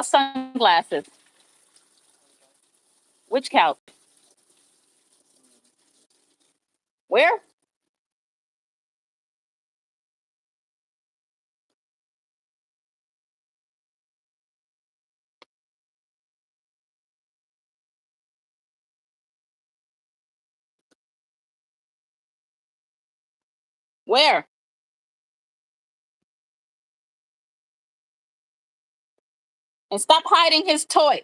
Sunglasses. Which couch? Where? Where? And stop hiding his toy.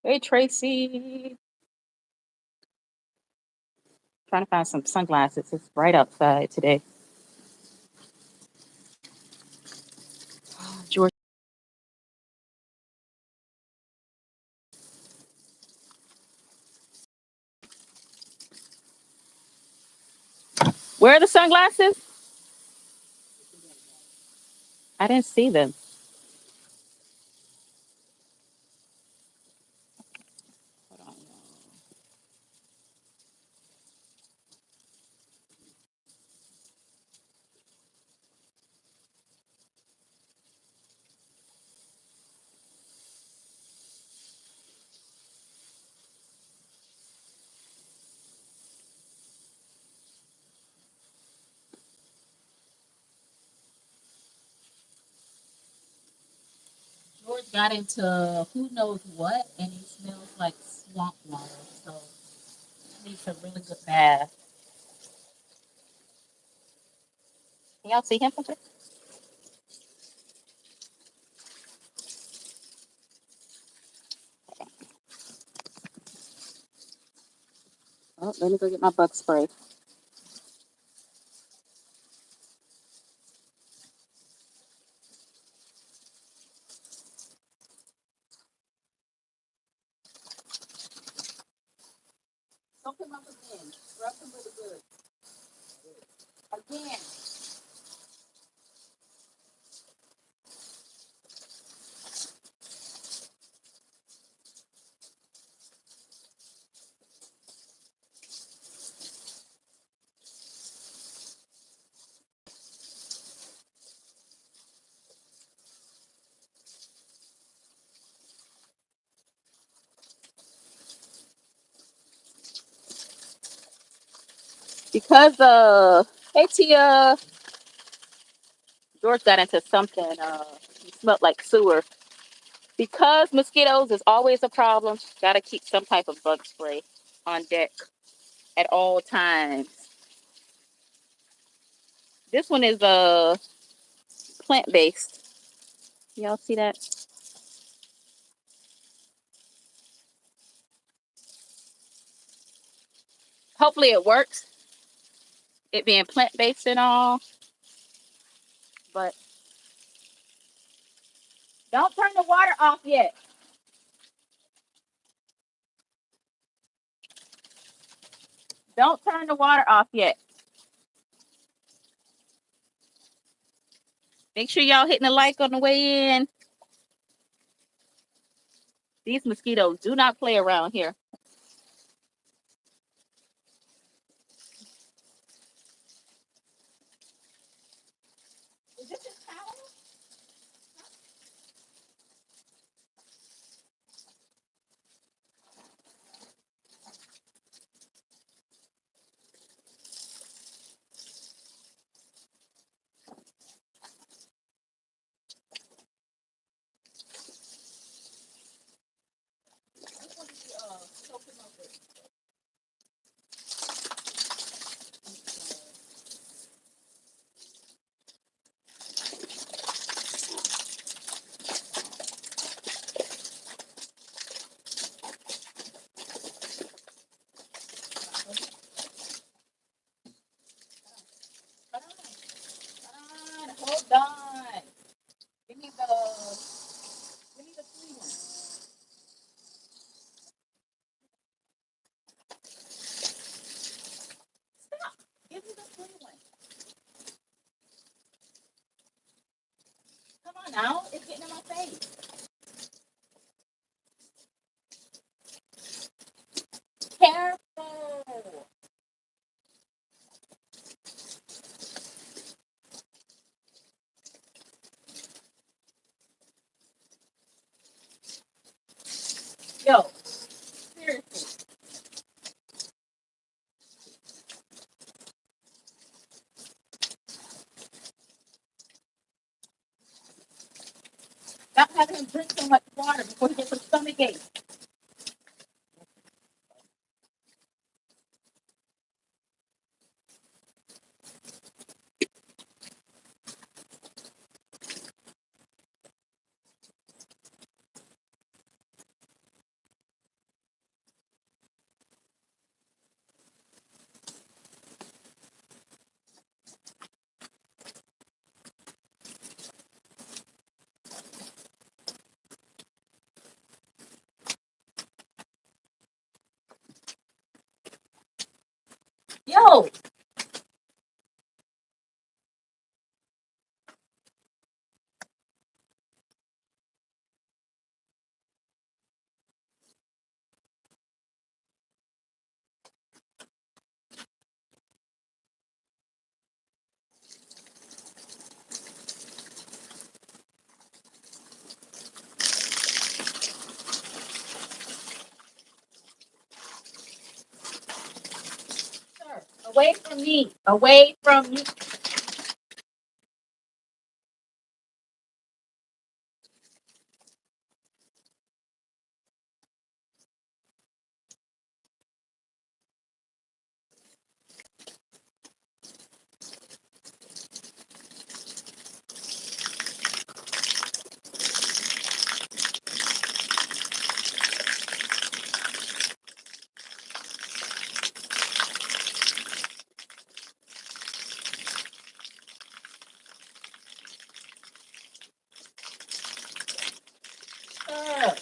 Hey, Tracy. Trying to find some sunglasses. It's bright outside today. George, where are the sunglasses? I didn't see them. Hold on. George got into who knows what, and he smells like swamp water. So he needs a really good bath. Can y'all see him? Oh, let me go get my bug spray. Soak him up again. Rub him really good. Again. Because hey Tia, George got into something. He smelled like sewer. Because mosquitoes is always a problem. Gotta keep some type of bug spray on deck at all times. This one is plant based. Y'all see that? Hopefully it works. It being plant based and all, but don't turn the water off yet. Don't turn the water off yet. Make sure y'all hitting the like on the way in. These mosquitoes do not play around here. Is this his towel? This one is soap him up with. Hold on. Give me the clean one. Stop. Give me the clean one. Come on now. It's getting in my face. Careful. Yo, seriously. Stop having him drink so much water before he gets a stomach ache. Yo, sir, away from me. Away from me. Sir.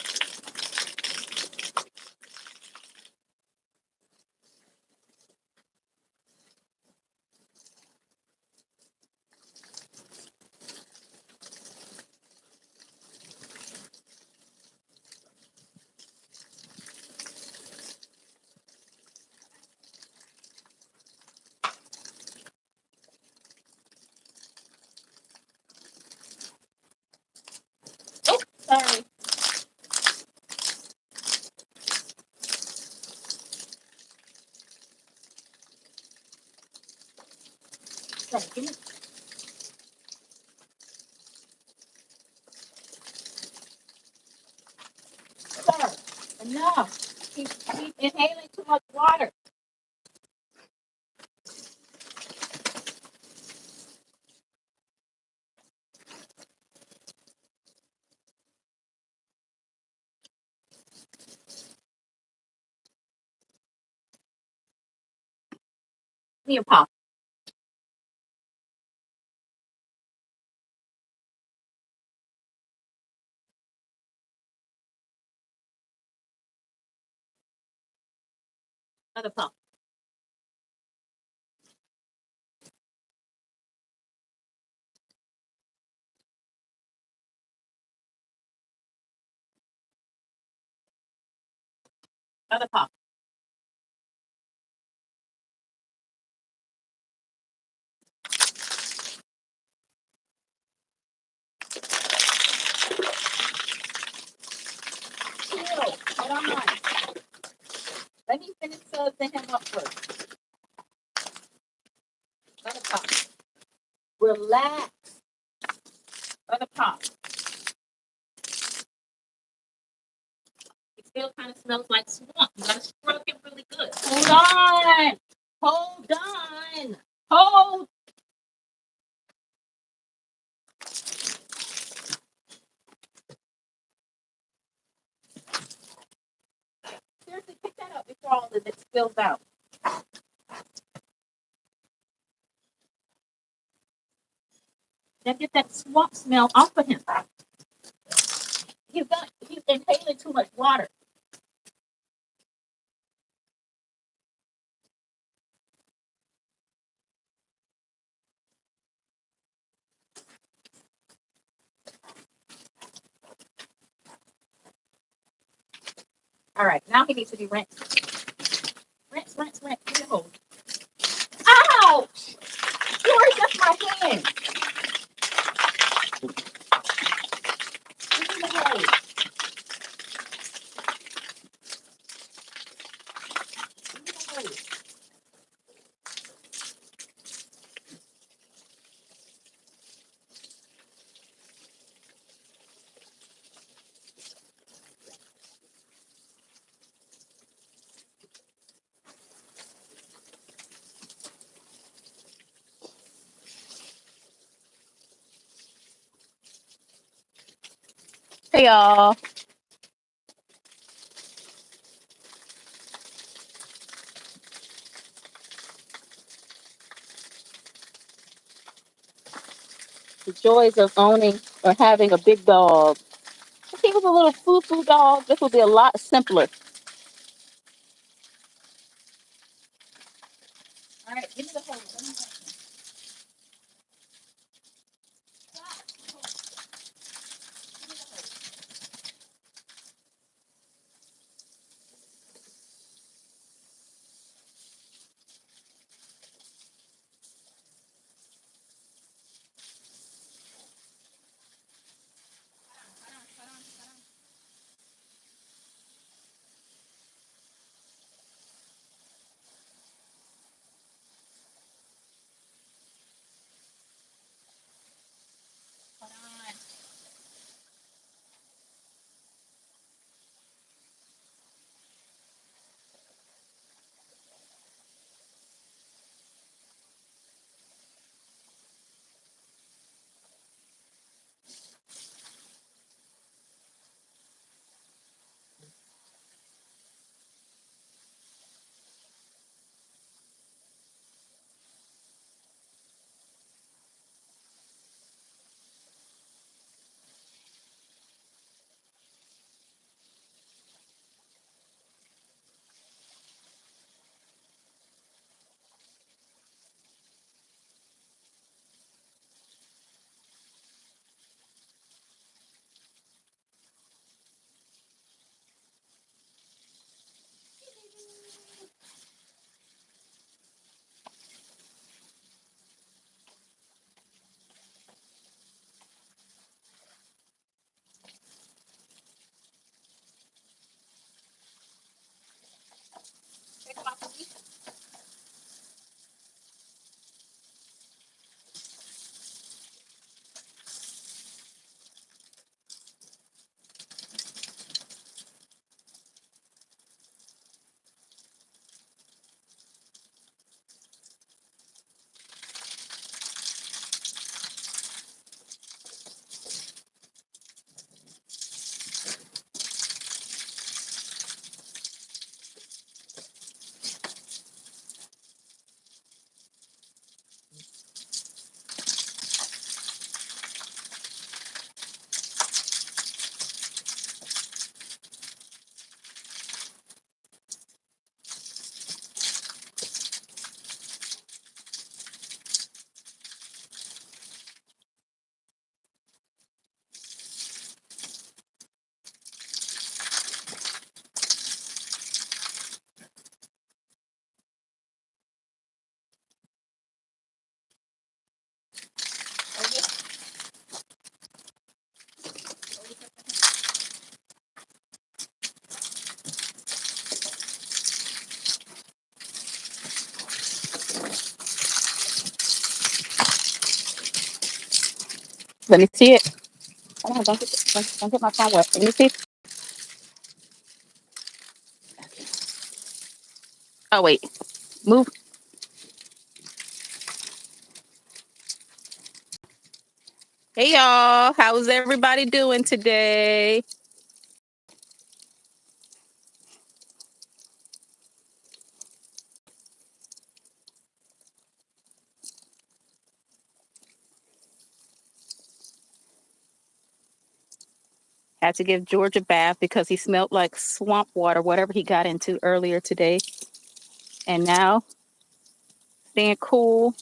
Oh, sorry. Sir, give me, sir. Enough. He's inhaling too much water. Give me your pop. Other pop. Other pop. Chill. Hold on. Let me finish serving him up first. Other pop. Relax. Other pop. It still kind of smells like swamp. You gotta scrub it really good. Hold on. Hold on. Hold. Seriously, pick that up before all of it spills out. Now get that swamp smell off of him. He's inhaling too much water. All right, now he needs to be rinsed. Rinse, rinse, rinse. Give me a hold. Ouch! You already touched my hand. Give me the hose. Hey y'all. The joys of owning or having a big dog. If he was a little foo-foo dog, this would be a lot simpler. All right, give me the hose. Let me see it. Come on, don't get my phone wet. Let me see. Oh wait, move. Hey y'all, how's everybody doing today? Had to give George a bath because he smelled like swamp water, whatever he got into earlier today. And now, staying cool.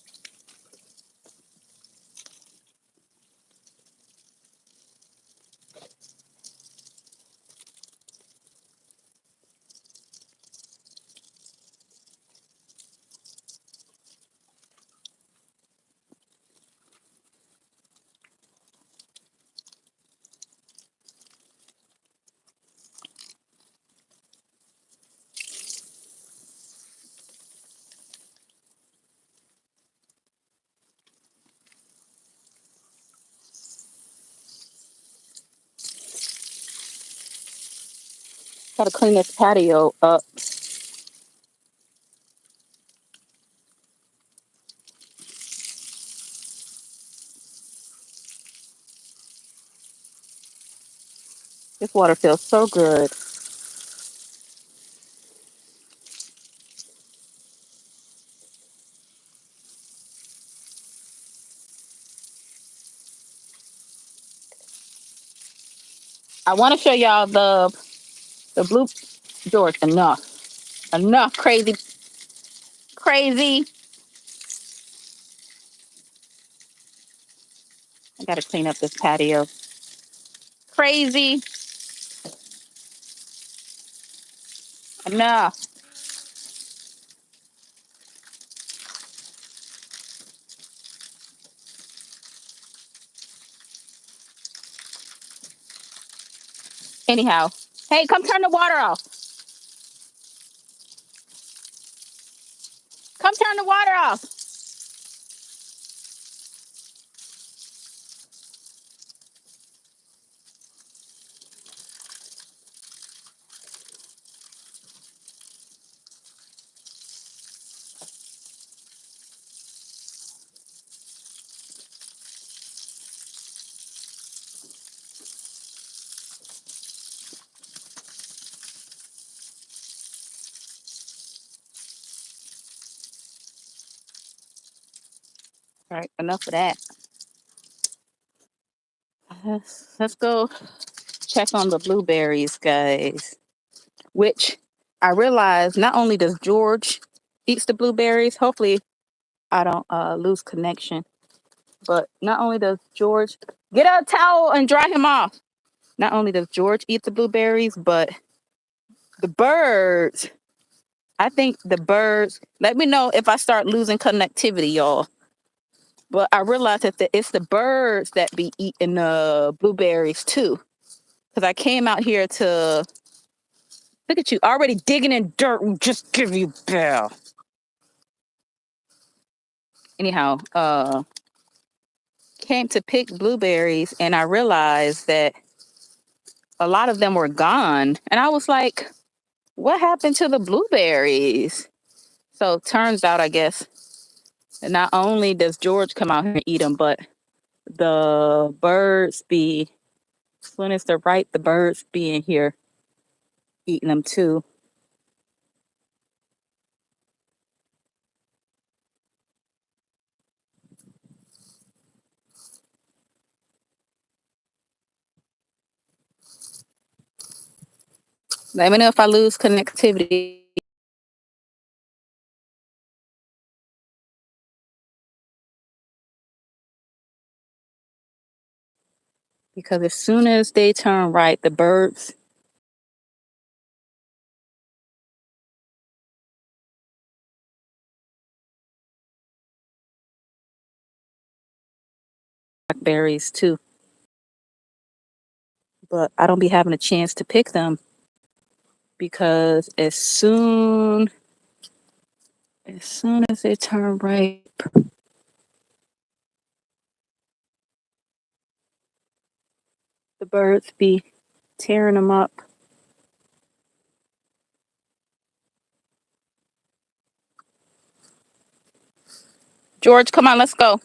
Gotta clean this patio up. This water feels so good. I want to show y'all the blue George. Enough, crazy, crazy. I gotta clean up this patio. Crazy, enough. Anyhow, hey, come turn the water off. Come turn the water off. All right, enough of that. Let's go check on the blueberries, guys. Which I realize not only does George eats the blueberries, hopefully I don't lose connection, but not only does George get a towel and dry him off. Not only does George eat the blueberries, but the birds. I think the birds. Let me know if I start losing connectivity, y'all. But I realize that it's the birds that be eating the blueberries too. Because I came out here to look at you already digging in dirt. Will just give you bell. Anyhow, came to pick blueberries and I realized that a lot of them were gone. And I was like, what happened to the blueberries? So turns out, I guess, that not only does George come out here and eat them, but the birds be, when it's the right, the birds be in here eating them too. Let me know if I lose connectivity. Because as soon as they turn right, the birds blackberries too. But I don't be having a chance to pick them because as soon as they turn right, the birds be tearing them up. George, come on, let's go.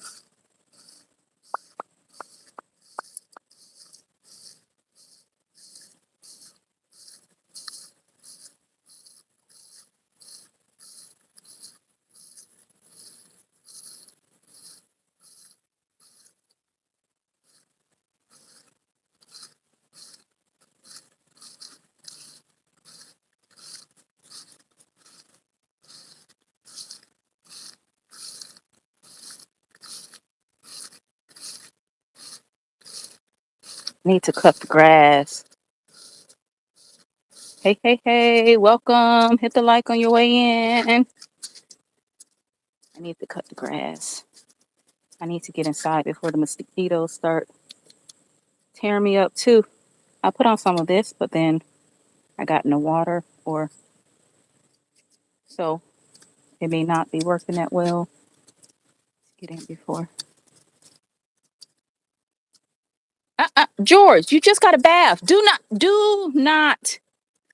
Need to cut the grass. Hey, hey, hey, welcome. Hit the like on your way in. I need to cut the grass. I need to get inside before the mosquitoes start tearing me up too. I put on some of this, but then I got in the water or so it may not be working that well. Let's get in before. George, you just got a bath. Do not, do not,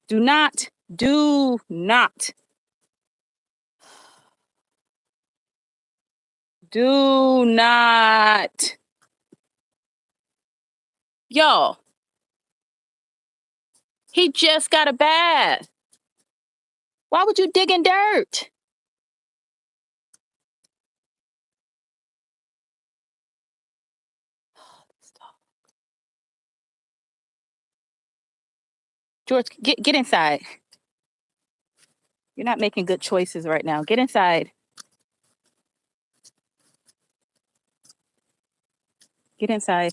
do not, do not, do not. Y'all, He just got a bath. Why would you dig in dirt? George, get inside. You're not making good choices right now. Get inside. Get inside.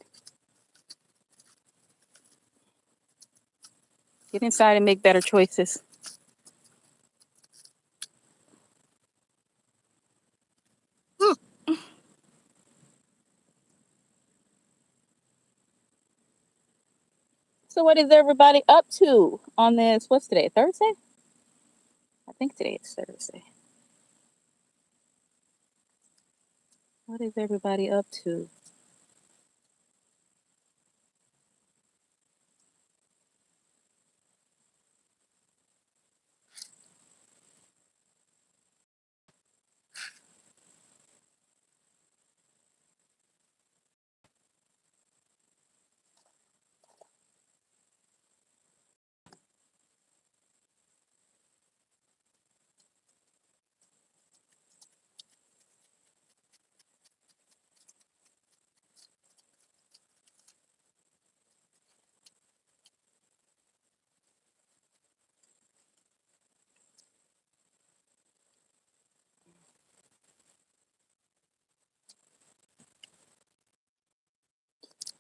Get inside and make better choices. So what is everybody up to on this? What's today? Thursday? I think today is Thursday. What is everybody up to?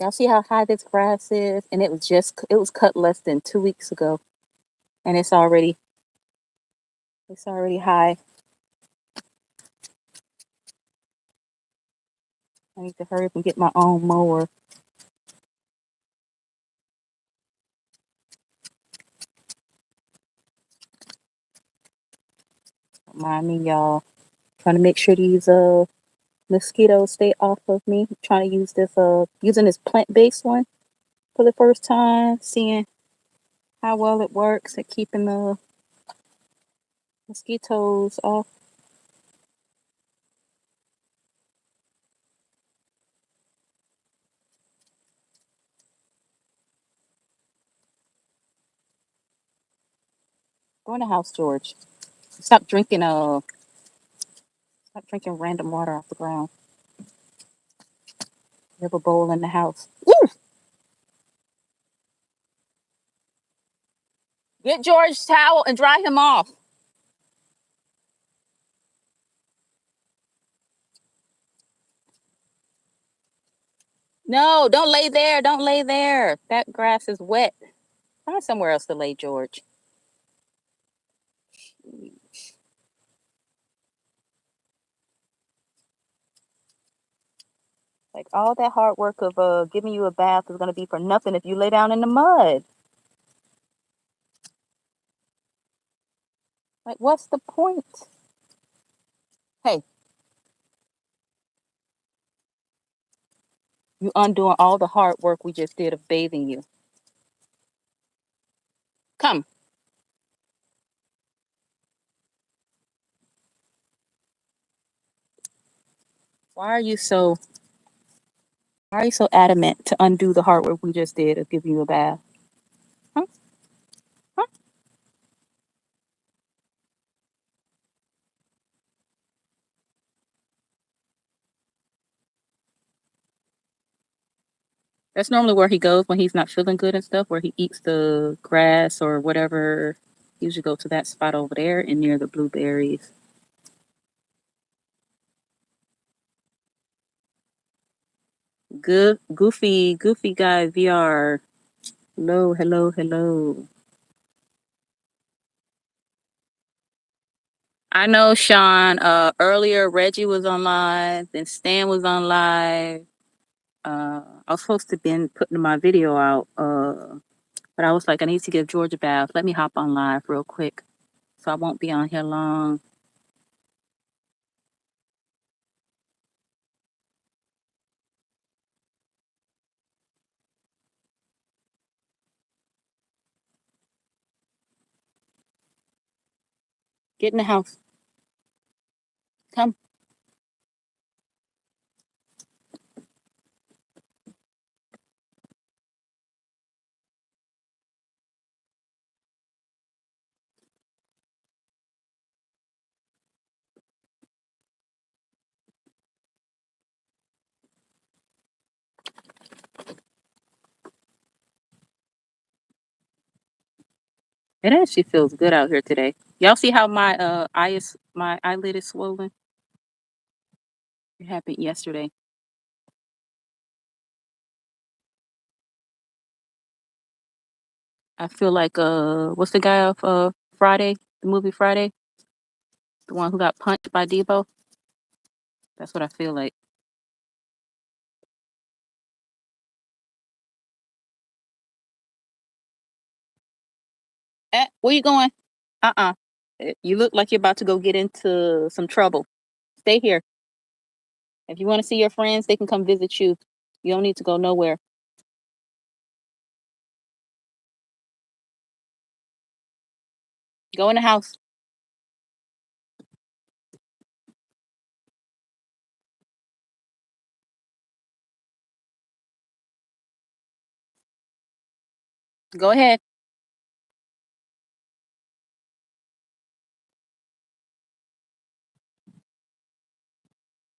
Y'all see how high this grass is? And it was cut less than 2 weeks ago. And it's already high. I need to hurry up and get my own mower. Don't mind me, y'all. Trying to make sure these mosquitoes stay off of me. I'm trying to use this using this plant-based one for the first time, seeing how well it works at keeping the mosquitoes off. Go in the house, George. Stop drinking random water off the ground. You have a bowl in the house. Woo! Get George's towel and dry him off. No, don't lay there. Don't lay there. That grass is wet. Find somewhere else to lay, George. Like all that hard work of giving you a bath is gonna be for nothing if you lay down in the mud. Like, what's the point? Hey, you undoing all the hard work we just did of bathing you. Come. Why are you so adamant to undo the hard work we just did of giving you a bath? Huh? Huh? That's normally where he goes when he's not feeling good and stuff, where he eats the grass or whatever. He usually go to that spot over there and near the blueberries. Good, goofy guy VR. Hello, hello, hello. I know, Sean. Earlier Reggie was on live, then Stan was on live. I was supposed to been putting my video out, but I was like, I need to give George a bath. Let me hop on live real quick, so I won't be on here long. Get in the house. Come. It actually feels good out here today. Y'all see how my my eyelid is swollen? It happened yesterday. I feel like what's the guy of Friday, the movie Friday? The one who got punched by Debo? That's what I feel like. Where you going? Uh-uh. You look like you're about to go get into some trouble. Stay here. If you want to see your friends, they can come visit you. You don't need to go nowhere. Go in the house. Go ahead.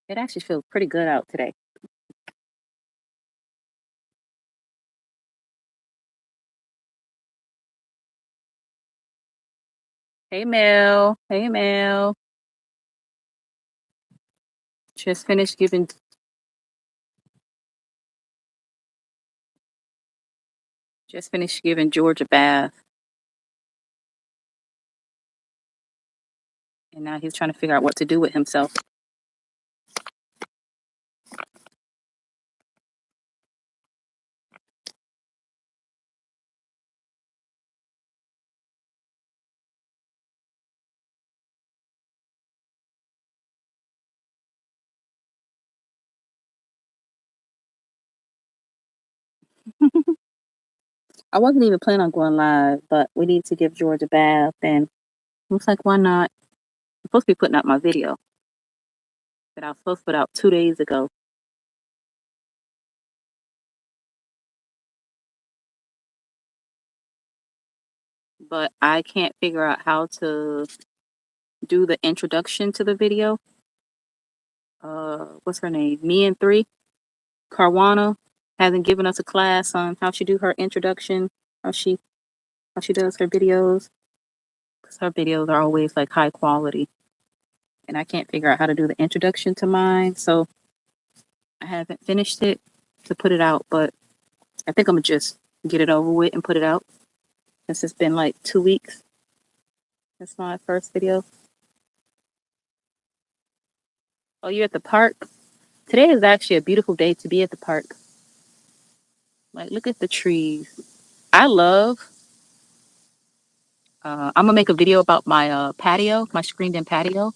It actually feels pretty good out today. Hey, Mel. Hey, Mel. Just finished giving George a bath. And now he's trying to figure out what to do with himself. I wasn't even planning on going live, but we need to give George a bath, and looks like why not? I'm supposed to be putting out my video that I was supposed to put out 2 days ago. But I can't figure out how to do the introduction to the video. What's her name? Me and Three. Carwana hasn't given us a class on how she do her introduction, how she does her videos. Because her videos are always like high quality. And I can't figure out how to do the introduction to mine, so I haven't finished it to put it out, but I think I'm gonna just get it over with and put it out since it's been like 2 weeks. That's my first video. Oh, you're at the park? Today is actually a beautiful day to be at the park. Like, look at the trees. I love, I'm gonna make a video about my patio, my screened in patio.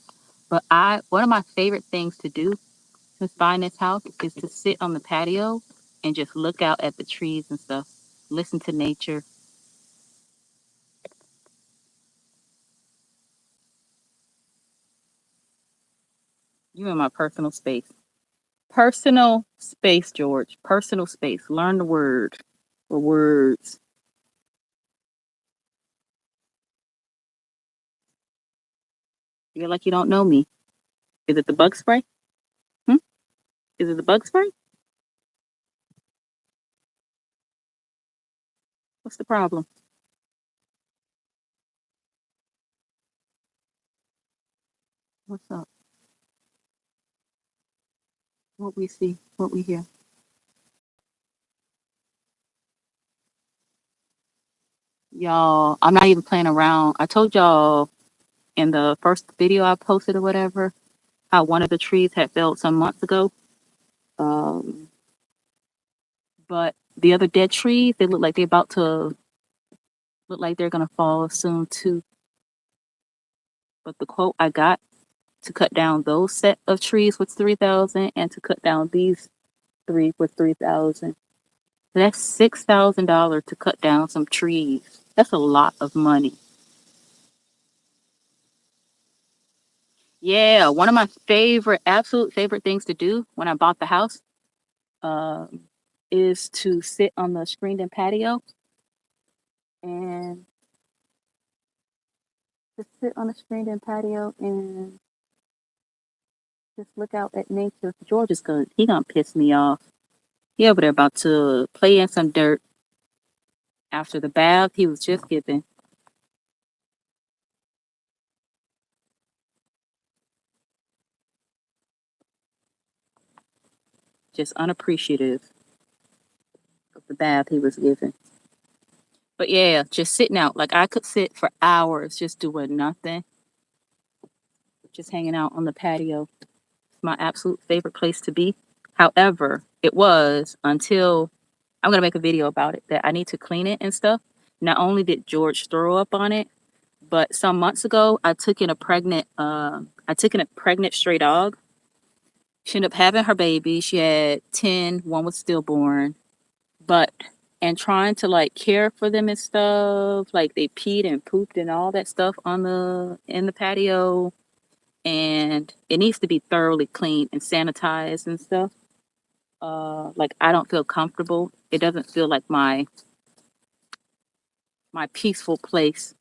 But one of my favorite things to do since buying this house is to sit on the patio and just look out at the trees and stuff, listen to nature. You're in my personal space. Personal space, George. Personal space. Learn the word or words. You're like you don't know me. Is it the bug spray? Hmm? Is it the bug spray? What's the problem? What's up? What we see, what we hear. Y'all, I'm not even playing around. I told y'all in the first video I posted or whatever how one of the trees had felled some months ago. Um, but the other dead trees, they look like they're about to look like they're gonna fall soon too. But the quote I got to cut down those set of trees was 3,000, and to cut down these three was 3,000. That's $6,000 to cut down some trees. That's a lot of money. Yeah, one of my absolute favorite things to do when I bought the house, um, is to sit on the screened-in patio and just sit on the screened-in patio and just look out at nature. George is he gonna piss me off. He over there about to play in some dirt after the bath he was just given. just unappreciative of the bath he was given. But yeah, just sitting out. Like I could sit for hours just doing nothing, just hanging out on the patio. It's my absolute favorite place to be. However, it was until I'm gonna make a video about it that I need to clean it and stuff. Not only did George throw up on it, but some months ago I took in a pregnant stray dog. She ended up having her baby. She had 10, one was stillborn. But and trying to like care for them and stuff, like they peed and pooped and all that stuff on the in the patio, and it needs to be thoroughly cleaned and sanitized and stuff. Like I don't feel comfortable. It doesn't feel like my peaceful place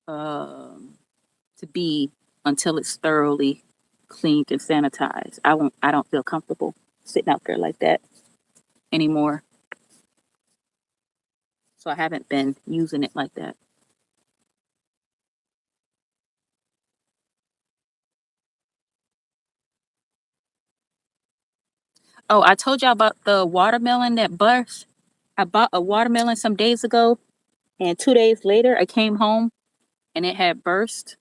to be until it's thoroughly cleaned and sanitized. I don't feel comfortable sitting out there like that anymore. So I haven't been using it like that. Oh, I told y'all about the watermelon that burst. I bought a watermelon some days ago, and 2 days later, I came home and it had burst.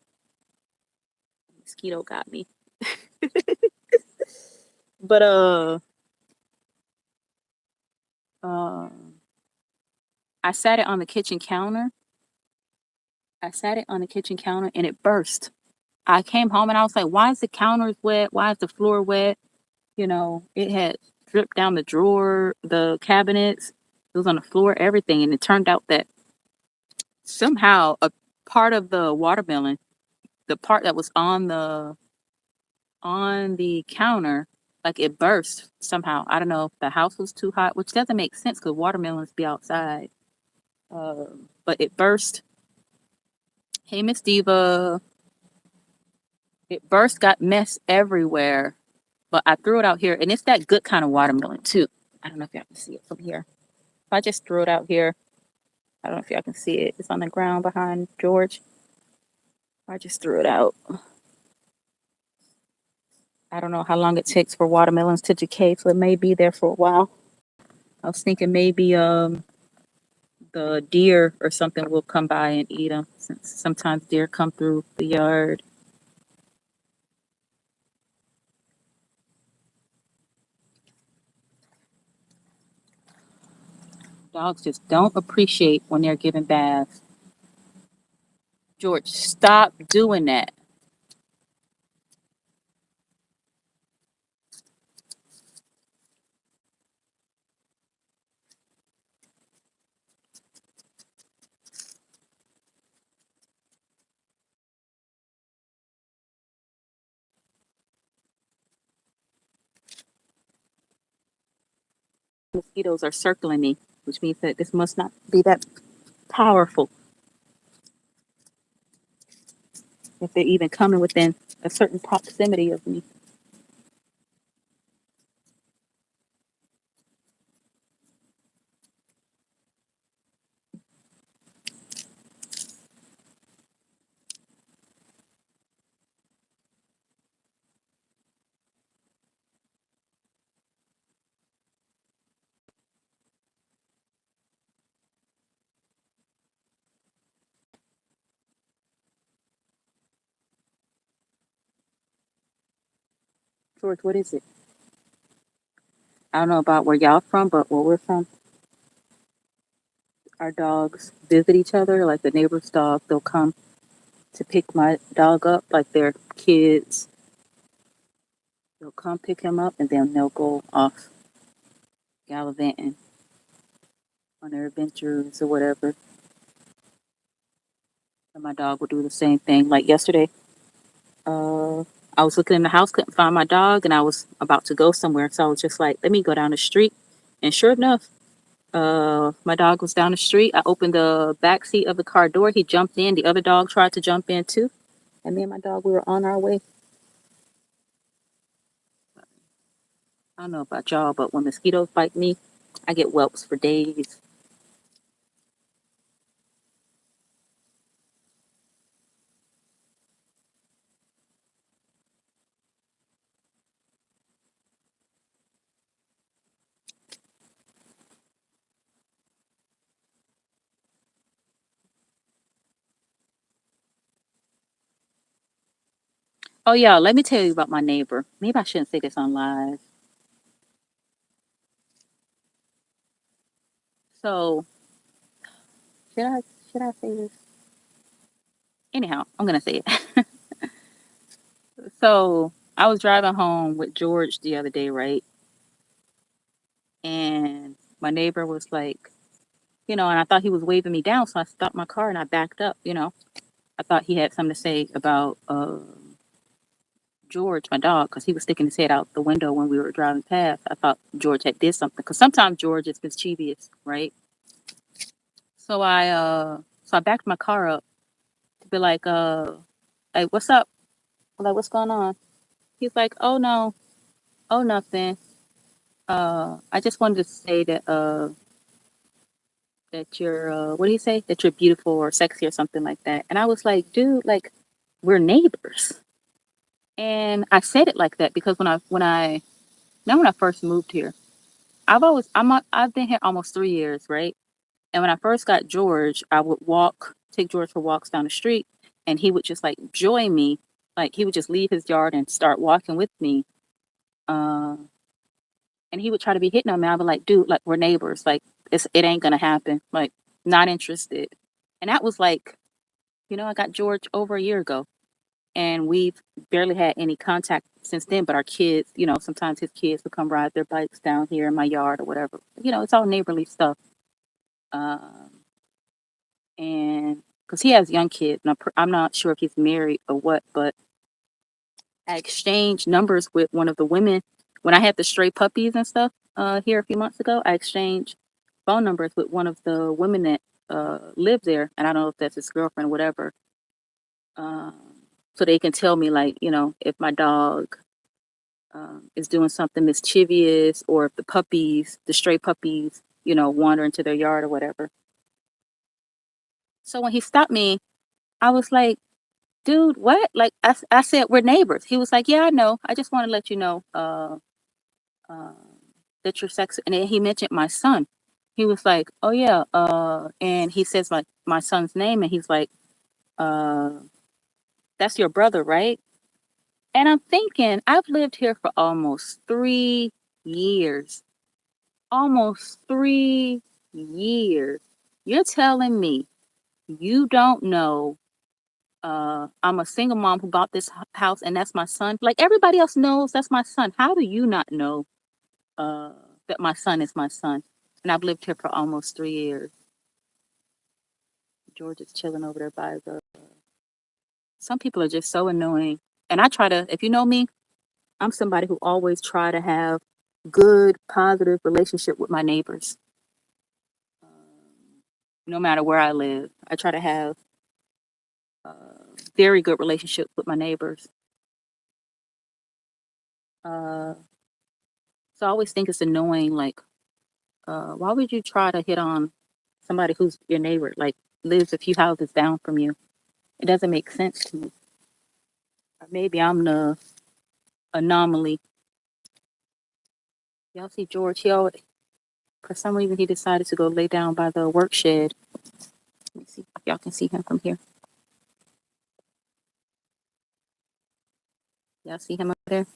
Mosquito got me. But uh, I sat it on the kitchen counter. I sat it on the kitchen counter and it burst. I came home and I was like, "Why is the counters wet? Why is the floor wet?" You know, it had dripped down the drawer, the cabinets. It was on the floor, everything, and it turned out that somehow a part of the watermelon, the part that was on the counter, like it burst somehow. I don't know if the house was too hot, which doesn't make sense because watermelons be outside. But it burst. Hey, Miss Diva. It burst, got mess everywhere. But I threw it out here, and it's that good kind of watermelon too. I don't know if y'all can see it from here. If I just threw it out here, I don't know if y'all can see it. It's on the ground behind George. I just threw it out. I don't know how long it takes for watermelons to decay, so it may be there for a while. I was thinking maybe the deer or something will come by and eat them, since sometimes deer come through the yard. Dogs just don't appreciate when they're given baths. George, stop doing that. Mosquitoes are circling me, which means that this must not be that powerful if they're even coming within a certain proximity of me. George, what is it? I don't know about where y'all from, but where we're from, our dogs visit each other. Like the neighbor's dog, they'll come to pick my dog up, like they're kids. They'll come pick him up and then they'll go off gallivanting on their adventures or whatever. And my dog will do the same thing. Like yesterday, uh, I was looking in the house, couldn't find my dog, and I was about to go somewhere. So I was just like, let me go down the street. And sure enough, my dog was down the street. I opened the back seat of the car door. He jumped in. The other dog tried to jump in too. And me and my dog, we were on our way. I don't know about y'all, but when mosquitoes bite me, I get whelps for days. Oh yeah, let me tell you about my neighbor. Maybe I shouldn't say this on live. So should I should I say this? Anyhow, I'm gonna say it. So I was driving home with George the other day, right? And my neighbor was like, and I thought he was waving me down, so I stopped my car and I backed up. I thought he had something to say about George, my dog, because he was sticking his head out the window when we were driving past. I thought George had did something because sometimes George is mischievous, right? So I backed my car up to be like what's up? I'm like, what's going on? He's like, oh no, oh nothing. I just wanted to say that you're what do you say? That you're beautiful or sexy or something like that. And I was like, dude, like we're neighbors. And I said it like that because when I first moved here, I've been here almost 3 years, right? And when I first got George, I would take George for walks down the street, and he would just like join me. Like he would just leave his yard and start walking with me. Uh, and he would try to be hitting on me. I'd be like, dude, like we're neighbors. Like it ain't gonna happen. Like not interested. And that was like, I got George over a year ago, and we've barely had any contact since then. But our kids, sometimes his kids would come ride their bikes down here in my yard or whatever. It's all neighborly stuff. Um, and because he has young kids, and I'm not sure if he's married or what, but I exchanged numbers with one of the women when I had the stray puppies and stuff here a few months ago. I exchanged phone numbers with one of the women that lived there, and I don't know if that's his girlfriend or whatever. Um, so they can tell me, like, if my dog is doing something mischievous, or if the stray puppies, wander into their yard or whatever. So when he stopped me, I was like, dude, what? Like, I said, we're neighbors. He was like, yeah, I know. I just want to let you know uh, that you're sexy. And then he mentioned my son. He was like, oh, yeah. And he says my son's name. And he's like, uh, that's your brother, right? And I'm thinking, I've lived here for almost 3 years. Almost 3 years. You're telling me you don't know I'm a single mom who bought this house and that's my son. Like everybody else knows that's my son. How do you not know uh, that my son is my son? And I've lived here for almost 3 years. George is chilling over there by the. Some people are just so annoying. And I try to, if you know me, I'm somebody who always try to have good, positive relationship with my neighbors. No matter where I live, I try to have very good relationship with my neighbors. Uh, so I always think it's annoying, like, why would you try to hit on somebody who's your neighbor, like lives a few houses down from you? It doesn't make sense to me. Or maybe I'm the anomaly. Y'all see George? For some reason, he decided to go lay down by the work shed. Let me see if y'all can see him from here. Y'all see him up there?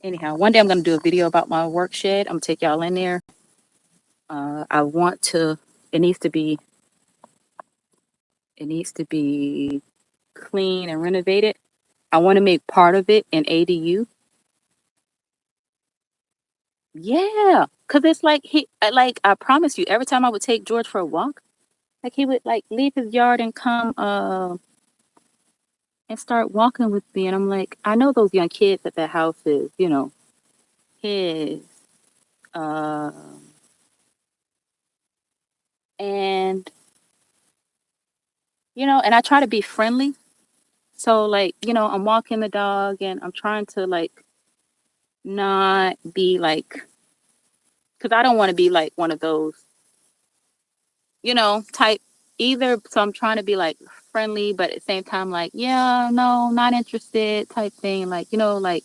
Anyhow, one day I'm gonna do a video about my work shed. I'm gonna take y'all in there. I want to. It needs to be. It needs to be clean and renovated. I want to make part of it an ADU. Yeah, cause it's like like I promise you, every time I would take George for a walk, like he would like leave his yard and come and start walking with me, and I'm like, I know those young kids at that house is, his, uh, and and I try to be friendly. So like, I'm walking the dog, and I'm trying to like not be like, cause I don't want to be like one of those type either. So I'm trying to be like friendly, but at the same time, like, yeah, no, not interested type thing. Like, like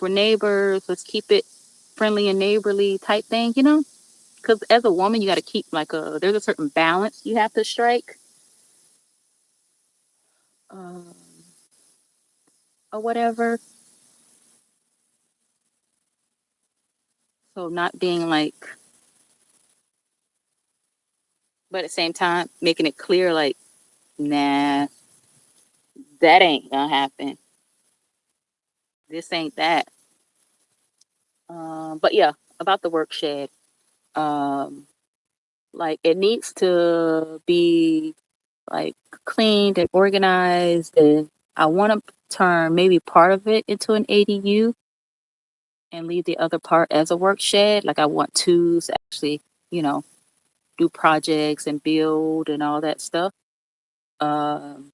we're neighbors. Let's keep it friendly and neighborly type thing. because as a woman, you got to keep like there's a certain balance you have to strike, um, or whatever. So not being like, but at the same time, making it clear like, nah, that ain't gonna happen. This ain't that. But yeah, about the work shed. Um, like it needs to be like cleaned and organized, and I want to turn maybe part of it into an ADU and leave the other part as a work shed. Like I want to actually, you know, do projects and build and all that stuff. Um,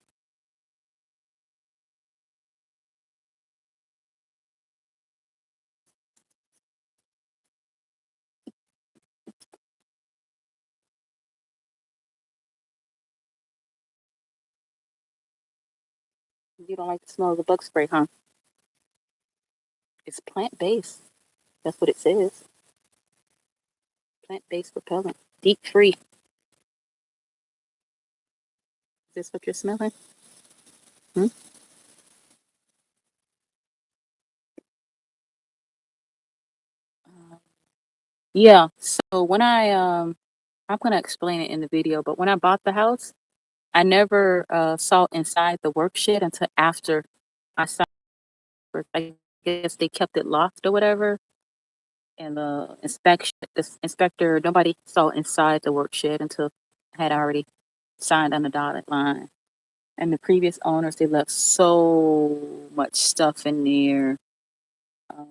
you don't like the smell of the bug spray, huh? It's plant based. That's what it says. Plant based repellent, DEET free. Is this what you're smelling? Hmm? Uh, yeah. So when I'm gonna explain it in the video, but when I bought the house, I never saw inside the work shed until after I saw. I guess they kept it locked or whatever, and the inspector, nobody saw inside the work shed until I had already signed on the dotted line. And the previous owners, they left so much stuff in there, um,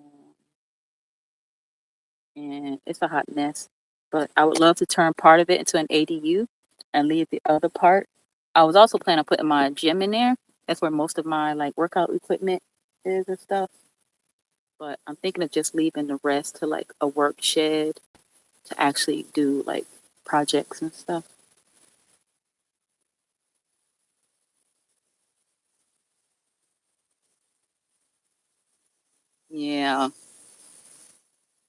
and it's a hot mess. But I would love to turn part of it into an ADU and leave the other part. I was also planning on putting my gym in there. That's where most of my like workout equipment is and stuff. But I'm thinking of just leaving the rest to like a work shed to actually do like projects and stuff. Yeah.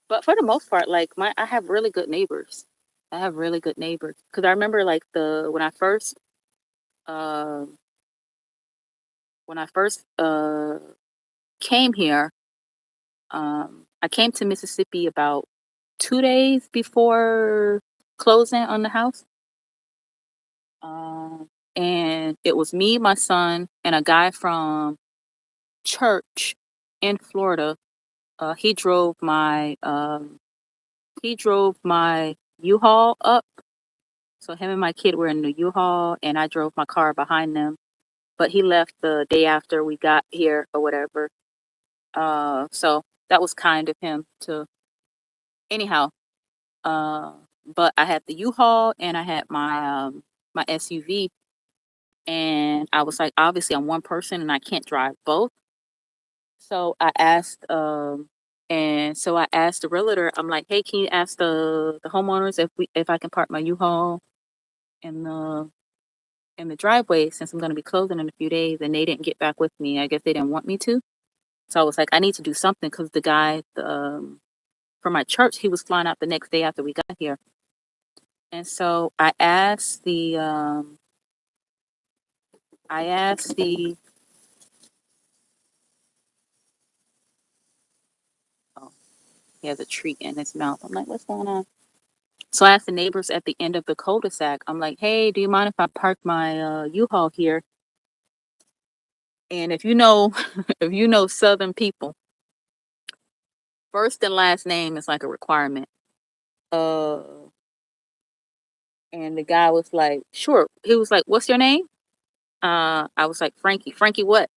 But for the most part, like I have really good neighbors. I have really good neighbors because I remember like the uh, when I first came here, I came to Mississippi about 2 days before closing on the house. Um, and it was me, my son, and a guy from church in Florida. He drove my U-Haul up. So him and my kid were in the U-Haul, and I drove my car behind them. But he left the day after we got here or whatever. So that was kind of him to anyhow. Uh, but I had the U-Haul and I had my SUV, and I was like, obviously I'm one person and I can't drive both. So I asked the realtor, I'm like, hey, can you ask the homeowners if I can park my U-Haul in the driveway since I'm gonna be closing in a few days, and they didn't get back with me. I guess they didn't want me to. So I was like, I need to do something because the guy from my church, he was flying out the next day after we got here. And so I asked the oh, he has a treat in his mouth. I'm like, what's going on? So I asked the neighbors at the end of the cul-de-sac. I'm like, hey, do you mind if I park my U-Haul here? And if you know, if you know Southern people, first and last name is like a requirement. Uh, and the guy was like, sure. He was like, what's your name? I was like, Frankie. Frankie, what?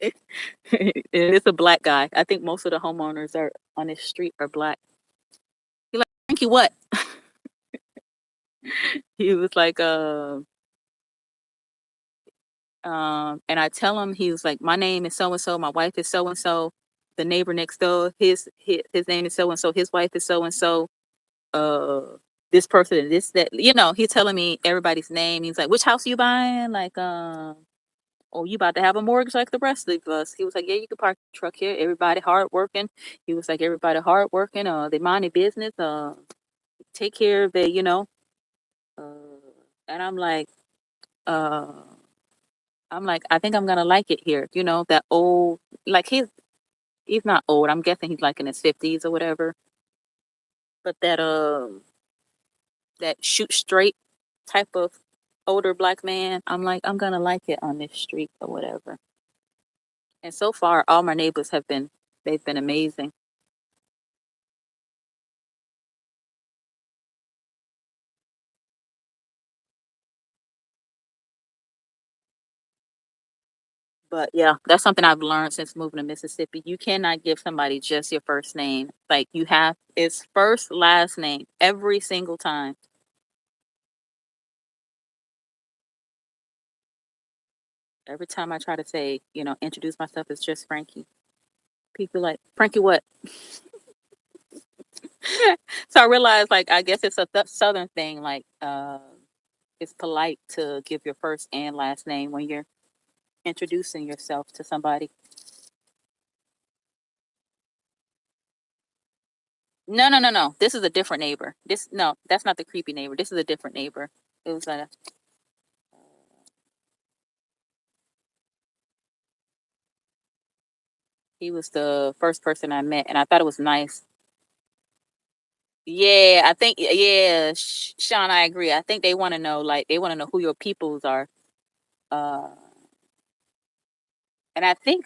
And it's a black guy. I think most of the homeowners are on this street are black. He like, Frankie, what? He was like, and I tell him, he was like, my name is so and so, my wife is so and so, the neighbor next door, his name is so and so, his wife is so and so, uh, this person and this that, he's telling me everybody's name. He's like, which house are you buying? Like, oh, you about to have a mortgage like the rest of us? He was like, yeah, you can park the truck here. Everybody hard working. He was like, everybody hard working. They mind their business. take care of it, and uh, I'm like, I think I'm gonna like it here. That old, like he's not old. I'm guessing he's like in his 50s or whatever. But that shoot straight type of older black man, I'm like, I'm gonna like it on this street or whatever. And so far, all my neighbors they've been amazing. But yeah, that's something I've learned since moving to Mississippi. You cannot give somebody just your first name. Like it's first, last name every single time. Every time I try to say, introduce myself as just Frankie, people like, Frankie what? So I realized, like, I guess it's a Southern thing. Like, it's polite to give your first and last name when you're introducing yourself to somebody. No, no, no, no. This is a different neighbor. No, that's not the creepy neighbor. This is a different neighbor. It was a He was the first person I met, and I thought it was nice. Yeah, I think, yeah, Sean, I agree. I think they want to know, like, they want to know who your peoples are. Uh, and I think,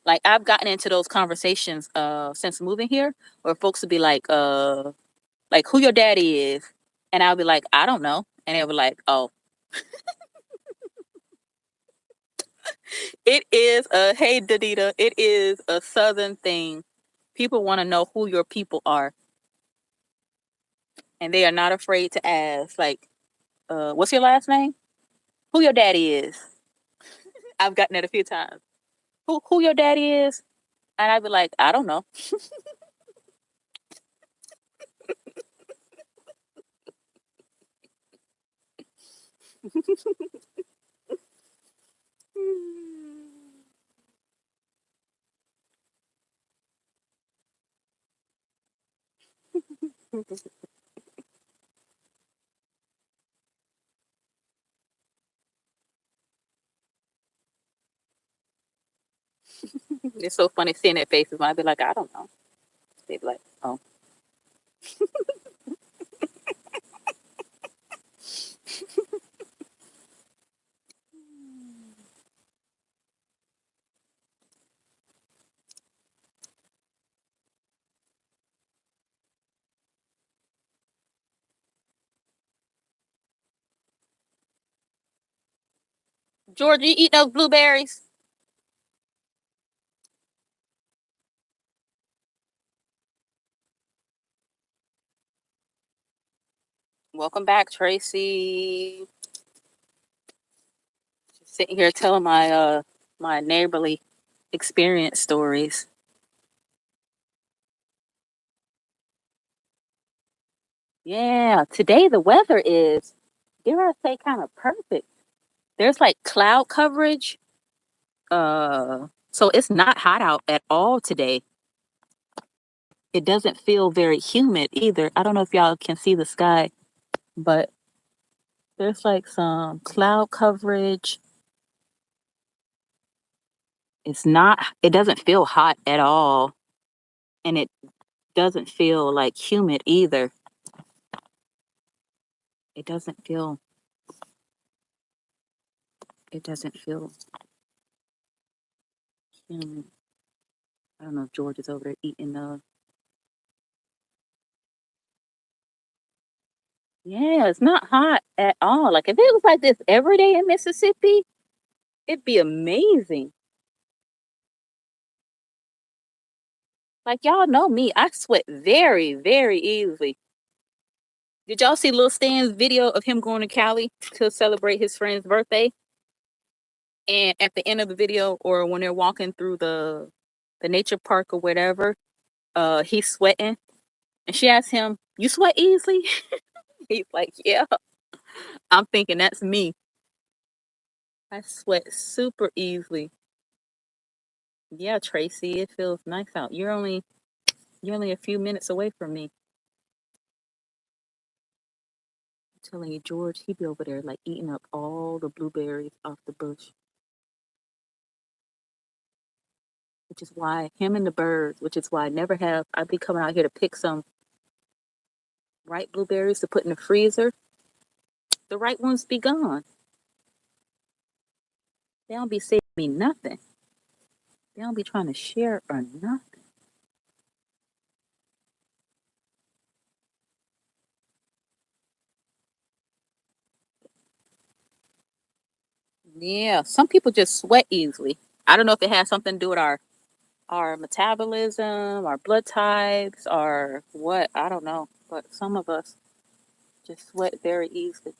like, I've gotten into those conversations since moving here, where folks would be like who your daddy is, and I'll be like, I don't know, and they'll be like, oh, it is hey Danita, it is a Southern thing. People want to know who your people are, and they are not afraid to ask, like, what's your last name? Who your daddy is? I've gotten it a few times. Who your daddy is? And I'd be like, I don't know. It's so funny seeing their faces when I'd be like, I don't know. They'd be like, oh. George, you eat those blueberries? Welcome back, Tracy. Just sitting here telling my neighborly experience stories. Yeah, today the weather is, dare I say, kind of perfect. There's like cloud coverage. So it's not hot out at all today. It doesn't feel very humid either. I don't know if y'all can see the sky, but there's like some cloud coverage. It doesn't feel hot at all. And it doesn't feel like humid either. It doesn't feel, it doesn't feel humid. I don't know if George is over there eating yeah, it's not hot at all. Like if it was like this every day in Mississippi, it'd be amazing. Like y'all know me, I sweat very, very easily. Did y'all see Lil Stan's video of him going to Cali to celebrate his friend's birthday? And at the end of the video, or when they're walking through the nature park or whatever, he's sweating, and she asked him, "You sweat easily?" He's like, "Yeah." I'm thinking that's me. I sweat super easily. Yeah, Tracy, it feels nice out. You're only a few minutes away from me. I'm telling you, George, he'd be over there like eating up all the blueberries off the bush. Which is why him and the birds, which is why I'd be coming out here to pick some ripe blueberries to put in the freezer. The ripe ones be gone. They don't be saving me nothing. They don't be trying to share or nothing. Yeah, some people just sweat easily. I don't know if it has something to do with our metabolism, our blood types, or what. I don't know. But some of us just sweat very easily.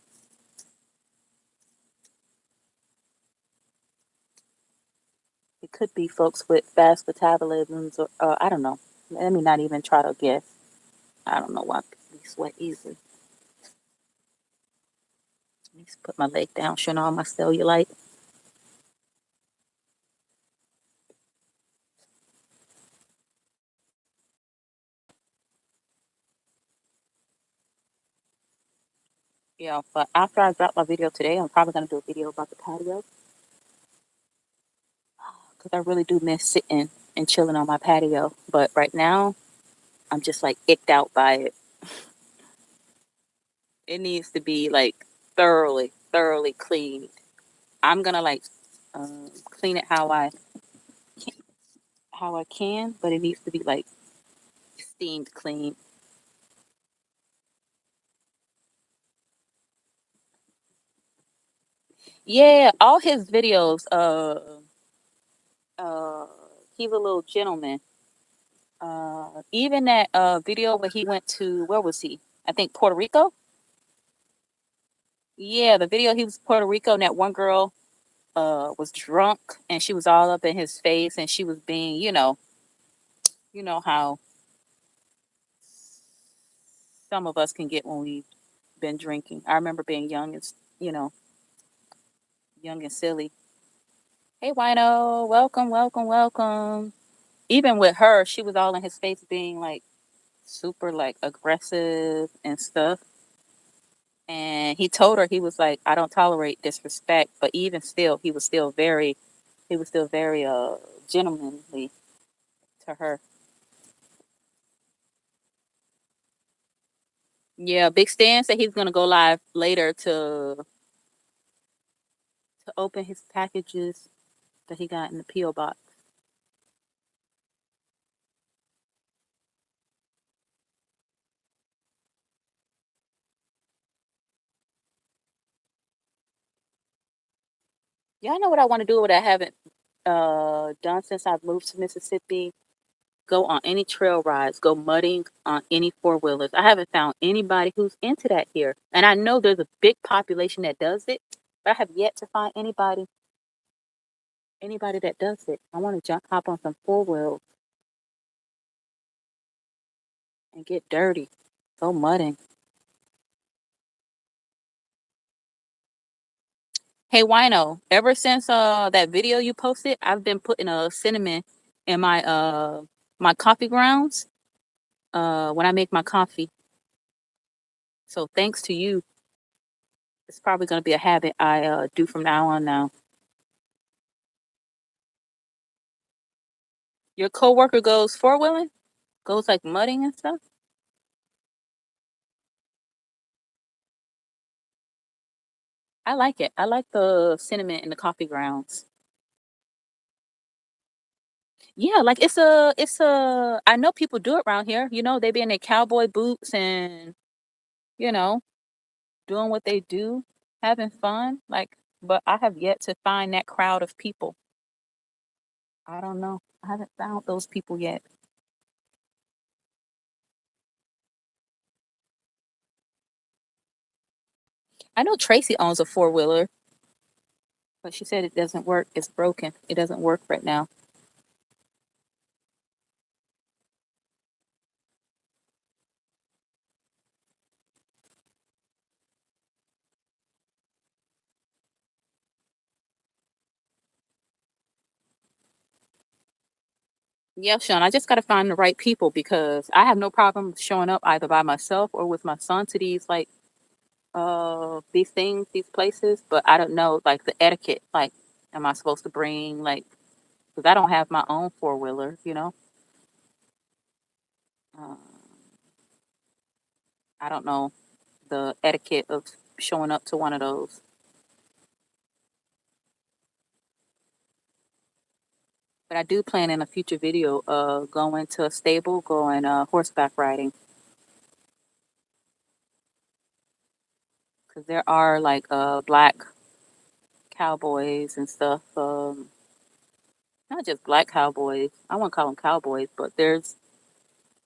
It could be folks with fast metabolisms, or I don't know. Let me not even try to guess. I don't know why we sweat easily. Let me put my leg down, showing all my cellulite. Yeah, but after I drop my video today, I'm probably gonna do a video about the patio because I really do miss sitting and chilling on my patio. But right now, I'm just like icked out by it. It needs to be like thoroughly, thoroughly cleaned. I'm gonna like clean it how I can, but it needs to be like steamed clean. Yeah, all his videos. Uh, he's a little gentleman. Even that video where he went to, where was he? I think Puerto Rico. Yeah, the video he was Puerto Rico, and that one girl was drunk and she was all up in his face and she was being, you know how some of us can get when we've been drinking. I remember being young and young and silly. Hey, Wino, welcome, welcome, welcome. Even with her, she was all in his face, being like super like aggressive and stuff. And he told her, he was like, I don't tolerate disrespect. But even still, he was still very gentlemanly to her. Yeah, Big Stan said he's gonna go live later to open his packages that he got in the PO box. Yeah, I know what I want to do, what I haven't done since I've moved to Mississippi. Go on any trail rides, go mudding on any four wheelers. I haven't found anybody who's into that here. And I know there's a big population that does it, but I have yet to find anybody that does it. I want to hop on some four wheels and get dirty. Go mudding. Hey Wino, ever since that video you posted, I've been putting a cinnamon in my coffee grounds when I make my coffee. So thanks to you, it's probably gonna be a habit I do from now on now. Your coworker goes four wheeling, goes like mudding and stuff. I like it. I like the cinnamon in the coffee grounds. Yeah, like it's a. I know people do it around here. You know, they be in their cowboy boots and you know doing what they do, having fun. Like, but I have yet to find that crowd of people. I don't know. I haven't found those people yet. I know Tracy owns a four wheeler, but she said it doesn't work. It's broken. It doesn't work right now. Yeah, Sean, I just got to find the right people because I have no problem showing up either by myself or with my son to these things, these places, but I don't know like the etiquette. Like, am I supposed to bring like because I don't have my own four-wheeler, you know? Uh, I don't know the etiquette of showing up to one of those. But I do plan in a future video going to a stable, going horseback riding because there are like black cowboys and stuff. Not just black cowboys. I won't call them cowboys, but there's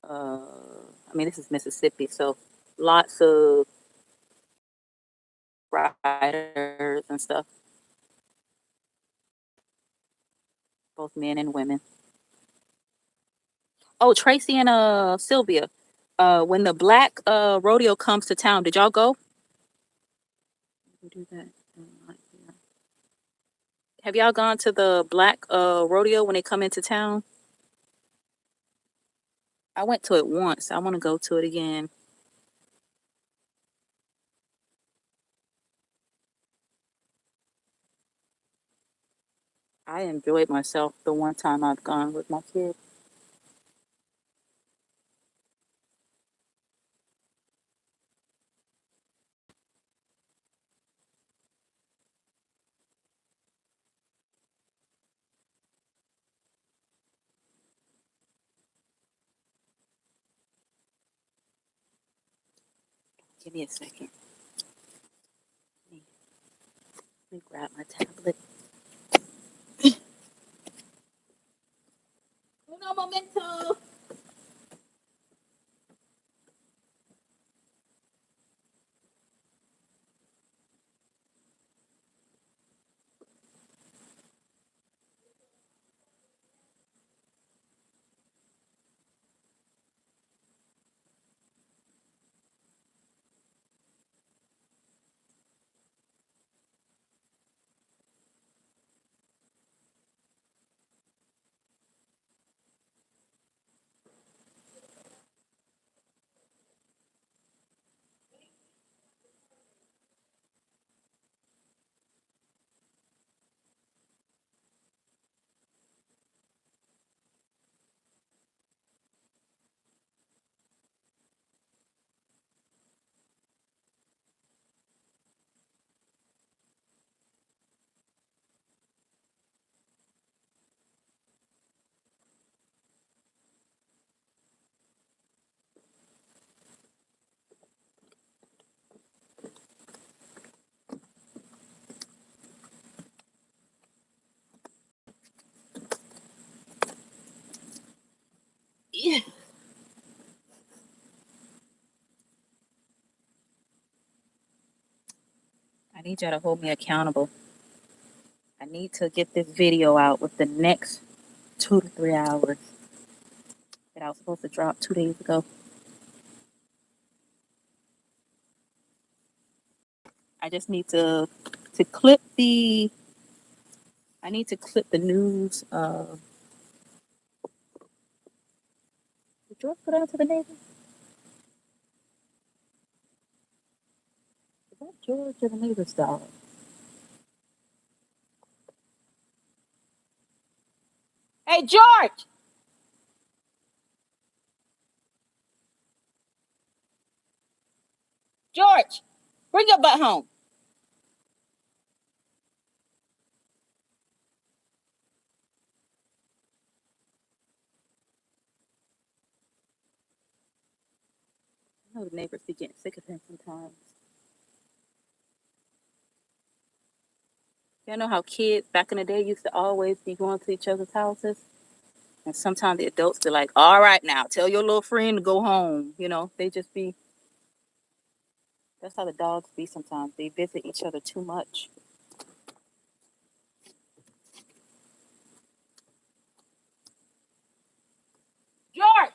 I mean, this is Mississippi, so lots of riders and stuff, both men and women. Oh, Tracy and Sylvia. When the black rodeo comes to town, did y'all go? We do that. Have y'all gone to the black rodeo when they come into town? I went to it once. I want to go to it again. I enjoyed myself the one time I've gone with my kids. Give me a second. Let me grab my tablet. Uno momento. Yeah. I need y'all to hold me accountable. I need to get this video out with the next 2 to 3 hours that I was supposed to drop 2 days ago. I just need to clip the. I need to clip the news. Did George go down to the neighbor? Is that George or the neighbor's dog? Hey, George! George! Bring your butt home. I know the neighbors be getting sick of him sometimes. You know how kids back in the day used to always be going to each other's houses? And sometimes the adults be like, all right, now tell your little friend to go home. You know, they just be, that's how the dogs be sometimes. They visit each other too much. George!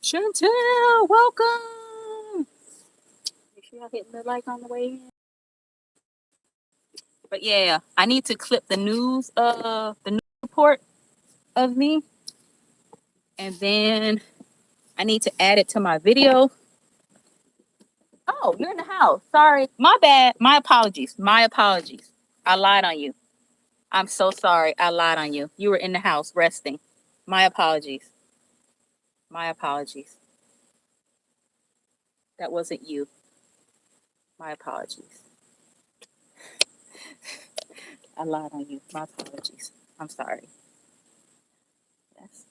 Chantel, welcome. Make sure y'all hitting the like on the way in. But yeah, I need to clip the news report of me, and then I need to add it to my video. Oh, you're in the house. Sorry. My bad. My apologies. My apologies. I lied on you. I'm so sorry. I lied on you. You were in the house resting. My apologies. My apologies. That wasn't you. My apologies. I lied on you. My apologies. I'm sorry. Yes.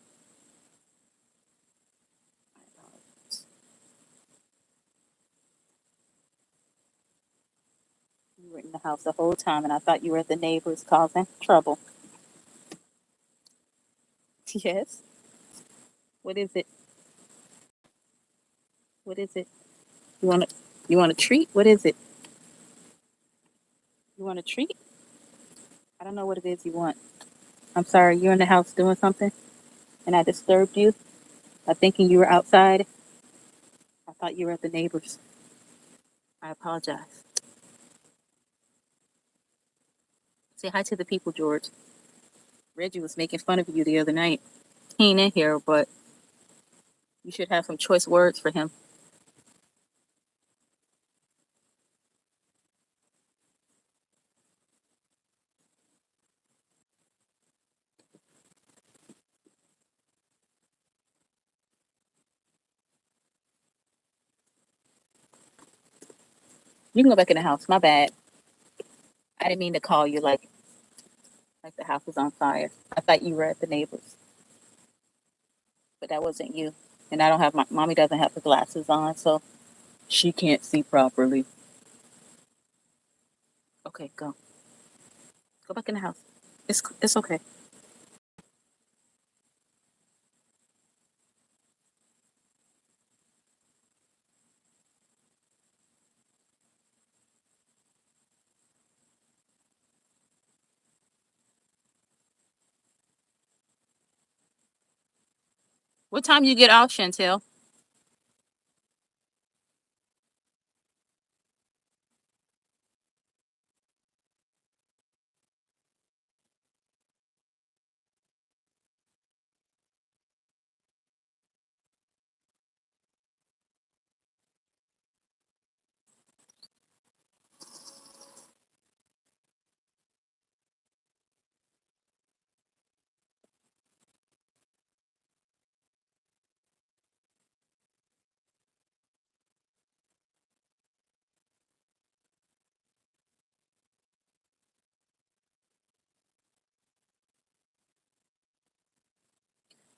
My apologies. You were in the house the whole time, and I thought you were at the neighbors causing trouble. Yes. What is it? What is it? You want to? You want a treat? What is it? You want a treat? I don't know what it is you want. I'm sorry. You're in the house doing something, and I disturbed you by thinking you were outside. I thought you were at the neighbors. I apologize. Say hi to the people, George. Reggie was making fun of you the other night. He ain't in here, but you should have some choice words for him. You can go back in the house. My bad. I didn't mean to call you like the house was on fire. I thought you were at the neighbors, but that wasn't you. And I don't have my mommy doesn't have the glasses on, so she can't see properly. Okay, go. Go back in the house. It's okay. What time you get off, Chantel?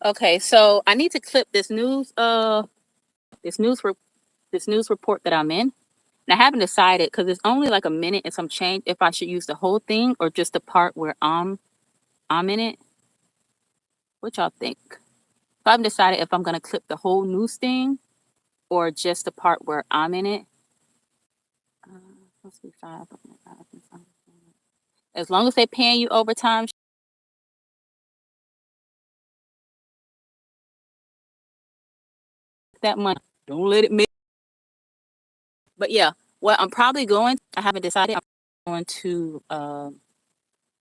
Okay, so I need to clip this this news re- this news report that I'm in. And I haven't decided because it's only like a minute and some change if I should use the whole thing or just the part where I'm in it. What y'all think? So I haven't decided if I'm gonna clip the whole news thing or just the part where I'm in it. Supposed to be five. As long as they paying you overtime, that money. Don't let it make. But yeah, what I'm probably going. I haven't decided. I'm going to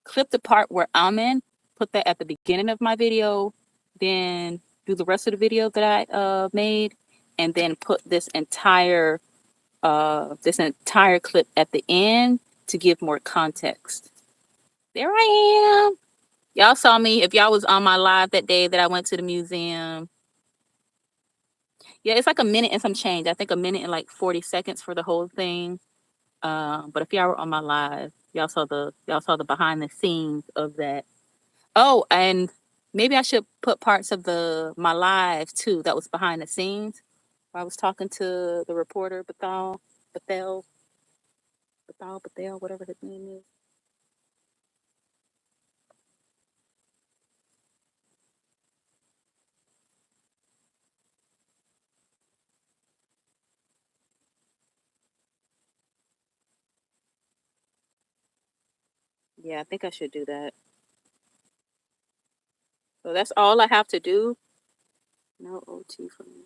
clip the part where I'm in, put that at the beginning of my video, then do the rest of the video that I made, and then put this entire clip at the end to give more context. There I am. Y'all saw me. If y'all was on my live that day that I went to the museum. Yeah, it's like a minute and some change. I think a minute and like 40 seconds for the whole thing. But if y'all were on my live, y'all saw the behind the scenes of that. Oh, and maybe I should put parts of the my live too that was behind the scenes. Where I was talking to the reporter Bethel, whatever his name is. Yeah, I think I should do that. So that's all I have to do. No OT for me.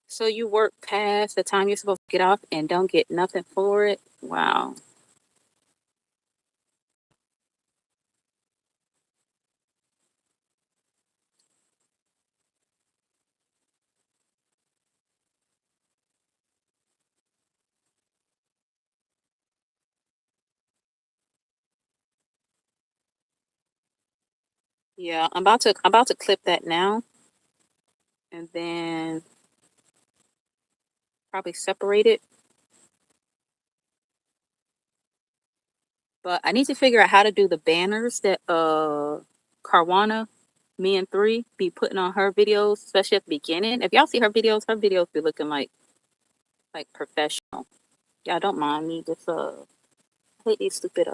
So you work past the time you're supposed to get off and don't get nothing for it? Wow. Yeah, I'm about to clip that now and then probably separate it. But I need to figure out how to do the banners that Carwana, me and three be putting on her videos, especially at the beginning. If y'all see her videos be looking like professional. Y'all don't mind me just I hate these stupid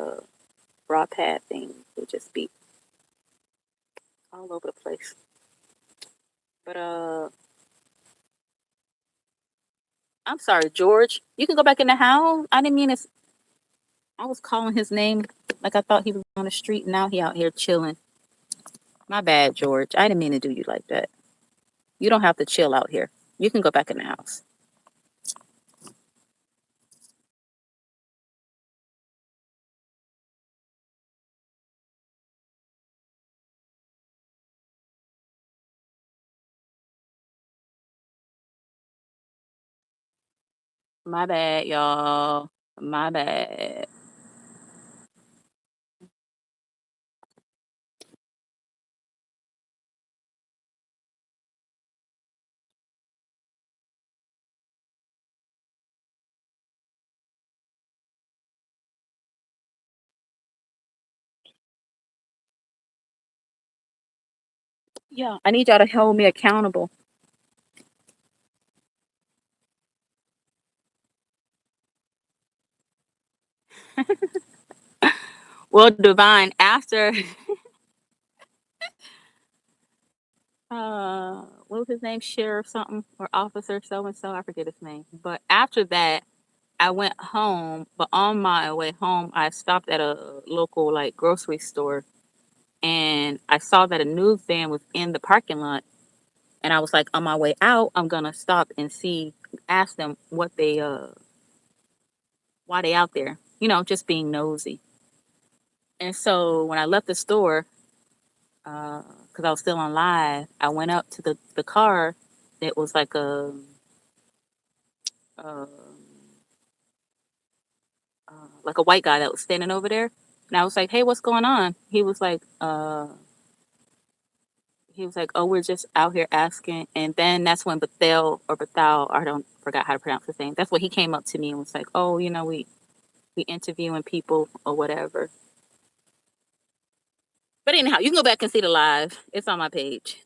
broad pad things. They just be all over the place. But I'm sorry, George. You can go back in the house. I didn't mean to. I was calling his name like I thought he was on the street. Now he out here chilling. My bad, George. I didn't mean to do you like that. You don't have to chill out here. You can go back in the house. My bad, y'all. My bad. Yeah, I need y'all to hold me accountable. Well, Divine, after what was his name? Sheriff something or officer so and so, I forget his name. But after that, I went home, but on my way home, I stopped at a local like grocery store and I saw that a news van was in the parking lot. And I was like, on my way out, I'm gonna stop and see, ask them what they why they out there. Just being nosy. And so when I left the store, because I was still on live, I went up to the car. It was uh, like a white guy that was standing over there. And I was like, "Hey, what's going on?" He was like, "Oh, we're just out here asking." And then that's when Bethel, I don't forgot how to pronounce his name. That's when he came up to me and was like, "Oh, we interviewing people or whatever." But anyhow, you can go back and see the live. It's on my page.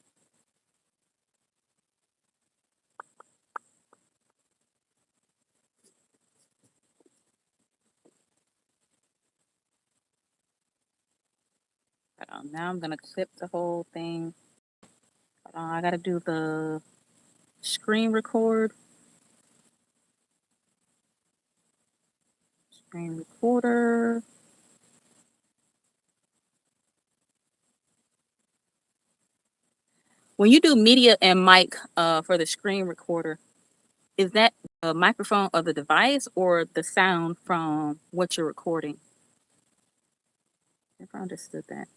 Now I'm gonna clip the whole thing. I gotta do the screen record. Screen recorder. When you do media and mic for the screen recorder, is that the microphone of the device or the sound from what you're recording? If I understood that.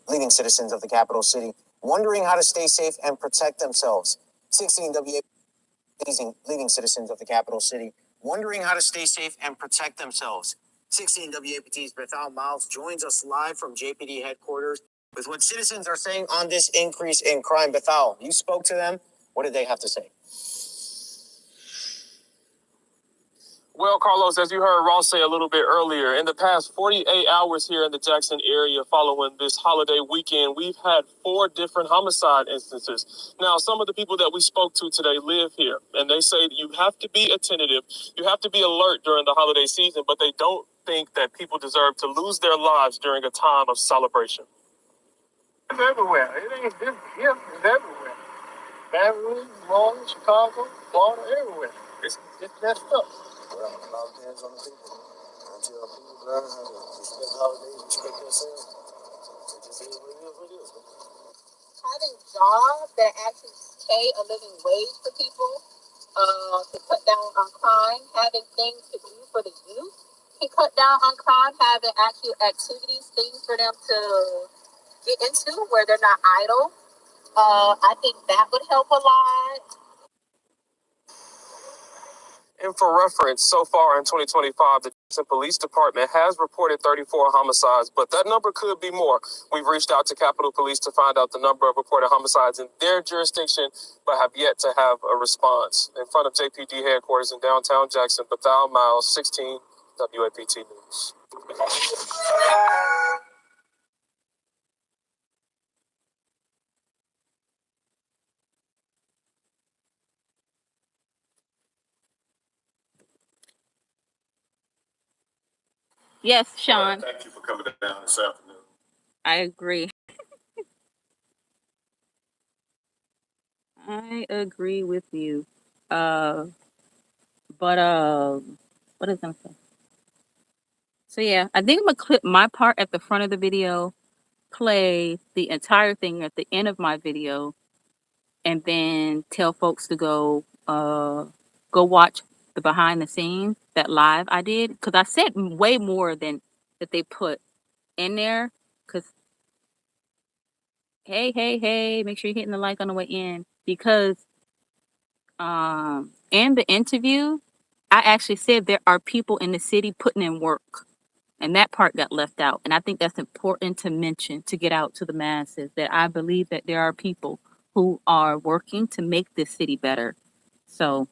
Leading citizens of the capital city wondering how to stay safe and protect themselves. 16 WA leading citizens of the capital city wondering how to stay safe and protect themselves. 16 WAPT's Bethal Miles joins us live from JPD headquarters with what citizens are saying on this increase in crime. Bethal, you spoke to them. What did they have to say? Well, Carlos, as you heard Ross say a little bit earlier, in the past 48 hours here in the Jackson area following this holiday weekend, we've had 4 different homicide instances. Now, some of the people that we spoke to today live here, and they say that you have to be attentive, you have to be alert during the holiday season, but they don't think that people deserve to lose their lives during a time of celebration. It's everywhere. It ain't this here, it's everywhere. Baton Rouge, New Orleans, Chicago, Florida, everywhere. It's messed up. Well, a lot depends on the people. Until people learn how to respect holidays, respect themselves, it just is what it is. Having jobs that actually pay a living wage for people to cut down on crime, having things to do for the youth can cut down on crime, having actual activities, things for them to get into where they're not idle. I think that would help a lot. And for reference, so far in 2025, the Jackson Police Department has reported 34 homicides, but that number could be more. We've reached out to Capitol Police to find out the number of reported homicides in their jurisdiction, but have yet to have a response. In front of JPD headquarters in downtown Jackson, Bethel Miles, 16 WAPT News. Yes, Sean. Thank you for coming down this afternoon. I agree. I agree with you. But what is I gonna say? So yeah, I think I'm gonna clip my part at the front of the video, play the entire thing at the end of my video, and then tell folks to go watch the behind the scenes, that live I did, because I said way more than that they put in there. Because hey, make sure you're hitting the like on the way in, because in the interview I actually said there are people in the city putting in work, and that part got left out. And I think that's important to mention, to get out to the masses, that I believe that there are people who are working to make this city better. So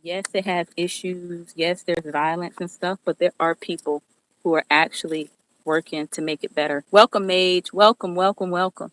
yes, it has issues. Yes, there's violence and stuff, but there are people who are actually working to make it better. Welcome, Mage. Welcome, welcome, welcome.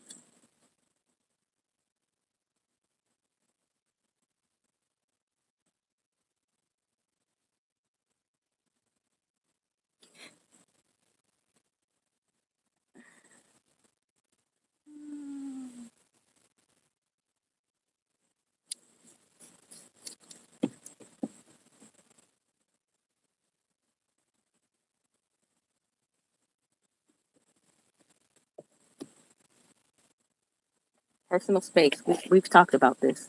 Personal space. We've talked about this.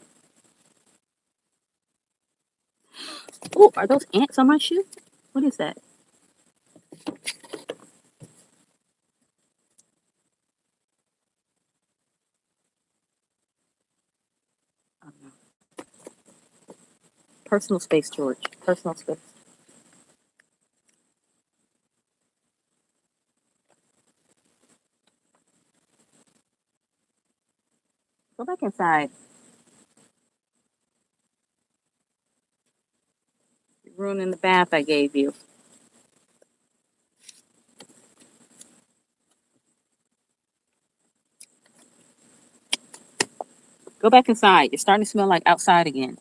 Oh, are those ants on my shoe? What is that? Oh, no. Personal space, George. Personal space. Go back inside. You're ruining the bath I gave you. Go back inside. You're starting to smell like outside again.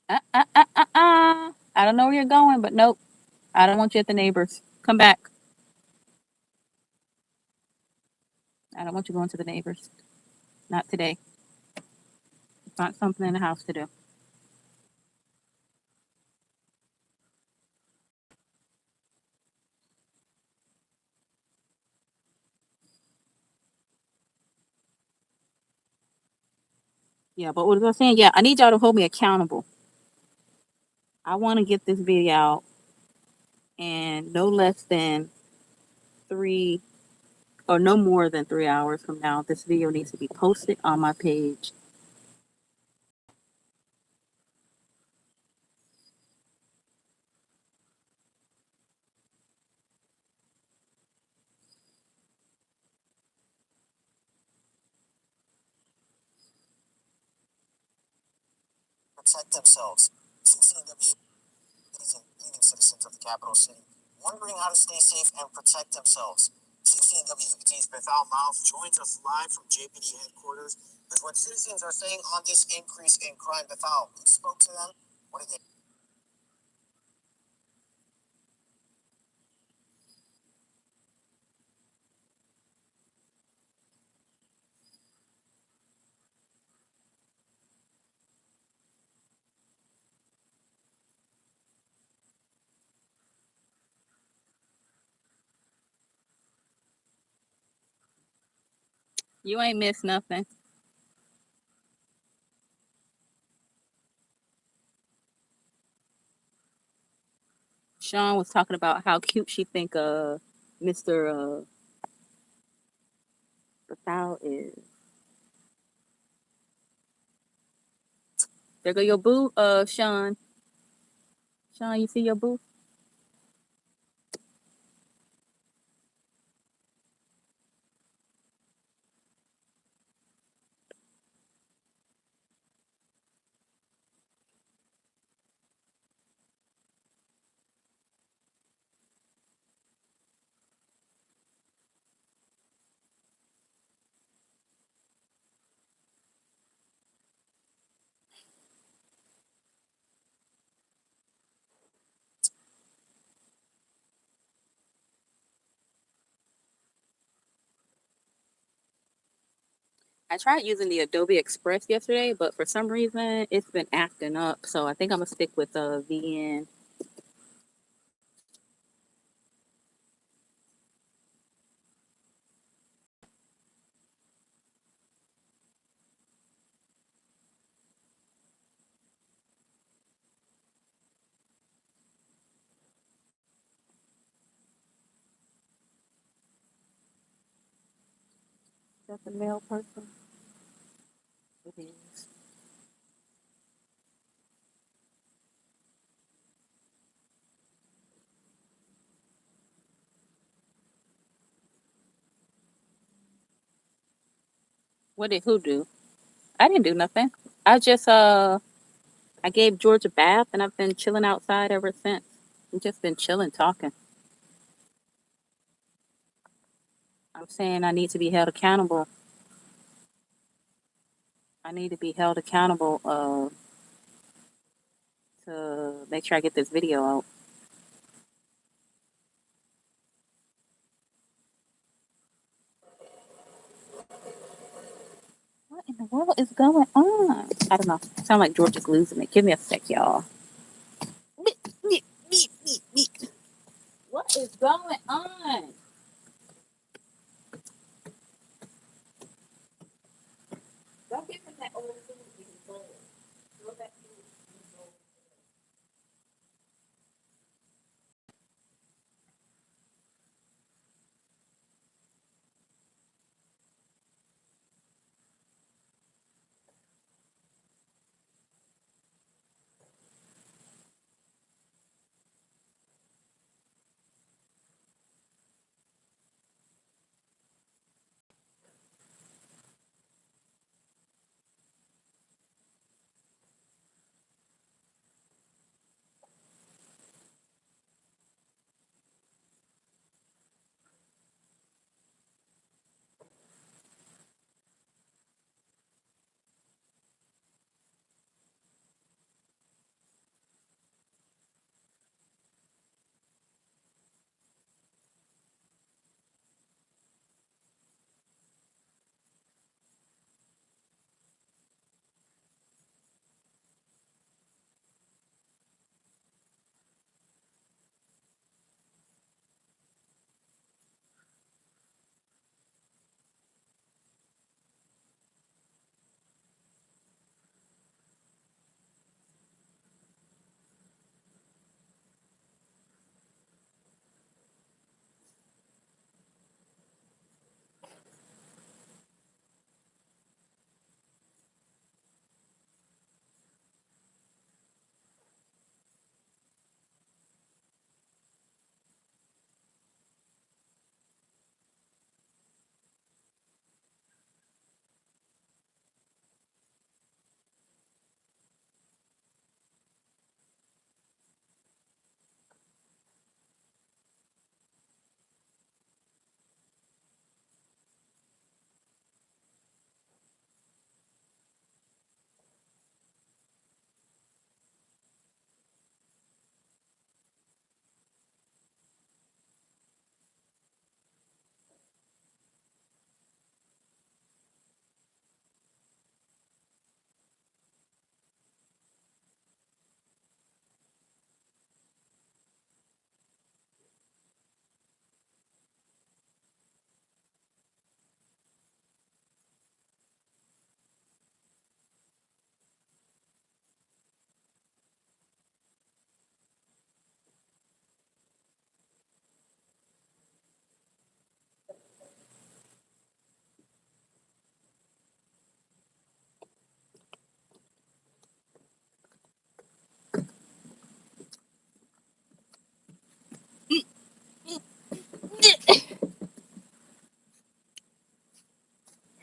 I don't know where you're going, but nope. I don't want you at the neighbors. Come back. I don't want you going to the neighbors. Not today. Find something in the house to do. Yeah, but what was I saying? Yeah, I need y'all to hold me accountable. I want to get this video out, and no less than 3 or no more than 3 hours from now, this video needs to be posted on my page. protect themselves. 16 leading citizens of the capital city wondering how to stay safe and protect themselves. 16 WPT's Bethal Mouth joins us live from JPD headquarters with what citizens are saying on this increase in crime. Bethal, who spoke to them? What did they? You ain't missed nothing. Sean was talking about how cute she think Mr. Bethal is. There go your boo, Sean. Sean, you see your boo? I tried using the Adobe Express yesterday, but for some reason it's been acting up. So I think I'm gonna stick with VN. Is that the male person? It is. What did who do? I didn't do nothing. I just I gave George a bath and I've been chilling outside ever since. I've just been chilling, talking. I'm saying I need to be held accountable. I need to be held accountable to make sure I get this video out. What in the world is going on? I don't know. Sound like George is losing it. Give me a sec, y'all. What is going on? Don't give him that old food in his bowl. Throw that food in his bowl.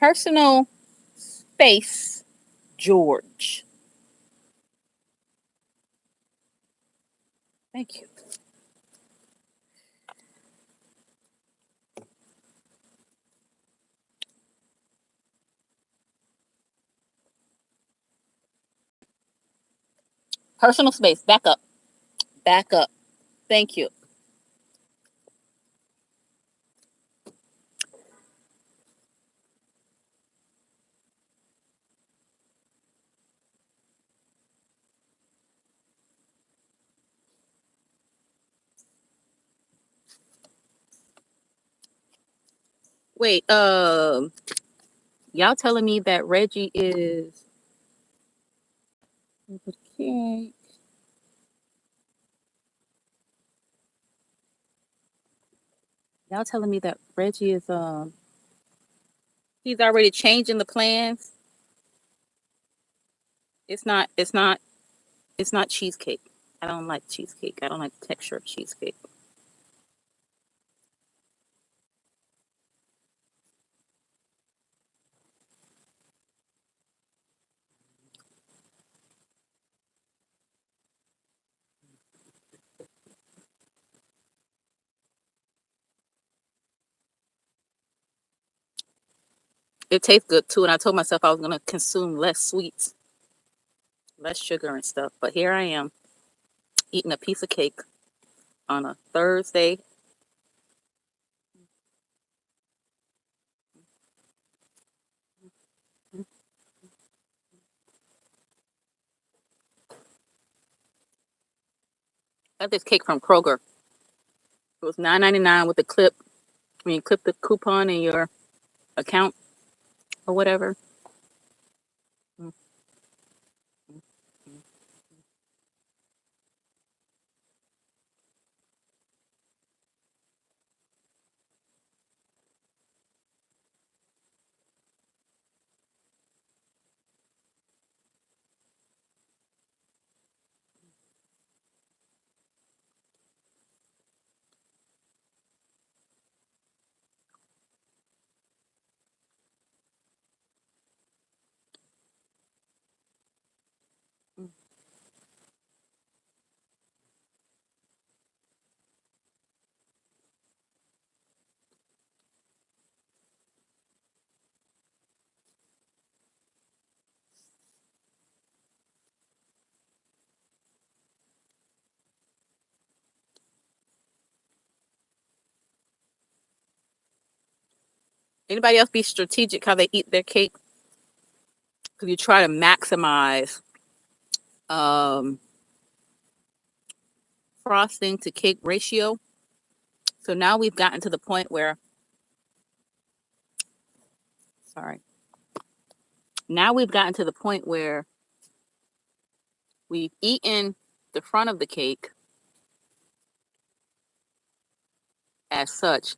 Personal space, George. Thank you. Personal space. Back up. Back up. Thank you. Wait, y'all telling me that Reggie is okay. Y'all telling me that Reggie is he's already changing the plans. It's not cheesecake. I don't like cheesecake. I don't like the texture of cheesecake. It tastes good too, and I told myself I was gonna consume less sweets, less sugar and stuff. But here I am eating a piece of cake on a Thursday. I got this cake from Kroger. It was $9.99 with the clip. When you clip the coupon in your account or whatever. Mm, mm, mm. Mm. Anybody else be strategic how they eat their cake? Because you try to maximize um, frosting to cake ratio. So now we've gotten to the point where, sorry, now we've gotten to the point where we've eaten the front of the cake as such.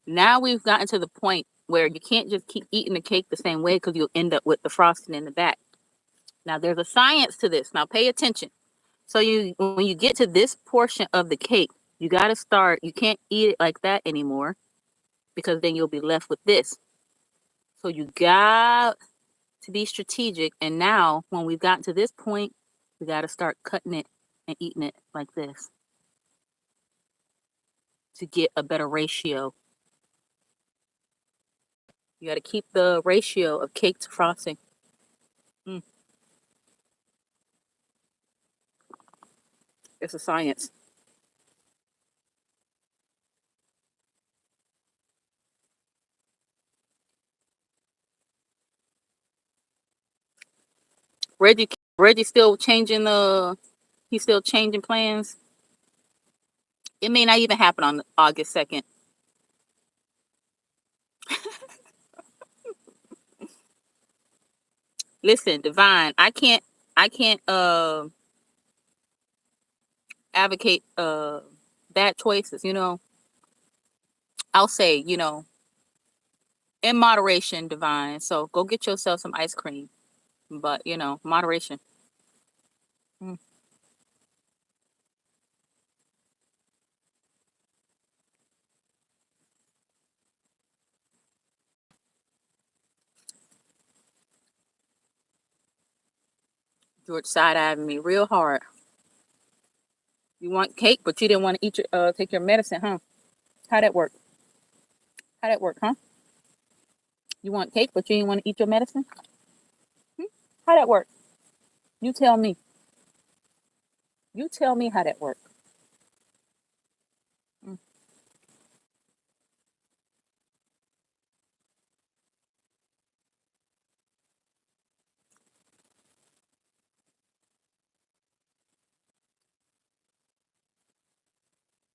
Now we've gotten to the point where you can't just keep eating the cake the same way because you'll end up with the frosting in the back. Now there's a science to this. Now pay attention. So when you get to this portion of the cake, you got to start. You can't eat it like that anymore because then you'll be left with this. So you got to be strategic. And now when we've gotten to this point, we got to start cutting it and eating it like this to get a better ratio. You got to keep the ratio of cake to frosting. Mm, it's a science. Reggie, Reggie still changing he's still changing plans. It may not even happen on August 2nd. Listen, Divine, I can't advocate bad choices, I'll say, in moderation, Divine. So go get yourself some ice cream. But, moderation. Mm. George side-eyeing me real hard. You want cake, but you didn't want to eat your take your medicine, huh? How that work? How that work, huh? You want cake, but you didn't want to eat your medicine? Hmm? How that work? You tell me. You tell me how that work. Mm.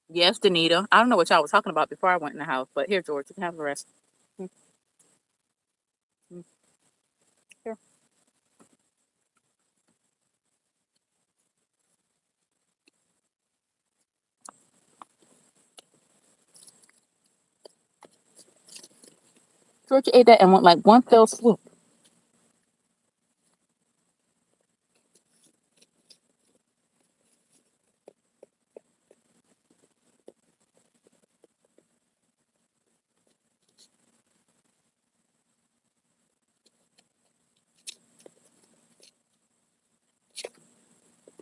Yes, Danita. I don't know what y'all was talking about before I went in the house, but here, George, you can have the rest. Mm, mm. Here. George ate that and went like one fell swoop.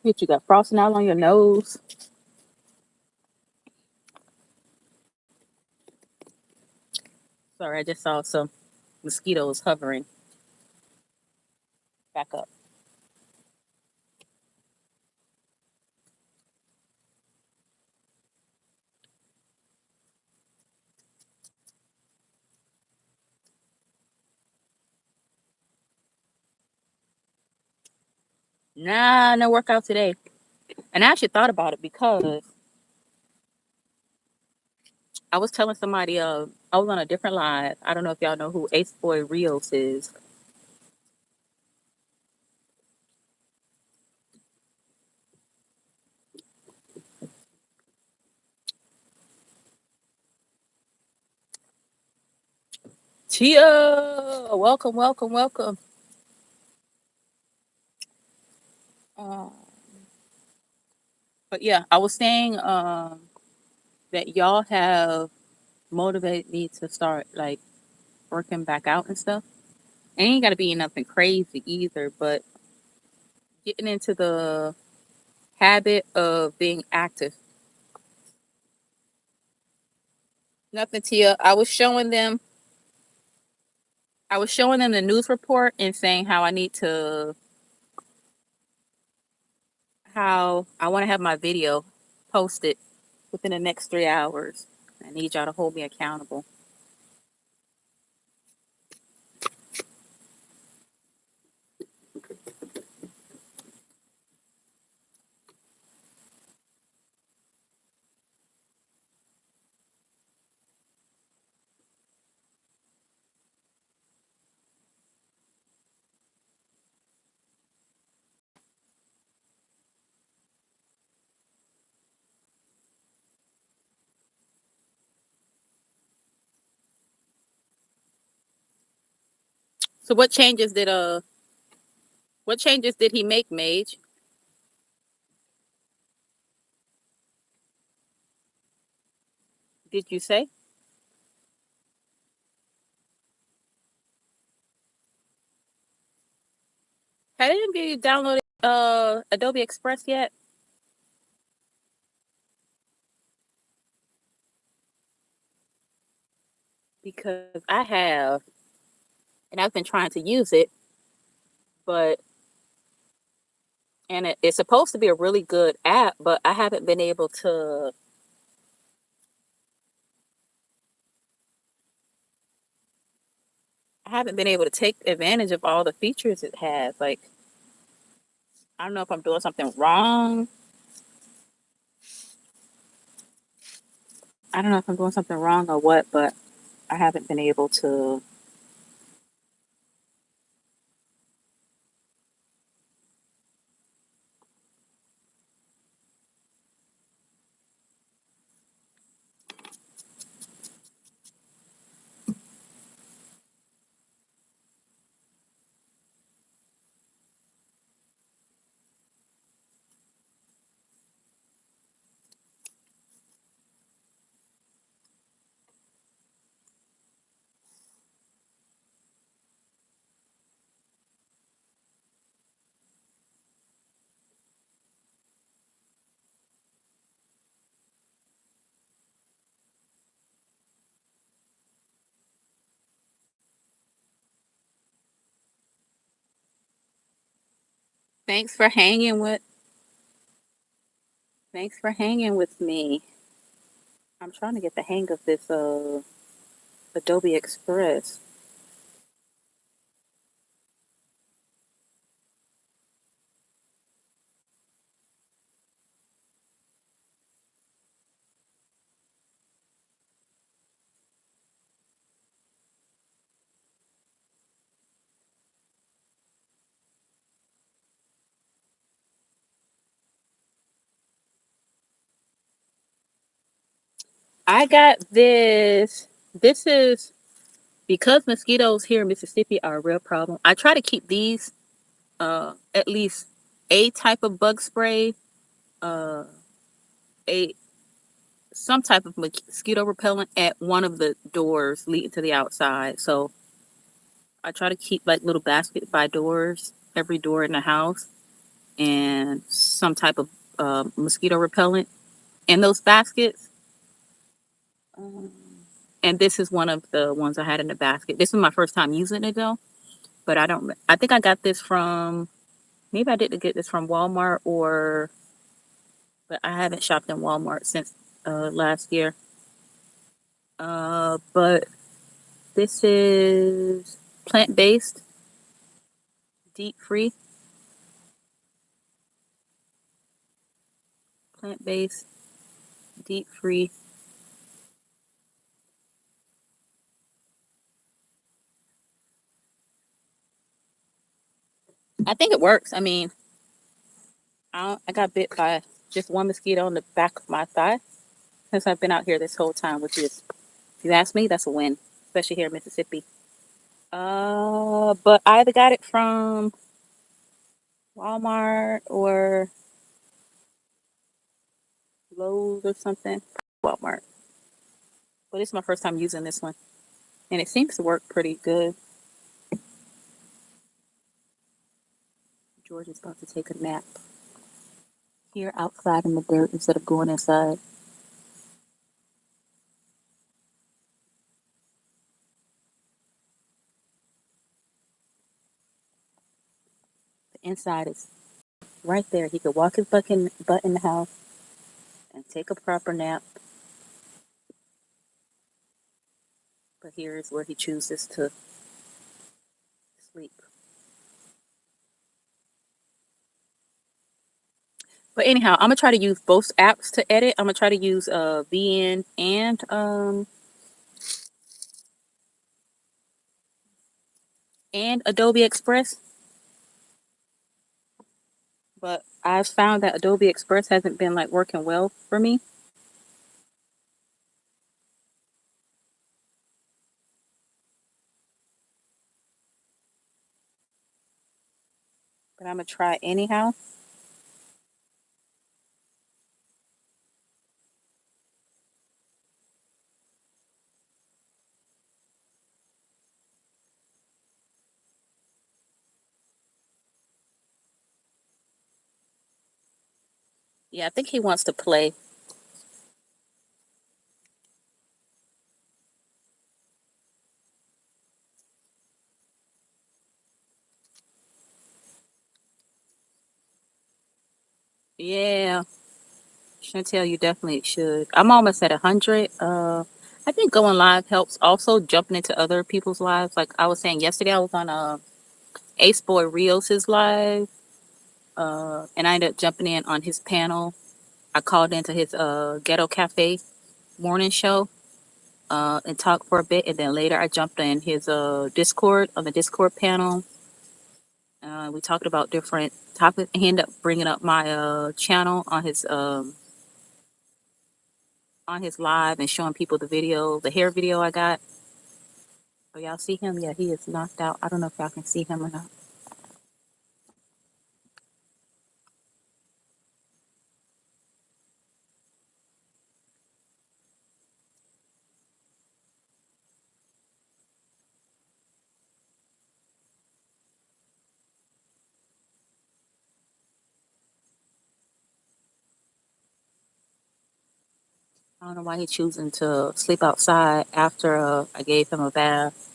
Get you got frosting out on your nose. Sorry, I just saw some mosquitoes hovering. Back up. Nah, no workout today. And I actually thought about it because I was telling somebody I was on a different live. I don't know if y'all know who Ace Boy Rios is. Tia, welcome, welcome, welcome. Um, but yeah, I was saying that y'all have motivated me to start like working back out and stuff. It ain't got to be nothing crazy either, but getting into the habit of being active. Nothing, Tia. I was showing them the news report and saying how I want to have my video posted within the next 3 hours. I need y'all to hold me accountable. So what changes did he make, Mage? Did you say? Have any of you downloaded Adobe Express yet? Because I have, and I've been trying to use it, but it's supposed to be a really good app, but I haven't been able to take advantage of all the features it has. Like, I don't know if I'm doing something wrong. I don't know if I'm doing something wrong or what, but I haven't been able to. Thanks for hanging with. Thanks for hanging with me. I'm trying to get the hang of this Adobe Express. I got this. This is because mosquitoes here in Mississippi are a real problem. I try to keep these at least a type of bug spray, uh a some type of mosquito repellent at one of the doors leading to the outside. So I try to keep like little baskets by doors, every door in the house, and some type of mosquito repellent in those baskets. Um, and this is one of the ones I had in the basket. This is my first time using it though, but I don't. I think I got this from. Maybe I didn't get this from Walmart or, but I haven't shopped in Walmart since last year. But this is plant-based, DEET-free, plant-based, DEET-free. I think it works. I mean, I got bit by just one mosquito on the back of my thigh since I've been out here this whole time, which is, if you ask me, that's a win, especially here in Mississippi. But I either got it from Walmart or Lowe's or something. Walmart. But it's my first time using this one, and it seems to work pretty good. George is about to take a nap here outside in the dirt instead of going inside. The inside is right there. He could walk his butt in the house and take a proper nap. But here is where he chooses to sleep. But anyhow, I'm gonna try to use both apps to edit. I'm gonna try to use VN and Adobe Express. But I've found that Adobe Express hasn't been like working well for me. But I'm gonna try anyhow. Yeah, I think he wants to play. Yeah, Chantel, you definitely should. I'm almost at 100. I think going live helps. Also, jumping into other people's lives. Like I was saying yesterday, I was on Ace Boy Rios' live, and I ended up jumping in on his panel. I called into his Ghetto Cafe morning show and talked for a bit, and then later I jumped in his Discord on the Discord panel. We talked about different topics. He ended up bringing up my channel on his live and showing people the video, the hair video I got. Oh, y'all see him? Yeah, he is knocked out. I don't know if y'all can see him or not. I don't know why he's choosing to sleep outside after I gave him a bath.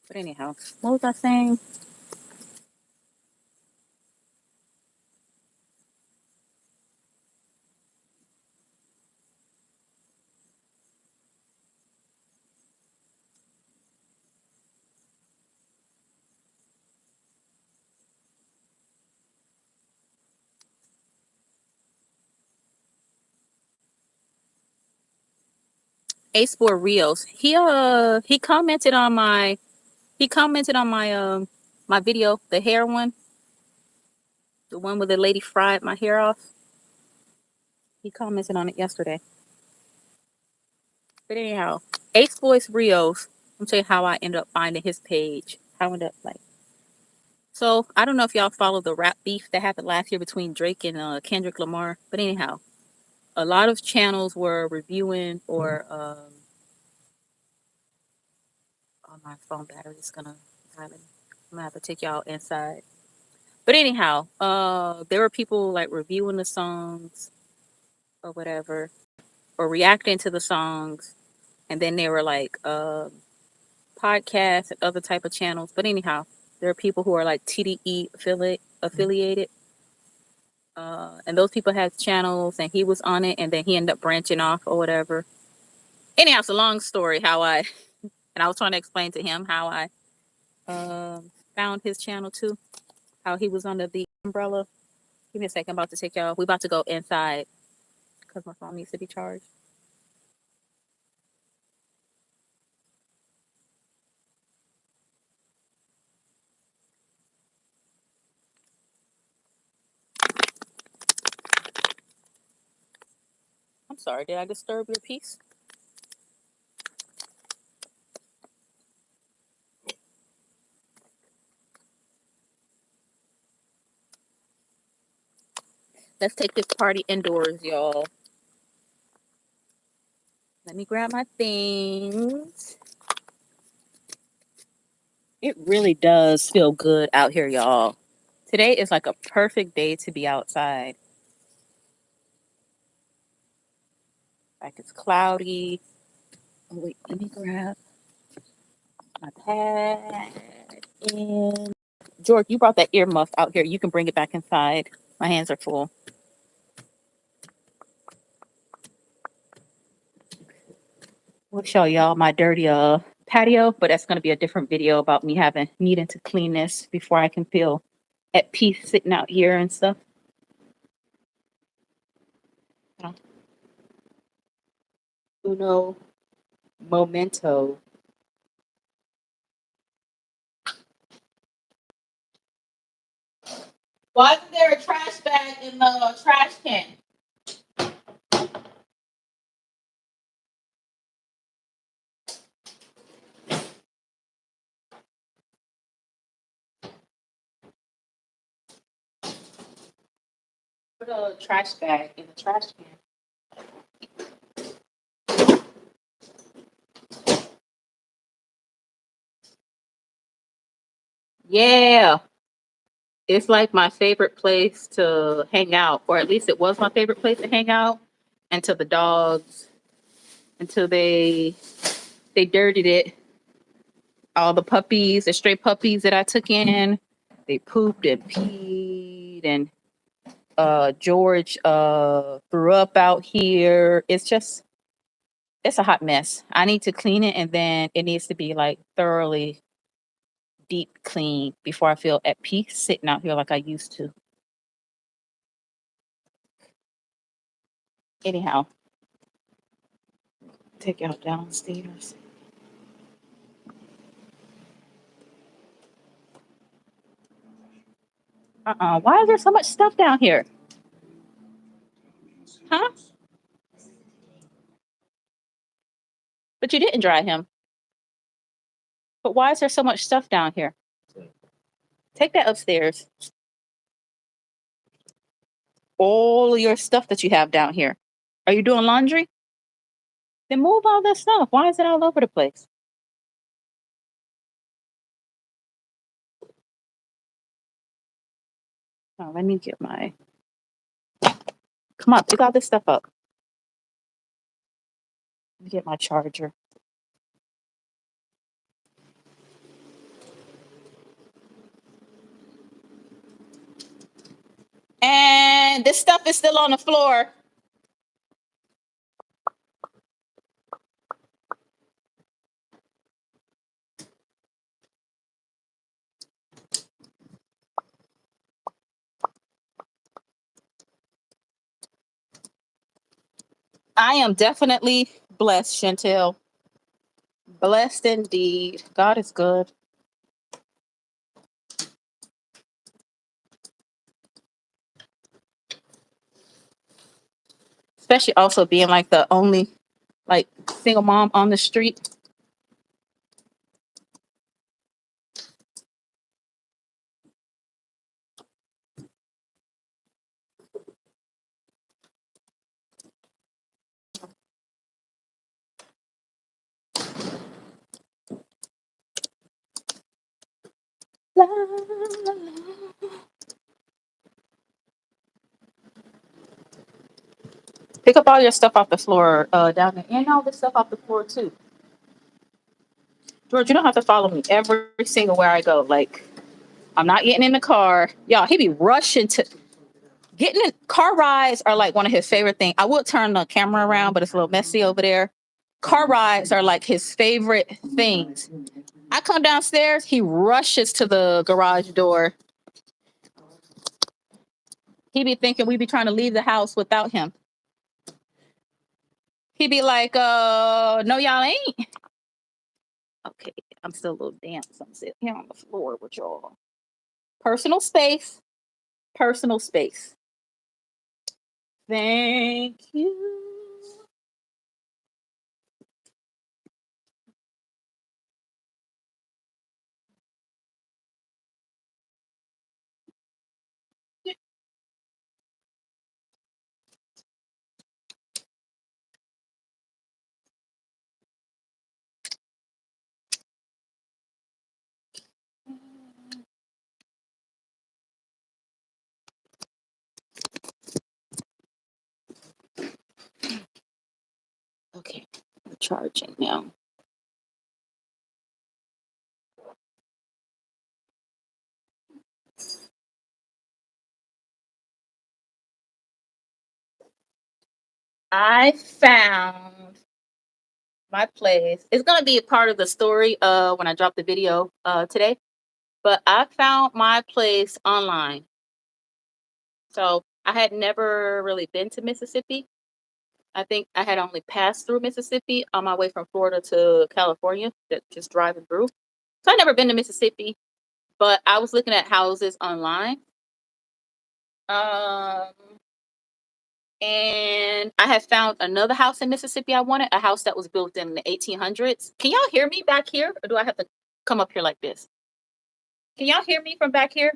But anyhow, what was I saying? Ace for Rios. He commented on my my video, the hair one, the one where the lady fried my hair off. He commented on it yesterday. But anyhow, Ace Voice Rios. I'm tell you how I ended up finding his page. How I ended up like. So I don't know if y'all follow the rap beef that happened last year between Drake and Kendrick Lamar. But anyhow, a lot of channels were reviewing or oh, my phone battery is gonna die. I'm gonna have to take y'all inside. But anyhow, there were people like reviewing the songs or whatever, or reacting to the songs, and then there were like podcasts and other type of channels. But anyhow, there are people who are like TDE affiliated, and those people had channels, and he was on it, and then he ended up branching off or whatever. Anyhow, it's a long story how I and I was trying to explain to him how I found his channel too, how he was under the umbrella. Give me a second, I'm about to take y'all. We about to go inside because my phone needs to be charged. I'm sorry, did I disturb your peace? Let's take this party indoors, y'all. Let me grab my things. It really does feel good out here, y'all. Today is like a perfect day to be outside. Like it's cloudy. Oh, wait, let me grab my pad. And George, you brought that earmuff out here. You can bring it back inside. My hands are full. We'll show y'all my dirty patio, but that's gonna be a different video about me needing to clean this before I can feel at peace sitting out here and stuff. Uno momento. Why isn't there a trash bag in the trash can? Put a trash bag in the trash can. Yeah. It's like my favorite place to hang out, or at least it was my favorite place to hang out until the dogs, until they dirtied it. All the puppies, the stray puppies that I took in, they pooped and peed, and George threw up out here. It's a hot mess. I need to clean it, and then it needs to be like thoroughly deep clean before I feel at peace sitting out here like I used to. Anyhow, take y'all downstairs. Why is there so much stuff down here? Huh? But you didn't dry him. But why is there so much stuff down here? Take that upstairs. All of your stuff that you have down here. Are you doing laundry? Then move all that stuff. Why is it all over the place? Oh, let me get my. Come on, pick all this stuff up. Let me get my charger. And this stuff is still on the floor. I am definitely blessed, Chantel. Blessed indeed. God is good. Especially also being like the only like single mom on the street. La, la, la. Pick up all your stuff off the floor down there, and all this stuff off the floor too. George, you don't have to follow me every single where I go. Like, I'm not getting in the car. Y'all, he be rushing to getting in car rides are like one of his favorite things. I would turn the camera around, but it's a little messy over there. Car rides are like his favorite things. I come downstairs, he rushes to the garage door. He be thinking we be trying to leave the house without him. He be like, no, y'all ain't. Okay, I'm still a little damp, so I'm sitting here on the floor with y'all. Personal space. Personal space. Thank you. Okay, I'm charging now. I found my place. It's gonna be a part of the story when I drop the video today. But I found my place online. So I had never really been to Mississippi. I think I had only passed through Mississippi on my way from Florida to California, just driving through. So I'd never been to Mississippi, but I was looking at houses online. Um, and I had found another house in Mississippi I wanted, a house that was built in the 1800s. Can y'all hear me back here? Or do I have to come up here like this? Can y'all hear me from back here?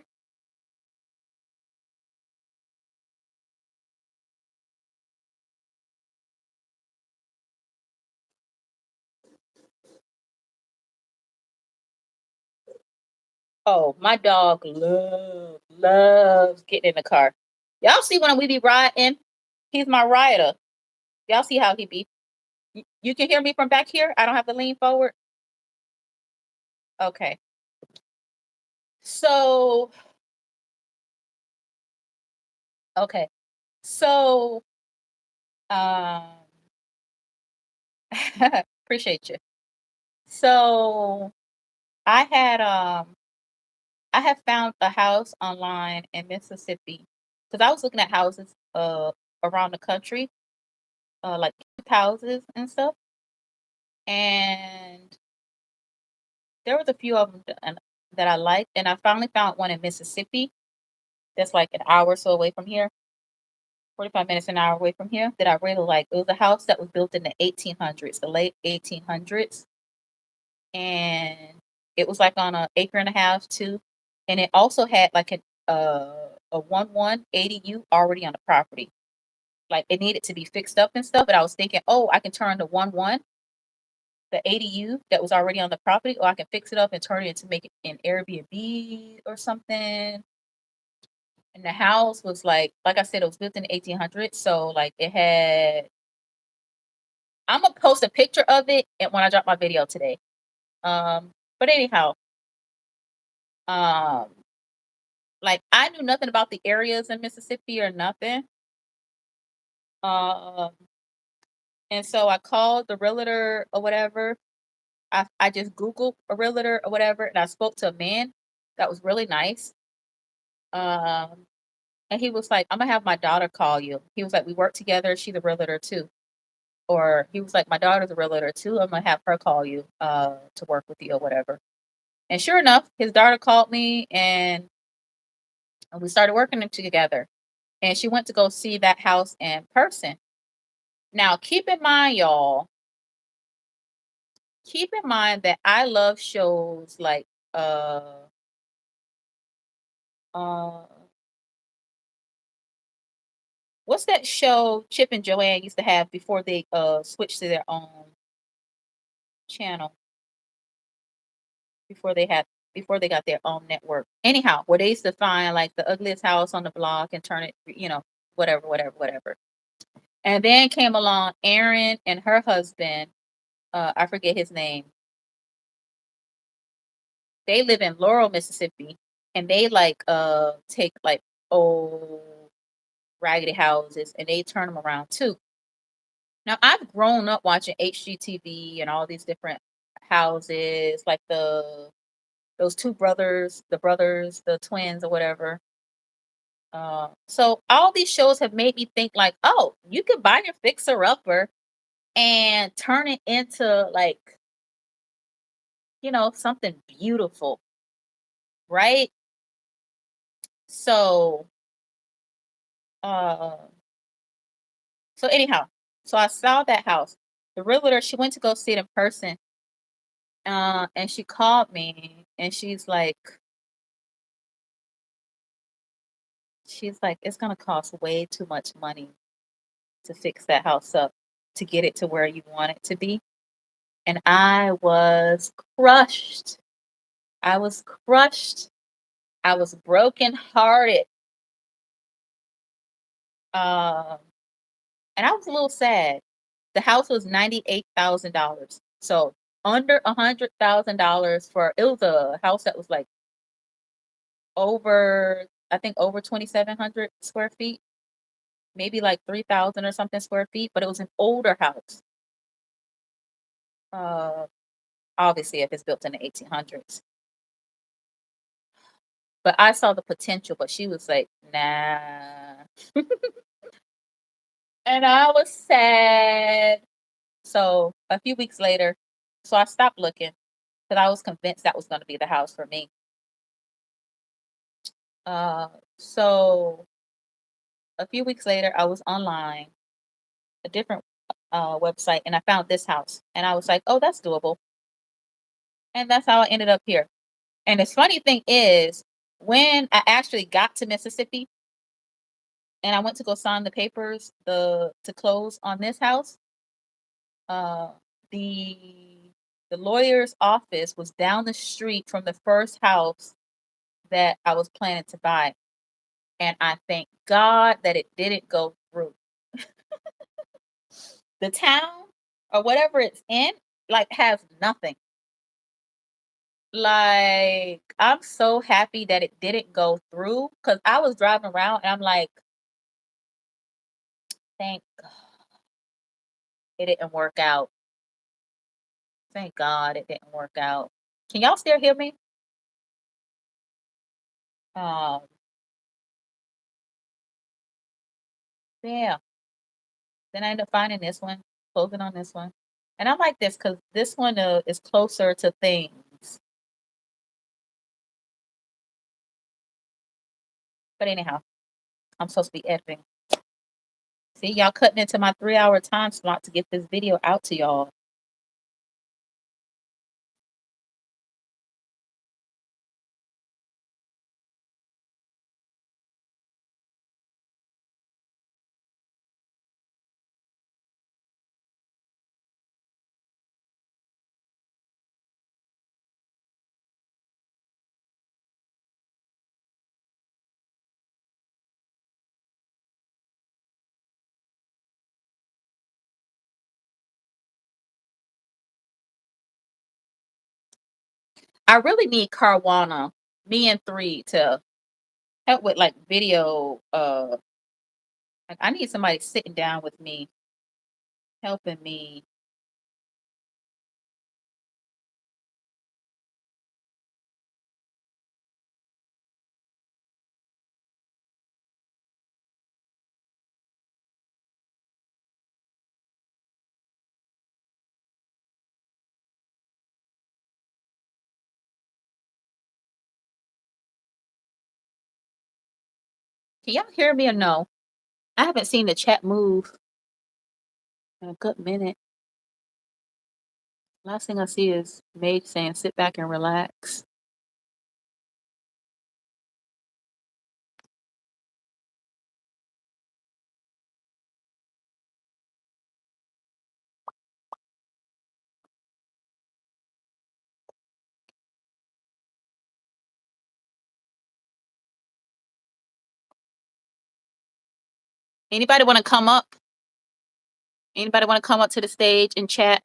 Oh, my dog loves getting in the car. Y'all see when we be riding? He's my rider. Y'all see how he be? You can hear me from back here? I don't have to lean forward? Okay. So, okay. So, um, appreciate you. So, I had I have found a house online in Mississippi because I was looking at houses around the country, like houses and stuff, and there was a few of them that I liked, and I finally found one in Mississippi that's like an hour or so away from here, 45 minutes an hour away from here that I really liked. It was a house that was built in the 1800s, the late 1800s, and it was like on an acre and a half too, and it also had like a 1-1 ADU already on the property. Like it needed to be fixed up and stuff, but I was thinking, oh, I can turn the 1-1, the ADU that was already on the property, or I can fix it up and turn it into make it an Airbnb or something. And the house was like I said, it was built in the 1800s, so like it had. I'm gonna post a picture of it and when I drop my video today. But anyhow, um, like I knew nothing about the areas in Mississippi or nothing. Um, and so I called the realtor or whatever. I just Googled a realtor or whatever, and I spoke to a man that was really nice. Um, and he was like, "I'm gonna have my daughter call you." He was like, "We work together. She's a realtor too." Or he was like, "My daughter's a realtor too. I'm gonna have her call you to work with you or whatever." And sure enough, his daughter called me, and we started working together. And she went to go see that house in person. Now, keep in mind, y'all, keep in mind that I love shows like uh what's that show Chip and Joanne used to have before they switched to their own channel, before they had before they got their own network. Anyhow, where they used to find like the ugliest house on the block and turn it, whatever, whatever, whatever. And then came along Erin and her husband, I forget his name. They live in Laurel, Mississippi, and they like take like old raggedy houses and they turn them around too. Now I've grown up watching HGTV and all these different houses, like those two brothers, the twins or whatever. So all these shows have made me think like, oh, you could buy your fixer upper and turn it into like, something beautiful, right? So, uh, so anyhow, so I saw that house. The realtor, she went to go see it in person, and she called me, and she's like, it's gonna cost way too much money to fix that house up to get it to where you want it to be. And I was crushed. I was crushed. I was brokenhearted. Um, and I was a little sad. The house was $98,000. So under $100,000 for it was a house that was like over, I think over 2,700 square feet, maybe like 3,000 or something square feet, but it was an older house. Uh, obviously, if it's built in the 1800s. But I saw the potential, but she was like, nah. And I was sad. So a few weeks later, so I stopped looking because I was convinced that was going to be the house for me. So a few weeks later, I was online, a different website, and I found this house. And I was like, oh, that's doable. And that's how I ended up here. And the funny thing is, when I actually got to Mississippi and I went to go sign the papers to close on this house, uh, the the lawyer's office was down the street from the first house that I was planning to buy. And I thank God that it didn't go through. The town or whatever it's in, like, has nothing. Like, I'm so happy that it didn't go through because I was driving around and I'm like, thank God it didn't work out. Thank God it didn't work out. Can y'all still hear me? Um, yeah. Then I ended up finding this one, closing on this one. And I like this because this one is closer to things. But anyhow, I'm supposed to be editing. See, y'all cutting into my 3-hour time slot to get this video out to y'all. I really need Caruana, me and 3 to help with like video. Like I need somebody sitting down with me, helping me. Can y'all hear me or no? I haven't seen the chat move in a good minute. Last thing I see is Mage saying sit back and relax. Anybody want to come up? Anybody want to come up to the stage and chat?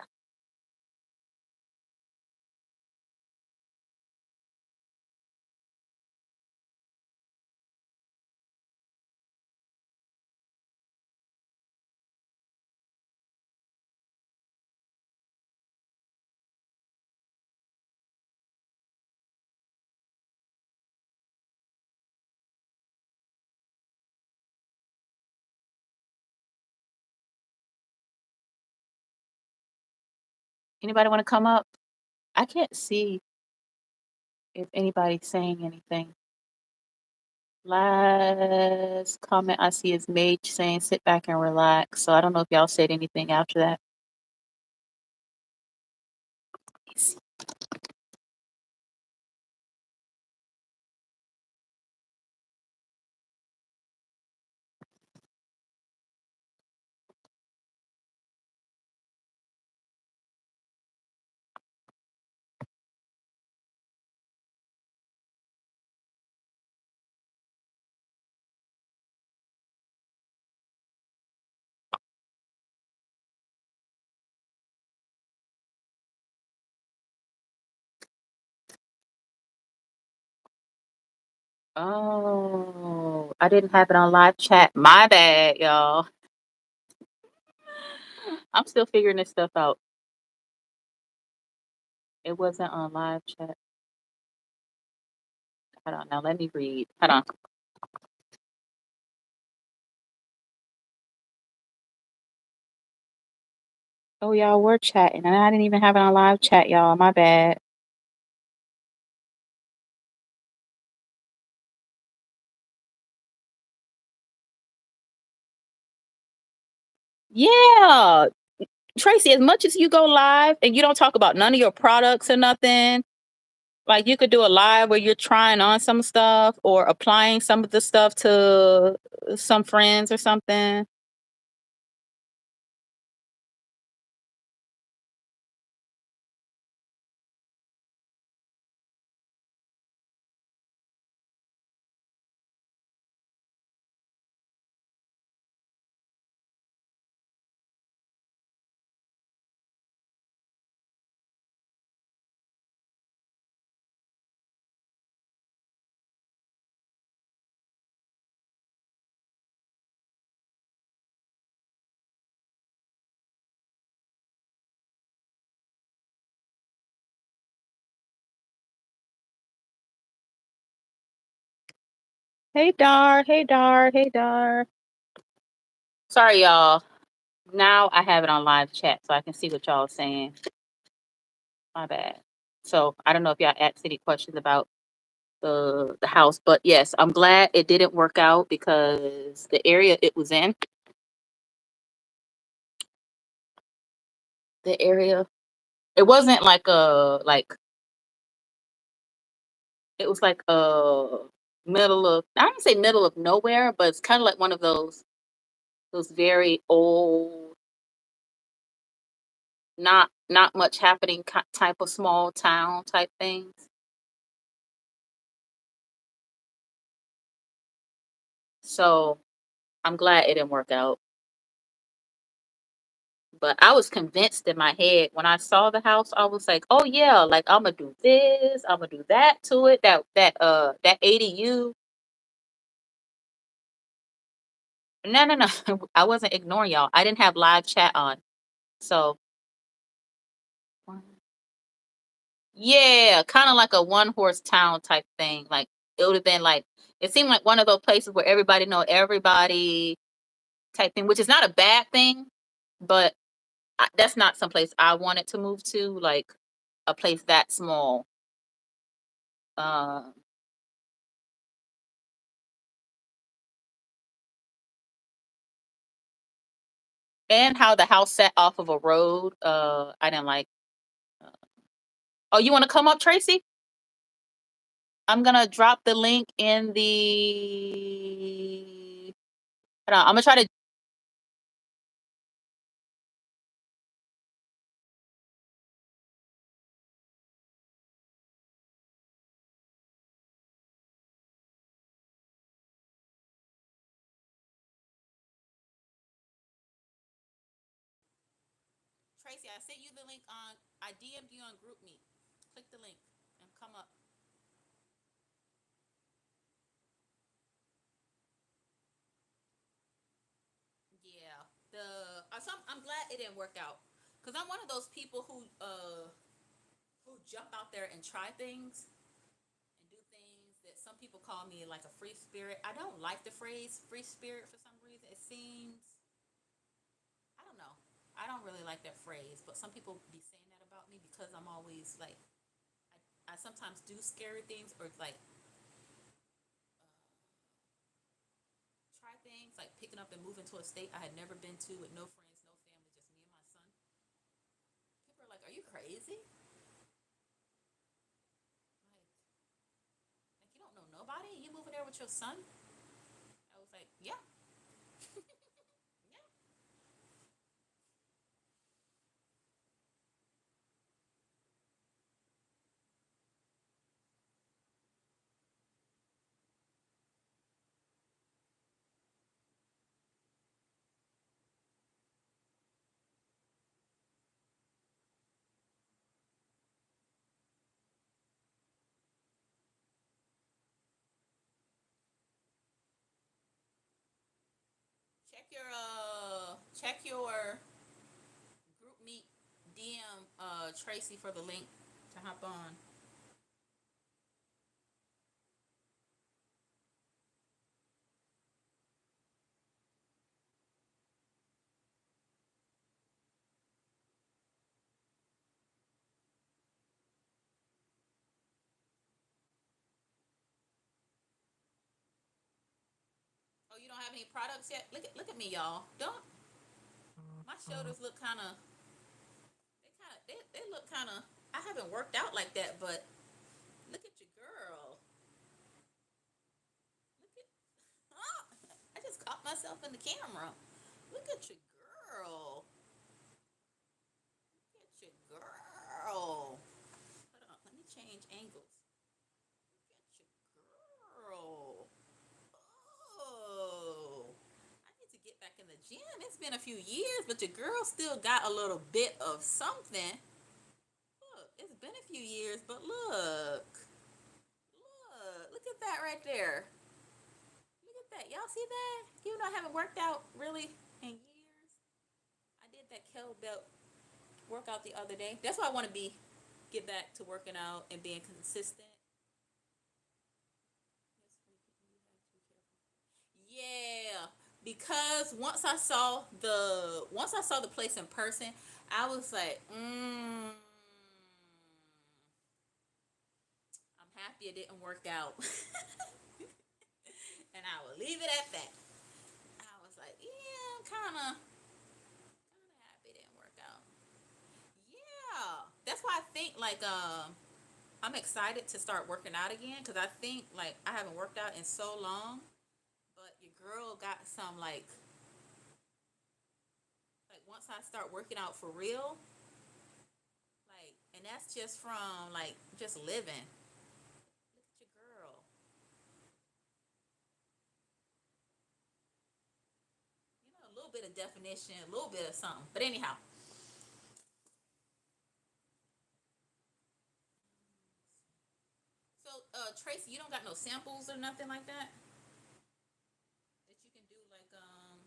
Anybody want to come up? I can't see if anybody's saying anything. Last comment I see is Mage saying sit back and relax. So I don't know if y'all said anything after that. Let's see. Oh, I didn't have it on live chat. My bad, y'all. I'm still figuring this stuff out. It wasn't on live chat. Hold on, now let me read. Hold on. Oh, y'all were chatting, and I didn't even have it on live chat, y'all. My bad. Yeah, Tracy, as much as you go live and you don't talk about none of your products or nothing, like you could do a live where you're trying on some stuff or applying some of the stuff to some friends or something. Hey, Dar. Hey, Dar. Hey, Dar. Sorry, y'all. Now I have it on live chat so I can see what y'all are saying. My bad. So I don't know if y'all asked any questions about the house, but yes, I'm glad it didn't work out because the area it was in, the area, it wasn't like it was like middle of, I don't say middle of nowhere, but it's kind of like one of those very old, not much happening type of small town type things. So I'm glad it didn't work out. But I was convinced in my head when I saw the house, I was like, oh yeah, like I'm gonna do this, I'm gonna do that to it. That ADU No, no, no. I wasn't ignoring y'all. I didn't have live chat on. So, yeah, kind of like a one horse town type thing. Like, it would have been like, it seemed like one of those places where everybody know everybody type thing, which is not a bad thing, but that's not someplace I wanted to move to, like a place that small. Uh, and how the house sat off of a road. I didn't like. Uh, oh, you want to come up, Tracy? I'm gonna drop the link in the. Hold on, I'm gonna try to. Tracy, I sent you the link on. I DM'd you on GroupMe. Click the link and come up. Yeah, I'm glad it didn't work out because I'm one of those people who jump out there and try things and do things that some people call me like a free spirit. I don't like the phrase free spirit for some reason. It seems, I don't know. I don't really like that phrase, but some people be saying that about me because I'm always like, I sometimes do scary things or like try things like picking up and moving to a state I had never been to with no friends, no family, just me and my son. People are like, "Are you crazy? Like you don't know nobody? You moving there with your son?" I was like, "Yeah, yeah." Check your group meet DM Tracy for the link to hop on. Oh, you don't have any products yet? Look at me, y'all. Don't my shoulders look kind of they look kind of. I haven't worked out like that, but look at your girl. Look at oh, I just caught myself in the camera. Look at your girl. Look at your girl. Hold on, let me change angles. Look at your girl. Oh, I need to get back in the gym. It's been a few years, but your girl still got a little bit of something. Look, it's been a few years, but look at that right there. Look at that. Y'all see that? Even though I haven't worked out really in years, I did that kettlebell workout the other day. That's why I want to get back to working out and being consistent. Yeah, because once I saw the place in person, I was like, I'm happy it didn't work out, and I will leave it at that. I was like, yeah, I'm kind of happy it didn't work out. Yeah, that's why I think like I'm excited to start working out again because I think like I haven't worked out in so long, but your girl got some like once I start working out for real, like, and that's just from like just living. Look at your girl. You know, a little bit of definition, a little bit of something. But anyhow, so Tracy, you don't got no samples or nothing like that that you can do like.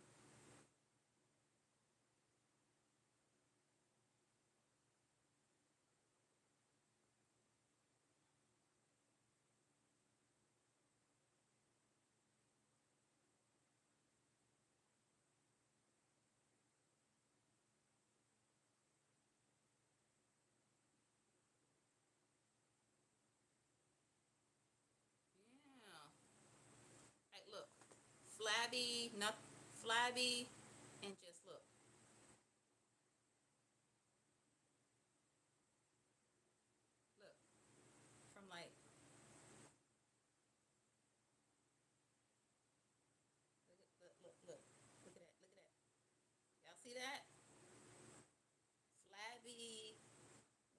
flabby, not flabby, and just look. Look. From like, look. Look at that. Look at that. Y'all see that? Flabby,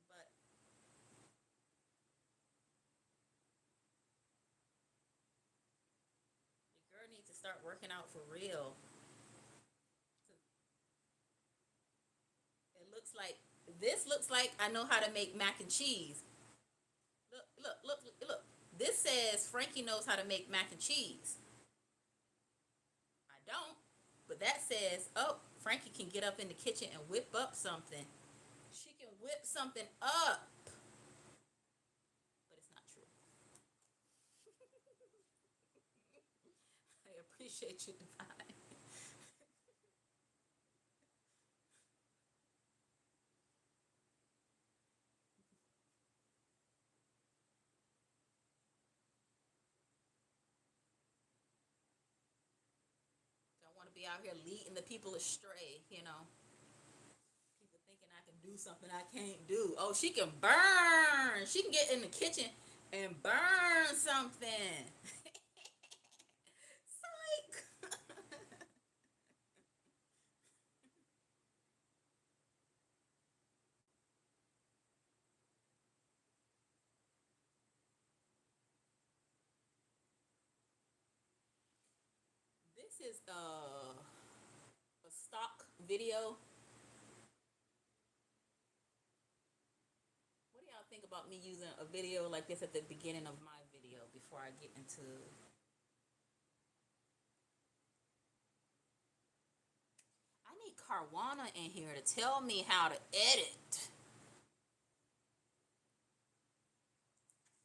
but the girl needs to start working out for real. It looks like this looks like I know how to make mac and cheese. Look. This says Frankie knows how to make mac and cheese. I don't. But that says, oh, Frankie can get up in the kitchen and whip up something. She can whip something up. But it's not true. I appreciate you, Divine. Don't want to be out here leading the people astray, you know. People thinking I can do something I can't do. Oh, she can burn. She can get in the kitchen and burn something. Psych. This is a stock video. What do y'all think about me using a video like this at the beginning of my video before I get into... I need Carwana in here to tell me how to edit.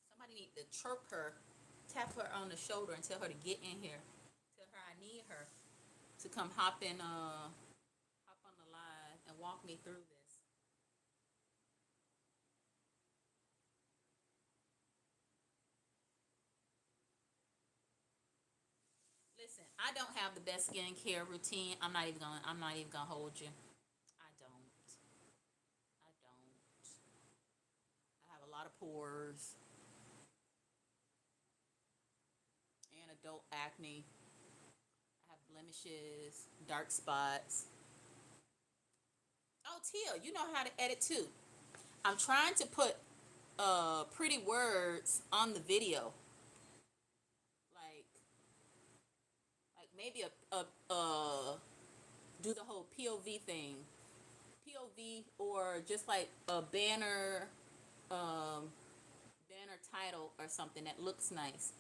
Somebody need to chirp her, tap her on the shoulder and tell her to get in here. Tell her I need her to come hop on the live and walk me through this. Listen, I don't have the best skincare routine. I'm not even gonna hold you. I don't. I don't. I have a lot of pores and adult acne. I have blemishes, dark spots. Oh, Tia, you know how to edit too. I'm trying to put pretty words on the video. Like maybe do the whole POV thing. POV or just like a banner title or something that looks nice.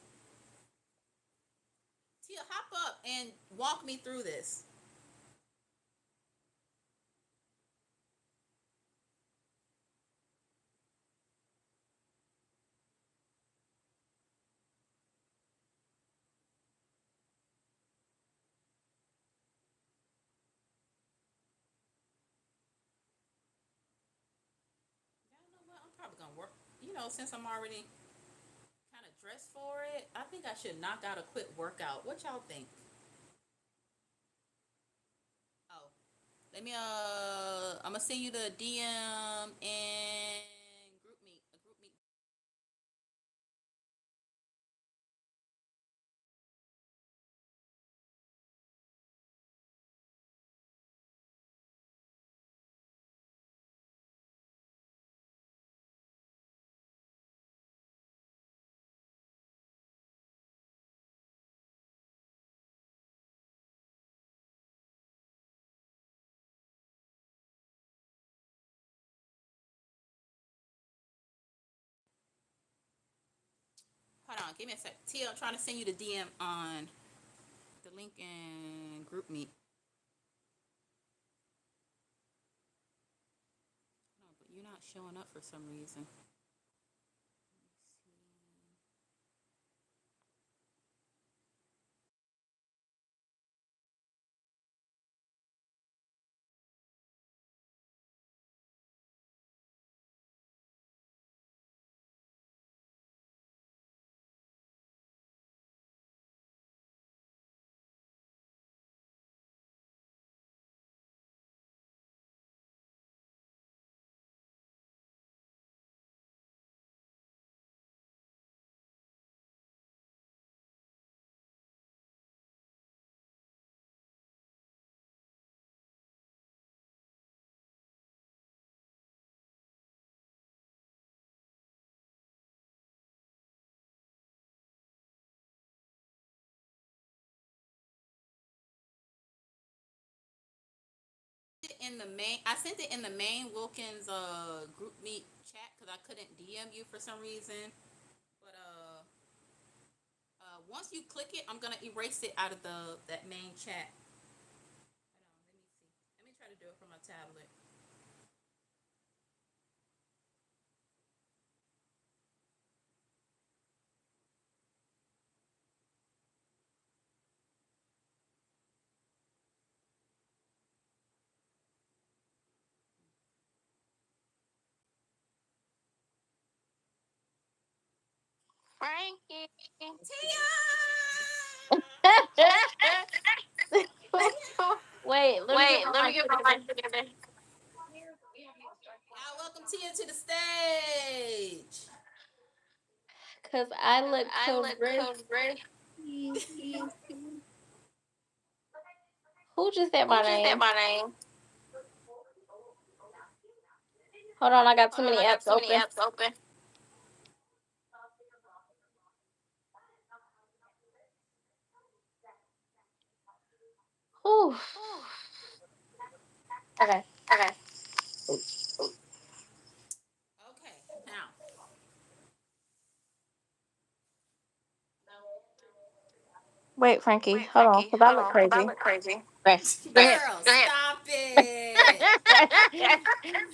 Tia, hop up and walk me through this. Yeah, you know what? I'm probably gonna work. You know, since I'm already kind of dressed for it, I think I should knock out a quick workout. What y'all think? Oh, let me I'm gonna send you the DM and group meet. Hold on, give me a sec. Tia, I'm trying to send you the DM on the link in group meet. No, but you're not showing up for some reason. in the main. I sent it in the main Wilkins group meet chat because I couldn't DM you for some reason. But once you click it, I'm gonna erase it out of that main chat. Hold on, let me see. Let me try to do it from my tablet. Frankie. Tia! Wait, let me get my Wait, let me mic get my together. mic together. Y'all welcome Tia to the stage. Cause I Cause look I look correct. correct. Who just said Who my just said name? my name? Hold on, I got too Hold on, many I got apps too many open. apps open. Whew. Okay. Okay. Okay, now. Wait, Frankie, Wait, hold on, Frankie, cause I hold look on, because I crazy. look crazy. Okay, go ahead. Girl, stop it.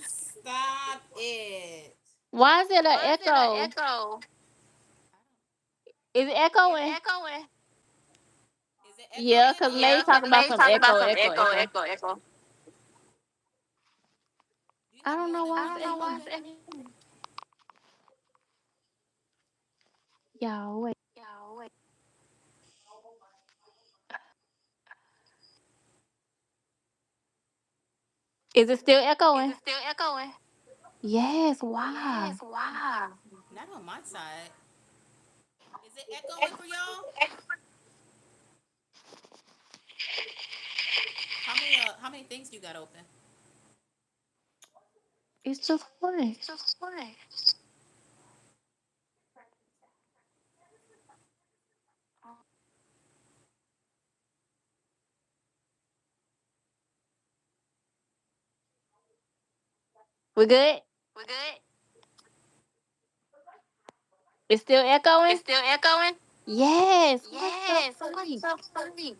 Stop it. Why is it an Why is it an echo? echo? Is it Is it echoing? echoing? Is it Yeah, echoing cause or? May Yeah, because talking about May some talking about echo, some echo, echo, echo. echo, echo. You I have don't more know than why I it's don't know why echoing. it's echoing. Y'all, wait. Yeah, wait. Is it still Is echoing? it still echoing? Yes. Why? Yes, why? Not on my side. Is it echoing for y'all? How many things you got open? It's just one. It's just one. We good? We good? It's still echoing? It's still echoing? Yes. What the Yes. What freak? the freak?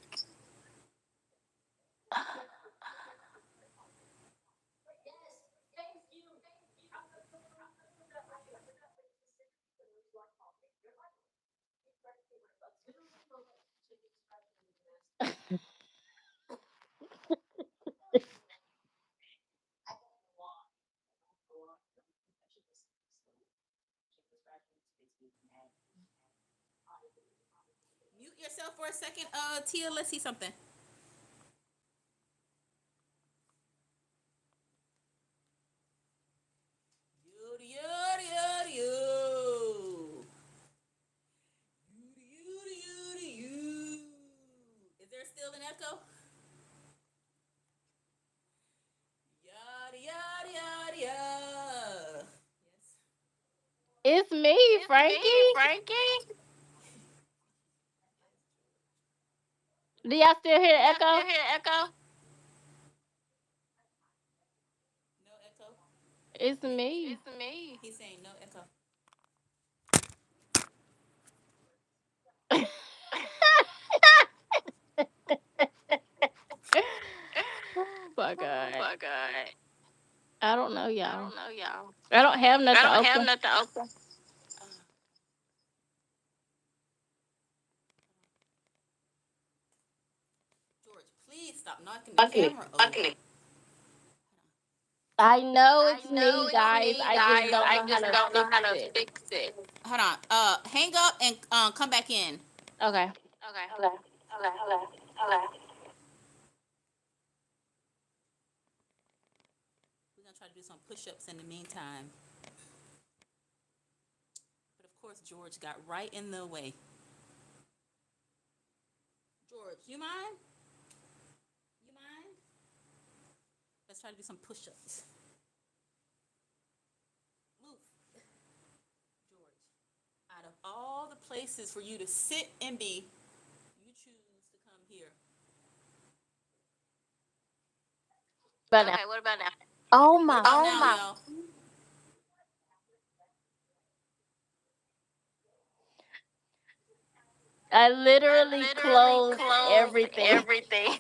Mute yourself for a second. Tia, let's see something. Is there still an echo? Yada yada yada yada. Yes. It's me, It's me, Frankie. Frankie. Do y'all still hear Do the y'all echo? still hear the echo? No echo. It's me. It's me. He's saying no echo. Oh my Oh god. my god. I don't know, I y'all. don't know, y'all. I don't have I nothing don't have open. nothing open. George, please stop knocking the camera over. Okay. I know I it's know me, it's guys. me, I just guys. don't I know how just to don't know fix how to it. fix it. Hold on. Hang up and come back in. Okay. Okay. Okay. Okay. Okay. Okay. We're gonna try to do some push-ups in the meantime. But of course, George got right in the way. George, you mind? You mind? Let's try to do some push-ups. Move. George, out of all the places for you to sit and be, you choose to come here. Okay, what about now? Oh What my! about now, y'all? I I literally literally closed closed everything. everything.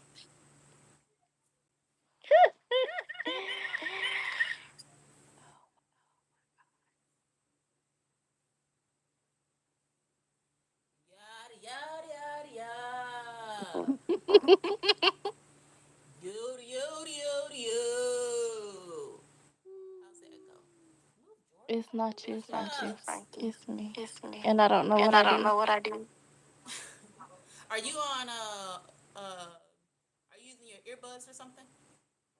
Yada yada yada yada. Yo yo yo yo. How's that go? Move, Jordan. It's not you, Push It's not you, Frankie. ups. Frankie. It's me, It's me. and I don't know what And I I don't do. know what I do. Are you on are you using your earbuds or something?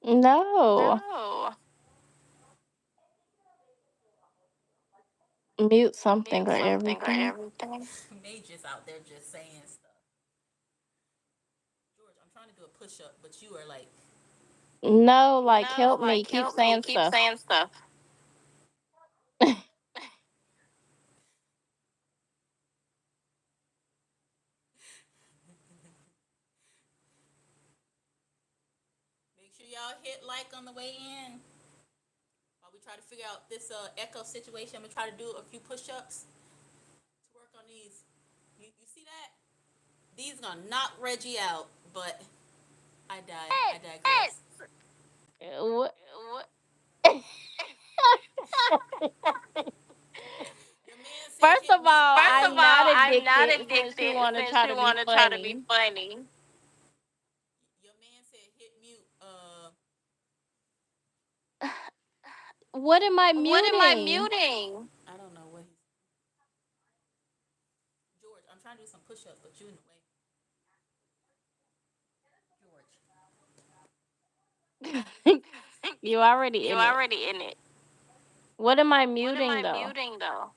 No, No. mute something Mute or something or everything. everything. They just out there just saying stuff. George, I'm trying to do a push up, but you are like, No, like No, help me. like Keep help me. saying Keep stuff. saying stuff. make sure y'all hit like on the way in. While we try to figure out this echo situation, I'm gonna try to do a few push ups to work on these. You see that? These gonna knock Reggie out, but I digress. What? What? Your man said First hit of mute. all, First of I'm all, not I'm not addicted since you addicted want to since try you to be want to try to be funny. funny. Your man said hit mute. What am I What am I muting? muting? I don't know what he's. George, I'm trying to do some push ups, but you in the way. George. You already You in it. already in it. What am I What am muting I though? muting though?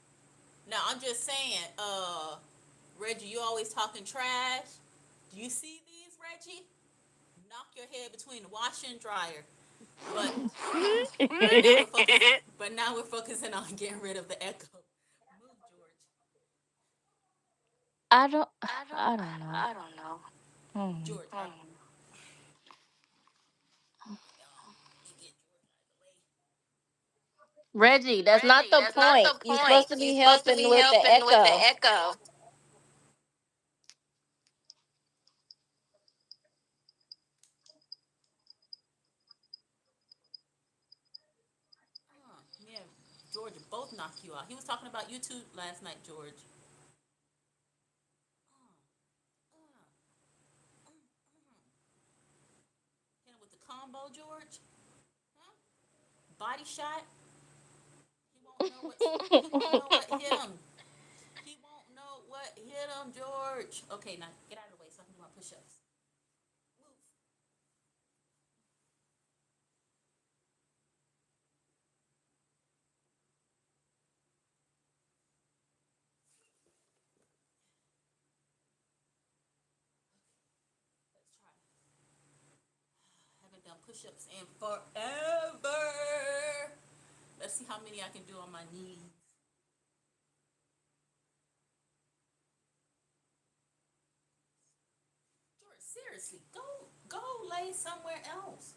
Now I'm just saying, Reggie, you always talking trash. Do you see these, Reggie? Knock your head between the washer and dryer. But but now we're focusing. But now we're focusing on getting rid of the echo. Move, George. I don't. I don't. I don't know. I don't know. Hmm. George. Let me get George out of the way. Reggie, that's not Reggie, the that's not point. the You're point. supposed to You're be supposed to helping be with the helping with the echo. echo. Yeah, George both knock you out. He was talking about you too last night, George. Hit him with the combo, George. Huh? Body shot. He won't know what. He won't know what hit him. He won't know what hit him, George. Okay, now get out of the way so I can do my push-ups. Move. Let's try. Haven't done push-ups in forever. Let's see how many I can do on my knees. George, seriously, go lay somewhere else.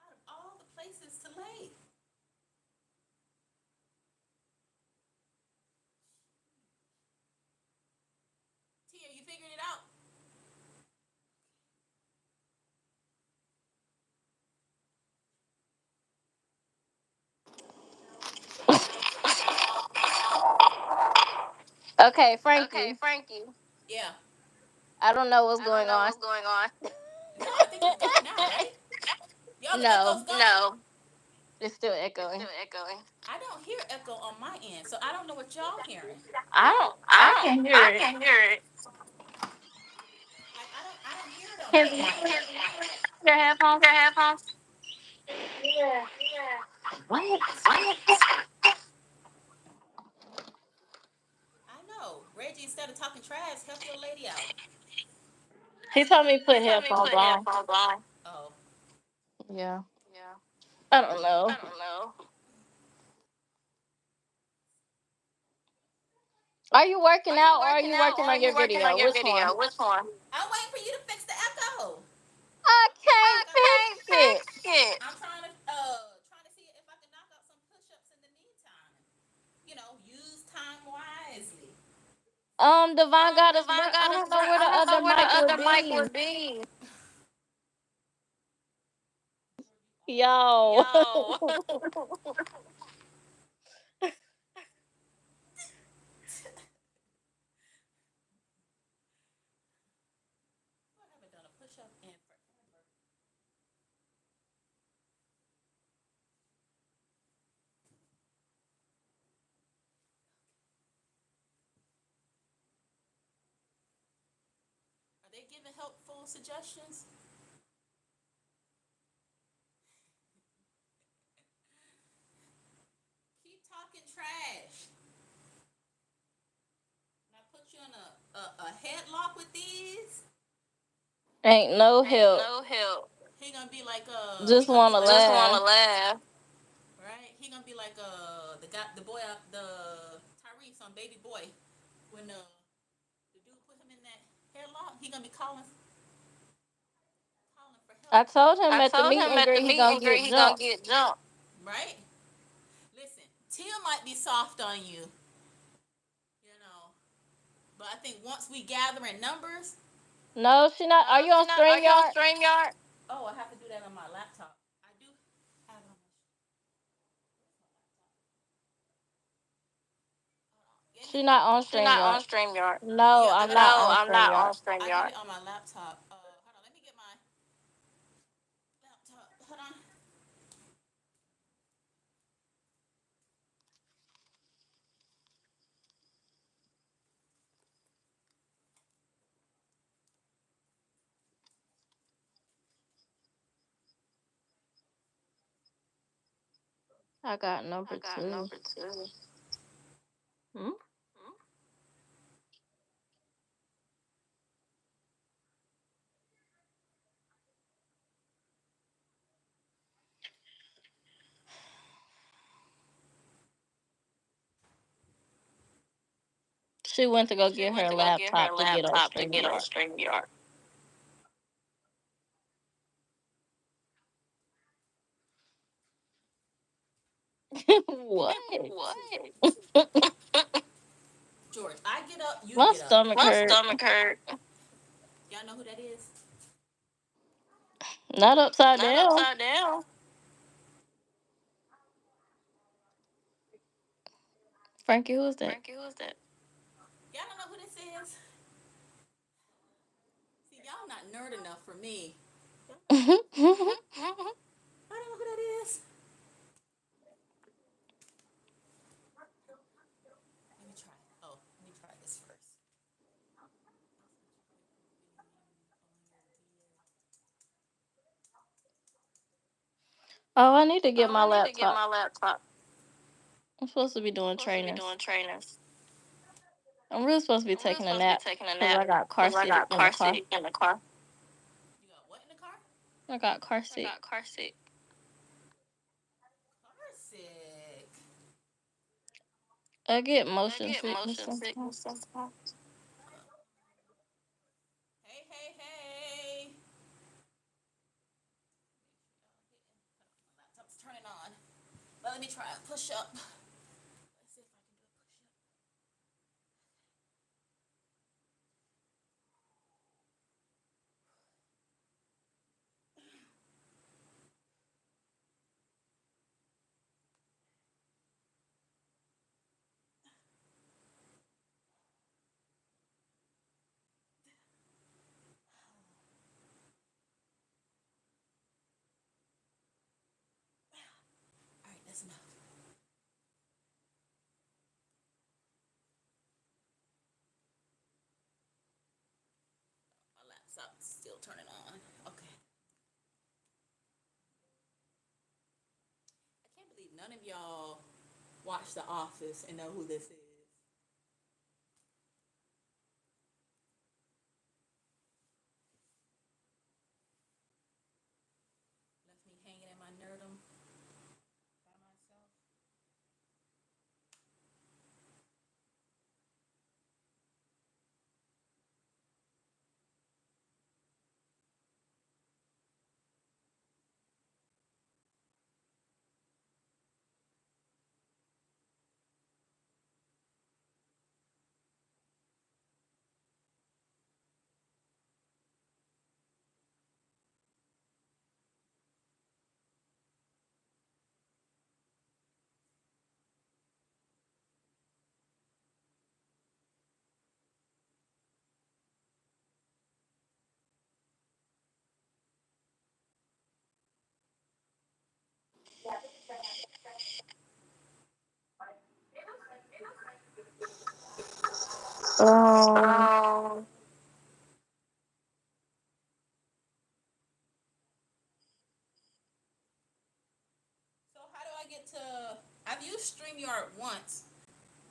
Out of all the places to lay. Tia, you figuring it out? Okay, Okay, Frankie. Frankie. Yeah. I don't know what's I don't going know on. what's going on. No, I think it's good now, right? Y'all, the echo's No, gone? No, it's still it's still echoing. echoing. I don't hear echo on my end, so I don't know what y'all hearing. I don't. I I don't. can hear I it. can hear it. Like I don't hear it on Can my you end. hear your headphones? Your headphones. Yeah. What? What? I know. Reggie, instead of talking trash, help your lady out. He told me to He put told me to headphones put on. headphones on. Oh. Yeah. Yeah. I don't know. I don't know. Are you working Are you out or are working you out or working are on your you working on video? your Which one? video? Which one? I'm waiting for you to fix the echo. I I can't got I fix can't it. fix. I'm trying to see if I can knock out some push-ups in the meantime. Use time wisely. Devon got us. Devon I got us. don't know where the I don't other know where the mic would other mic be. would be. Yo. Yo. I haven't done a push-up in forever. Are they giving helpful suggestions? Keep talking trash. When I put you in a headlock with these, Ain't no ain't help. no help. He gonna be like Just wanna just wanna laugh. laugh. Right? He gonna be like the boy the Tyrese on Baby Boy when the dude put him in that headlock. He gonna be calling for I help. told him I at the told meet him and at the greet he meet gonna and greet get he gonna jumped. get jumped. Right? Listen, Tia might be soft on you, but I think once we gather in numbers. No, she not. Are No, you on she not. Are you on StreamYard? StreamYard? Oh, I have to do that on my laptop. I do have it on my. She not on She not on StreamYard. StreamYard. No, Yeah, I'm not no, on I'm not on StreamYard. StreamYard. I did it on my laptop. Hold on, let me get my laptop. Hold on. I got I number got 2. number 2. Hmm? Hmm? She went to go She get went her to go get her laptop to get on laptop to get on StreamYard. StreamYard. What? What? George, I get up, you My get up. stomach My hurt. stomach hurt. Y'all know who that is? Not upside Not down. upside down. Frankie, who's that? Frankie, who's that? Y'all don't know who this is? See, y'all not nerd enough for me. I don't know who that is. Let me try. Oh, let me try this first. Oh, I need to get Oh, my I need to get laptop. my laptop. I'm supposed to be I'm doing supposed to be trainers. doing trainers. I'm really supposed to be I'm really taking a supposed to be nap taking a because nap I got car because I seat got in the car car. seat in the car. You got what in the car? I got car I seat. got car seat. Car sick. I get I motion get sickness motion sometimes. sickness sometimes. Hey, hey, hey. My laptop's turning on. But let me try a push up. Let's see if I can do a push up. All right, that's enough. My laptop's still turning on. Okay. I can't believe none of y'all watch The Office and know who this is. Left me hanging in my nerdum by myself. Um, Um, So how do I get to? I've used StreamYard once,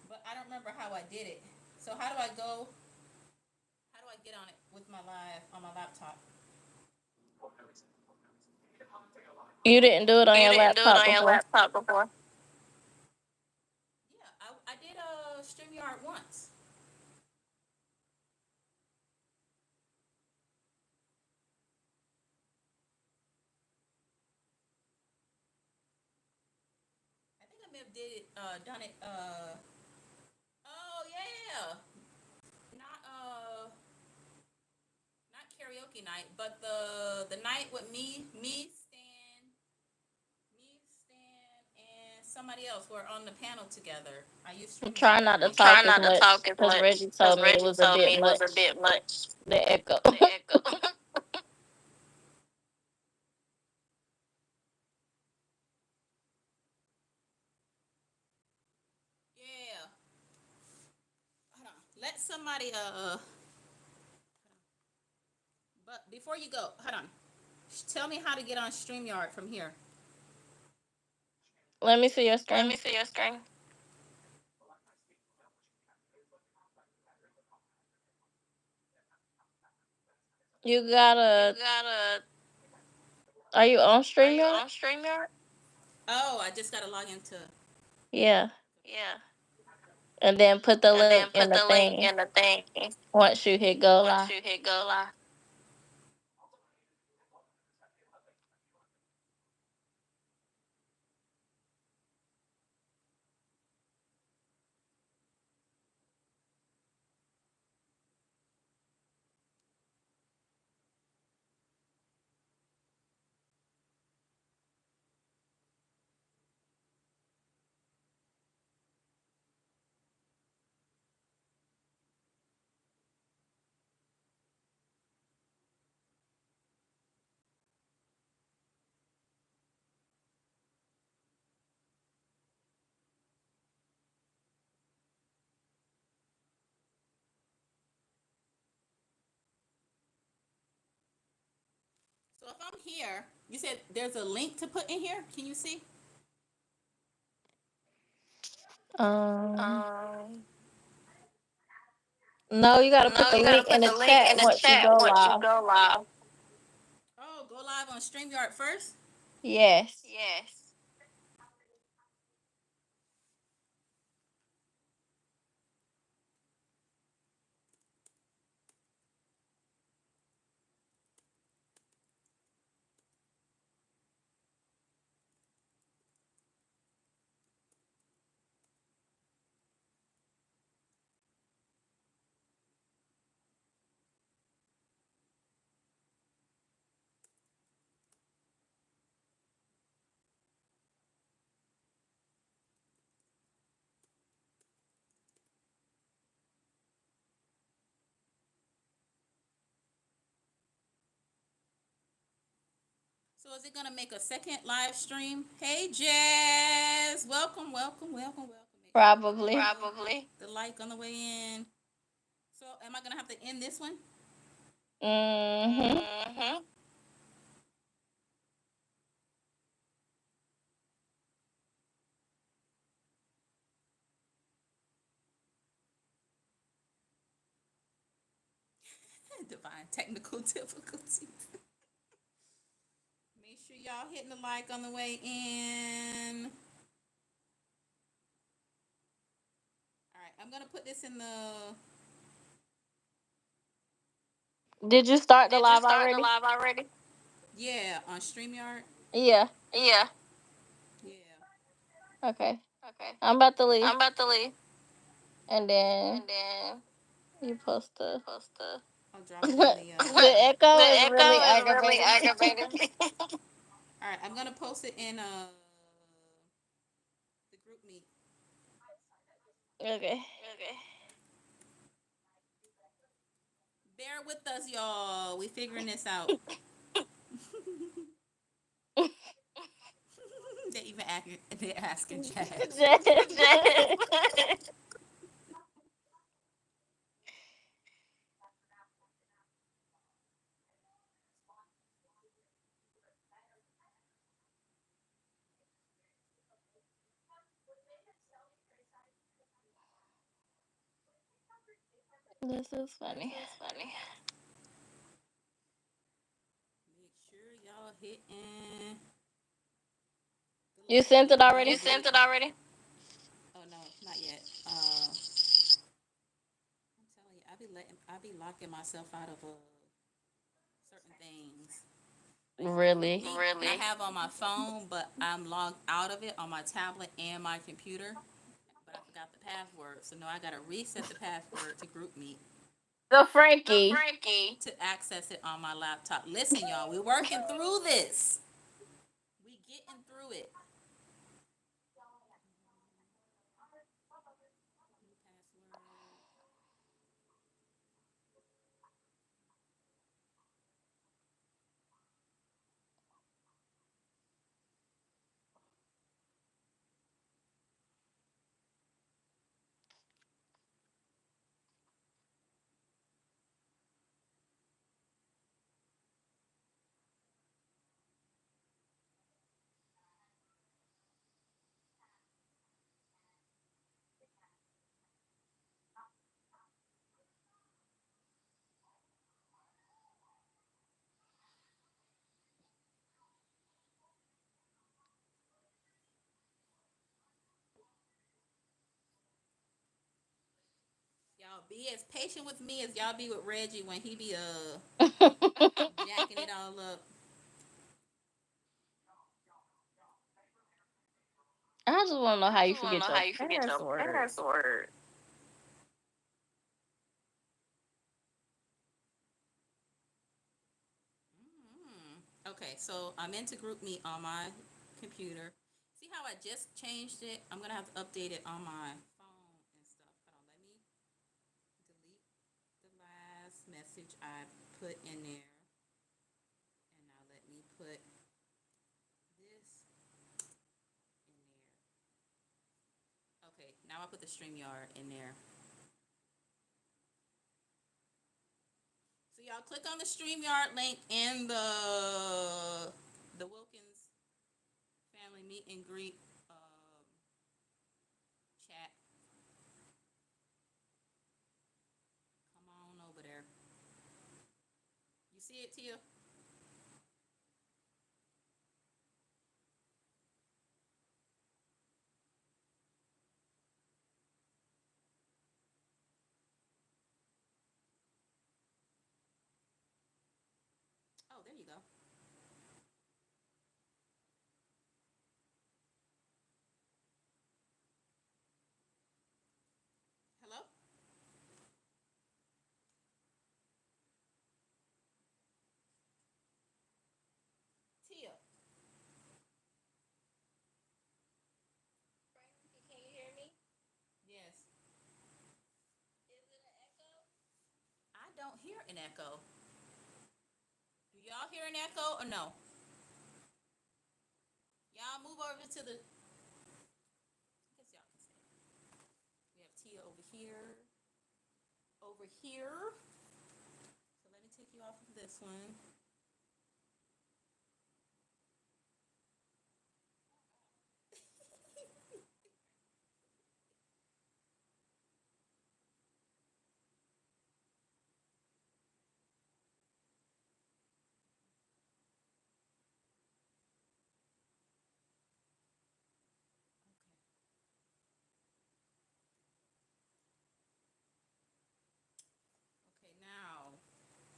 but I don't remember how I did it. So how do I go? How do I get on it with my live on my laptop? you didn't do it on you your didn't do it laptop on your before. laptop before. Yeah, I did StreamYard once. I think I may have done it. Oh yeah, not not karaoke night, but the night with Stan, and somebody else were on the panel together. I used Try StreamYard not to then. talk Try as not to much talk as because much Reggie because told me it Reggie was a told me bit it was a much. bit much. The echo. The echo. Yeah. Hold on. Let somebody but before you go, hold on. Tell me how to get on StreamYard from here. Let me see your Let screen. me see your screen. You You gotta. gotta. Are you on Are you StreamYard? on StreamYard? Oh, I just gotta log into. Yeah. Yeah. And then put the And link then in put the the link thing in the thing once you hit go once live. you hit go live. So if I'm here, you said there's a link to put in here. Can you see? Um. Um, No, you gotta put no, the you gotta link in put the the link chat in the once you chat go once you live. go live. Oh, go live on StreamYard first. Yes. Yes. So is it gonna make a second live stream? Hey Jazz, welcome, welcome, welcome, welcome. Make sure you hit Probably. Probably. the like on the way in. So am I gonna have to end this one? Mm-hmm. Mm-hmm. Divine technical difficulties. Make sure y'all hitting the like on the way in. All right, I'm gonna put this in the. Did you start the Did you live start the already? live already? Yeah, on StreamYard. Yeah. Yeah. Yeah. Okay. Okay. I'm about to leave. I'm about to leave. And then And then you post you the post the I'll drop it in the the. echo the is echo really is really aggravating me. aggravating me. All right, I'm gonna post it in the group meet. Okay. Okay. Bear with us, y'all. We figuring this out. They're asking Jazz. Jazz. Yes. This is funny. Make sure y'all hitting. You sent it already? You sent it already? Oh no, not yet. I'm telling you, I be locking myself out of certain things. Really? Really? I have on my phone, but I'm logged out of it on my tablet and my computer. But I forgot the password, so now I gotta reset the password to GroupMe The Frankie. to access it on my laptop. Listen, y'all, we're working through this. We getting through it. New password. Y'all be as patient with me as y'all be with Reggie when he be jacking it all up. I just want to know I how you just want to forget know your how you forget your password. password. Okay, so I'm into GroupMe on my computer. See how I just changed it? I'm gonna have to update it on my phone and stuff. Hold on, let me delete the last message I put in there. And now let me put this in there. Okay, now I put the StreamYard in there. So y'all click on the StreamYard link in the Wilkins family meet and greet chat. Come on over there. You see it, Tia? Oh, there you go. Hello? Tia. Can you hear me? Yes. I don't hear an echo. Do y'all hear an echo or no? Y'all move over to the. I guess y'all can say. We have Tia over here. Over here. So let me take you off of this one. Okay, now.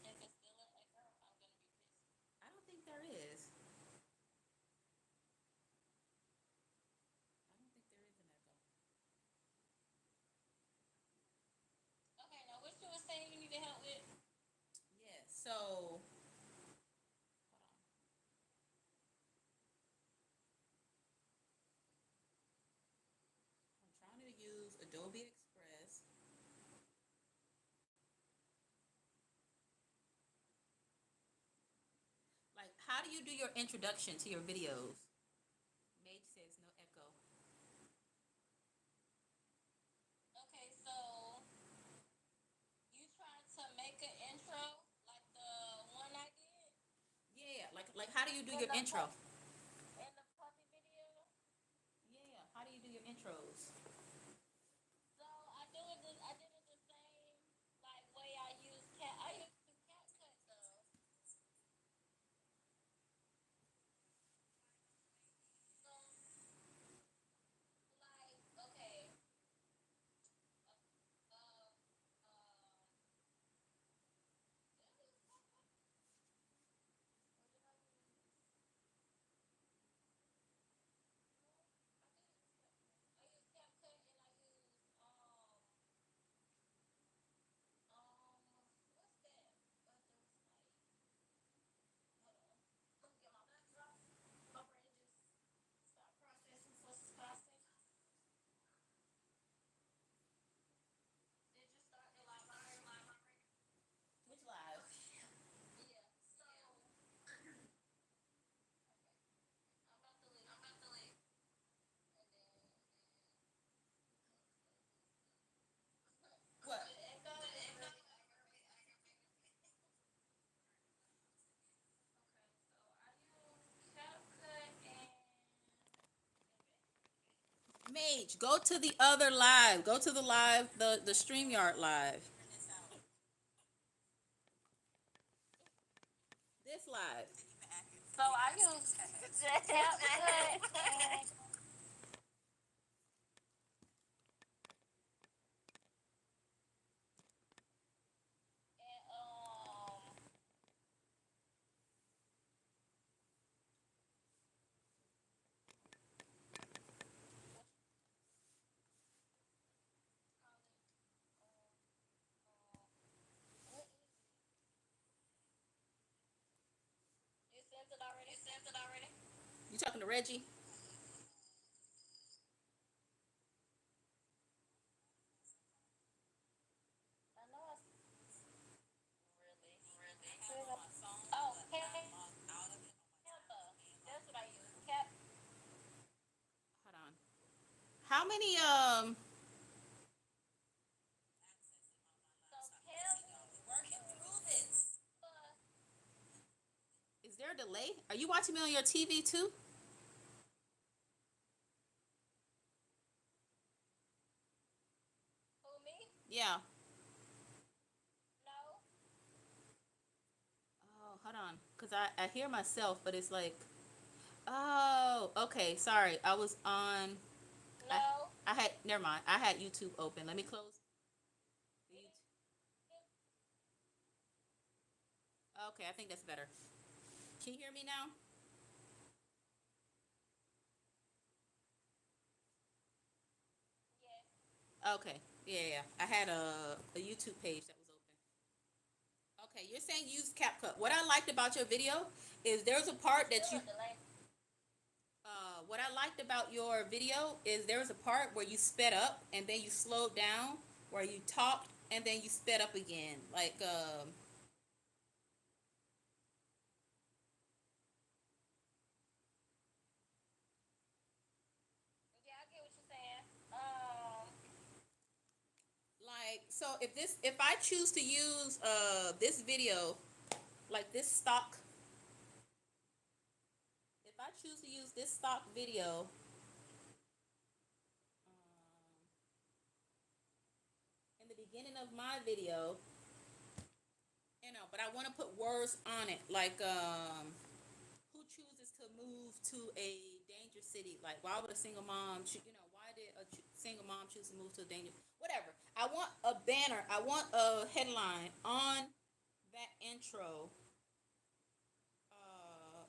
I don't think there is. I don't think there is an echo. Okay, now what you were saying you need help with? Yeah, so. I'm trying to use Adobe Express. Like, how do you do your introduction to your videos? Mage says no echo. Okay, so you trying to make an intro like the one I did Yeah, like how do you do your intro? in the puppy video? Yeah, how do you do your intros? So I did it the same like Mage, go to the other live. Go to the live, the StreamYard live. This live. So I use CapCut and you sent it already. You talking to Reggie? I know it's really. Oh, Canva. That's what I use. Hold on. How many So Canva. is there a delay? Are you watching me on your TV too? Who me? Yeah. No. Oh, hold on. Cause I hear myself, but it's like, oh, okay. Sorry, I was on. I No. I had never mind. I had YouTube open. Let me close the YouTube. Okay, I think that's better. Can you hear me now? Yeah. Okay. Yeah, yeah. I had a YouTube page that was open. Okay, you're saying use CapCut. What I liked about your video is there's a part that you. Still a delay. What I liked about your video is there was a part where you sped up and then you slowed down, where you talked and then you sped up again. Like, Yeah, I get what you're saying. if I choose to use this video, like this stock, if I choose to use this stock video, in the beginning of my video, but I want to put words on it, like who chooses to move to a danger city? Like, why would a single mom, why did a single mom choose to move to a danger? Whatever. I want a banner. I want a headline on that intro,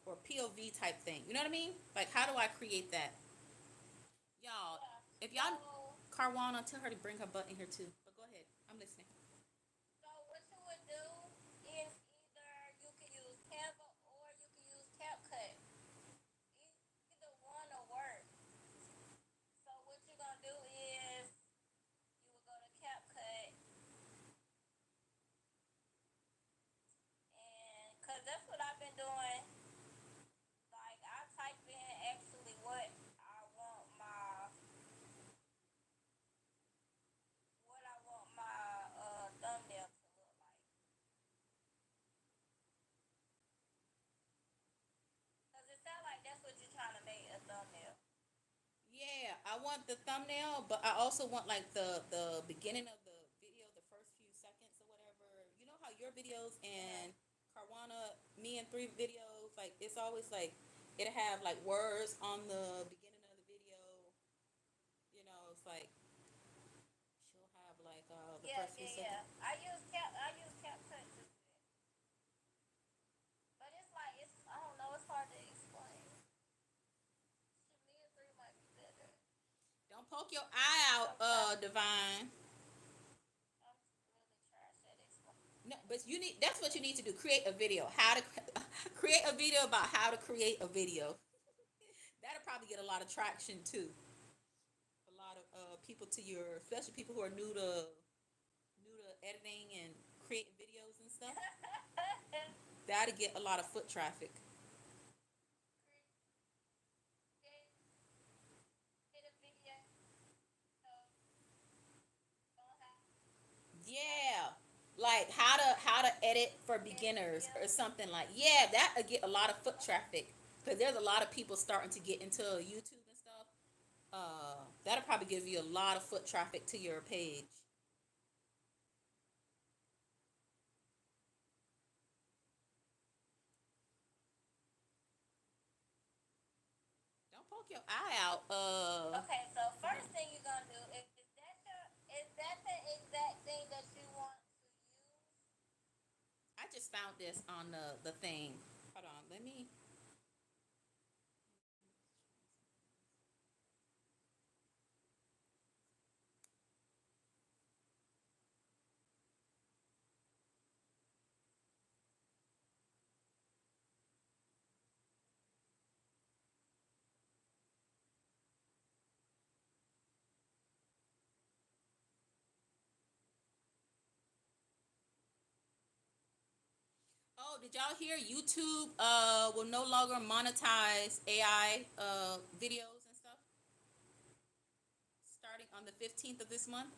or POV type thing. You know what I mean? Like, how do I create that, y'all? Yeah. If y'all, So, Carwana, tell her to bring her butt in here too. But go ahead. I'm listening. so what you would do is either you can use Canva or you can use CapCut. Either one will work. So what you're gonna do is you will go to CapCut and cause that's what I've been doing. Like I type in actually what I want my thumbnail to look like. Cause it sounds like that's what you're trying to make a thumbnail. Yeah, I want the thumbnail, but I also want like the beginning of the video, the first few seconds or whatever. You know how your videos and Carwana, me and three videos, like it's always like it'll have like words on the beginning of the video. It's like she'll have like the Yeah, first few yeah, yeah. seconds. I use CapCut to do that. But it's like I don't know, it's hard to explain. Shit, me and three might be better. Don't poke your eye out, Divine. I'm really trash at explaining. No, but that's what you need to do. Create a video. How to create a video about how to create a video. That'll probably get a lot of traction too. A lot of people to your, especially people who are new to editing and creating videos and stuff. That'll get a lot of foot traffic. Create a video. Yeah, like how to edit for beginners or something like. Yeah, that'll get a lot of foot traffic because there's a lot of people starting to get into YouTube and stuff. That'll probably give you a lot of foot traffic to your page. Don't poke your eye out. Okay, so first thing you're gonna do is that the exact thing that you want to use? I just found this on the thing. Hold on, let me. Oh, did y'all hear YouTube will no longer monetize AI videos and stuff starting on the 15th of this month?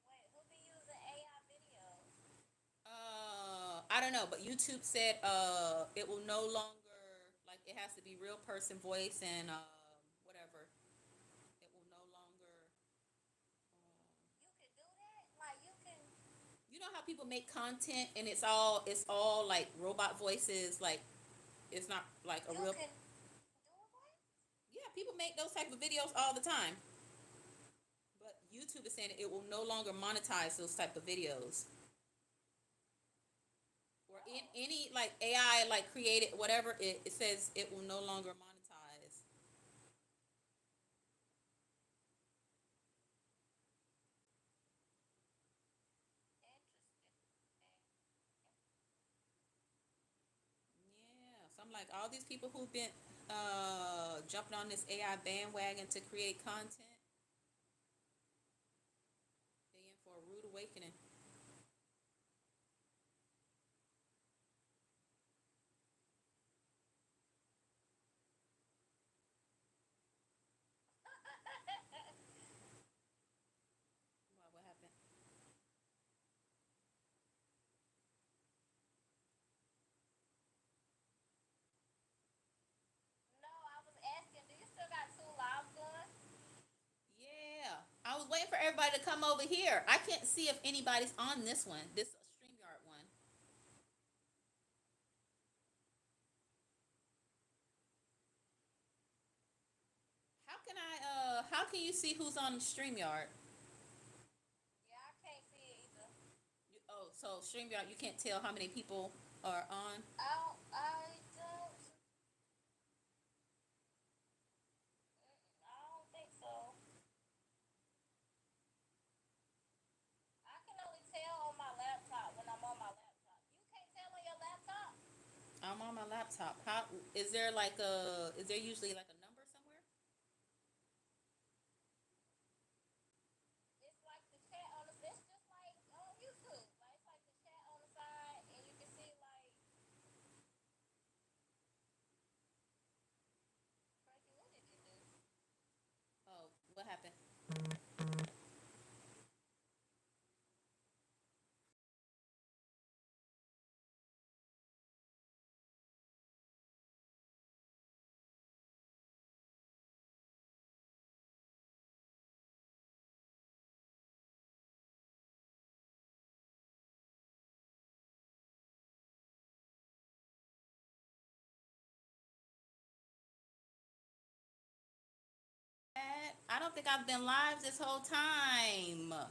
Wait, who be using AI videos? I don't know, but YouTube said it will no longer, like, it has to be real person voice and whatever. It will no longer. You can do that? Like you can You know how people make content and it's all like robot voices, like it's not like a you real. can do what? Yeah, people make those type of videos all the time. But YouTube is saying it will no longer monetize those type of videos. Or in Oh, any like AI like created whatever it says it will no longer monetize. interesting. Yeah. So I'm like all these people who've been jumping on this AI bandwagon to create content, they in for a rude awakening. What happened? No, I was asking, do you still got two lives going? Yeah. I was waiting for everybody to come over here. I can't see if anybody's on this one. This StreamYard one. How can you see who's on StreamYard? Yeah, I can't see it either. So StreamYard, you can't tell how many people are on. I don't think so. I can only tell on my laptop when I'm on my laptop. You can't tell on your laptop? I'm on my laptop. How is there like a? Is there usually like a number somewhere? It's like the chat on the. It's just like on YouTube. Like it's like the chat on the side, and you can see like. Frankie, what did you do? Oh, what happened? I don't think I've been live this whole time. Are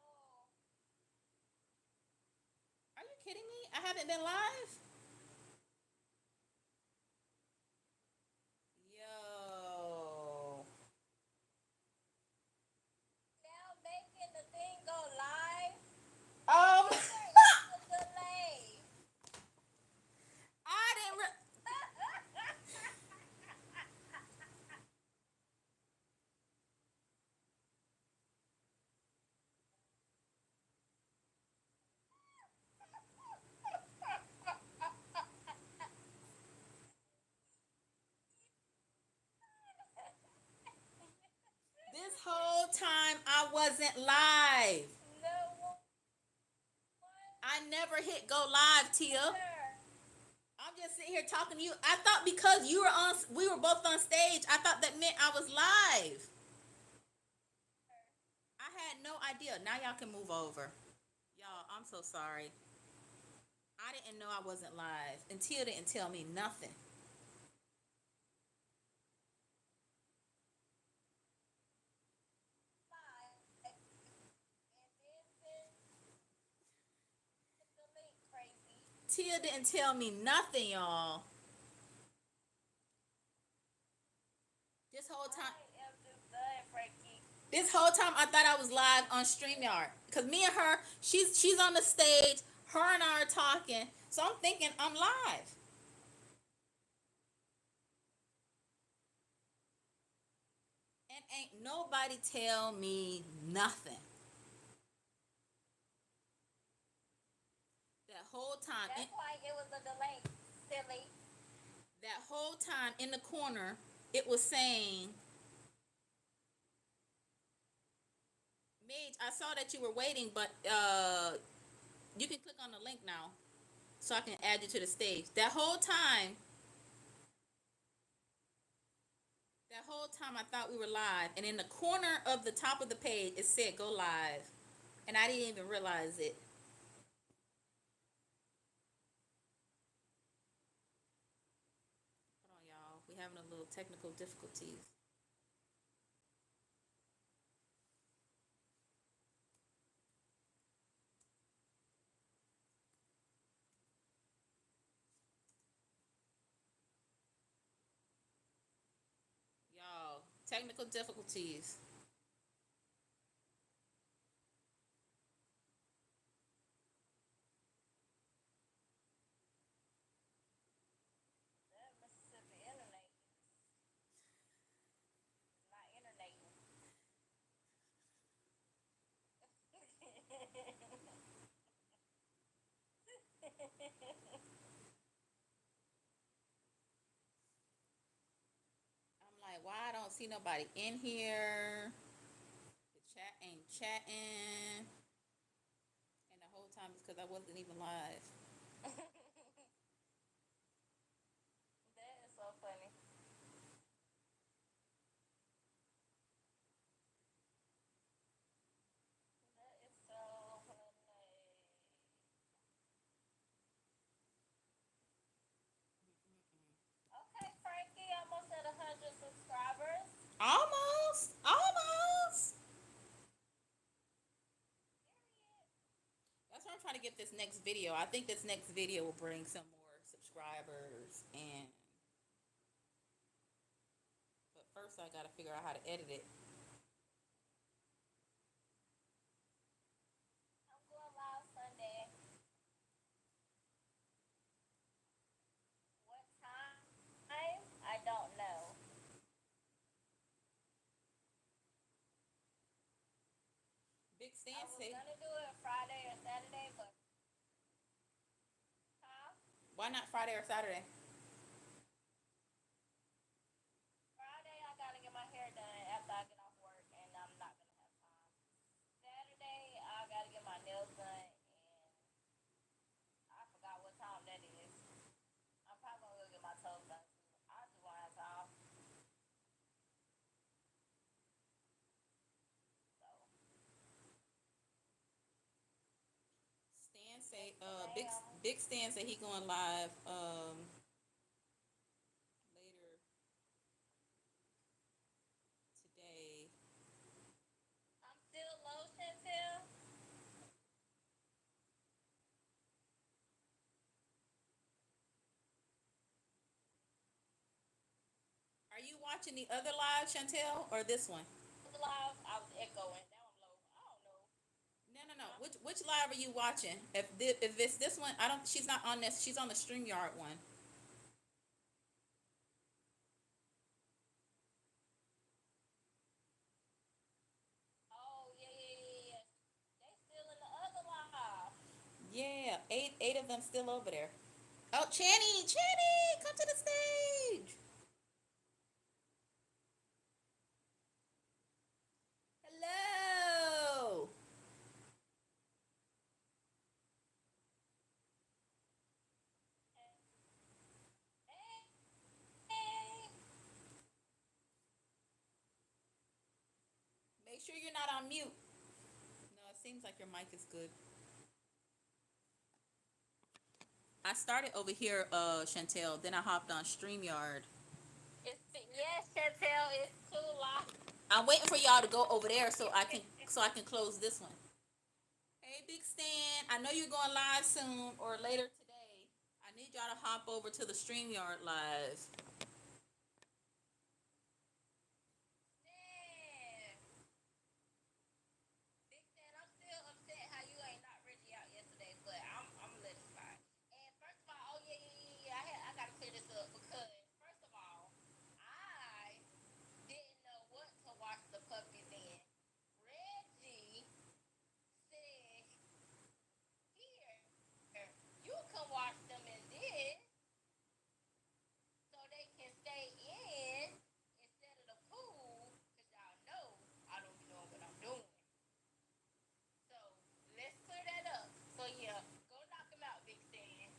No. you kidding me? I haven't been live. Yo. Now making the thing go live. Um, But there is a delay. I didn't. This whole time I wasn't live. No one I never hit go live, Tia. either. I'm I'm just sitting here talking to you. I thought because we were both on stage. I thought that meant I was live. I had no idea. Now y'all can move over. Y'all, I'm so sorry. I didn't know I wasn't live. And Tia didn't tell me nothing. Tia didn't tell me nothing, y'all. This whole time. This whole time I thought I was live on StreamYard. Cause me and her, she's on the stage, her and I are talking. So I'm thinking I'm live. And ain't nobody tell me nothing. That whole time. That's why it was a delay, silly. That whole time in the corner, it was saying, Mage, I saw that you were waiting, but you can click on the link now so I can add you to the stage. That whole time I thought we were live, and in the corner of the top of the page it said go live, and I didn't even realize it. Hold on, y'all. We having a little technical difficulties. Y'all, technical difficulties. That Mississippi internet is not internet. I'm like, why I don't see nobody in here? The chat ain't chatting, and the whole time it's because I wasn't even live. That is so funny. That is so funny. Okay, Frankie, almost at 100 subscribers. Almost. That's why I'm trying to get this next video. I think this next video will bring some more subscribers, and but first I gotta figure out how to edit it. I'm going live Sunday. What time? I don't know. Big Stan I was say, gonna do it Friday or Saturday, but why not Friday or Saturday? Friday I gotta get my hair done after I get off work, and I'm not gonna have time. Saturday I gotta get my nails done, and I forgot what time that is. I'm probably gonna go get my toes done too. I just won't have time. So Stan say, yes, Big Stan say he going live later today. I'm still low, Chantel. Are you watching the other live, Chantel, or this one? Live, I was echoing. Now I'm low. I don't know. No. Which live are you watching? If it's this one, I don't. She's not on this. She's on the StreamYard one. Oh yeah. They still in the other live. Yeah, eight of them still over there. Oh, Channy, come to the stage. Hello. sure you're not on mute. No, it seems like your mic is good. I started over here, Chantel. Then I hopped on StreamYard. Yes, Chantel, it's too long. I'm waiting for y'all to go over there so I can close this one. Hey, Big Stan. I know you're going live soon or later today. I need y'all to hop over to the StreamYard live. Damn. Big Stan, I'm still upset how you ain't not Reggie out yesterday, but I'm gonna let it slide. And first of all, oh yeah. I gotta clear this up because first of all, I didn't know what to wash the puppies in. Reggie said, "Here, you can wash them in this, so they can stay in instead of the pool, cause y'all know I don't be knowing what I'm doing." So let's clear that up. So yeah, go knock them out, Big Stan.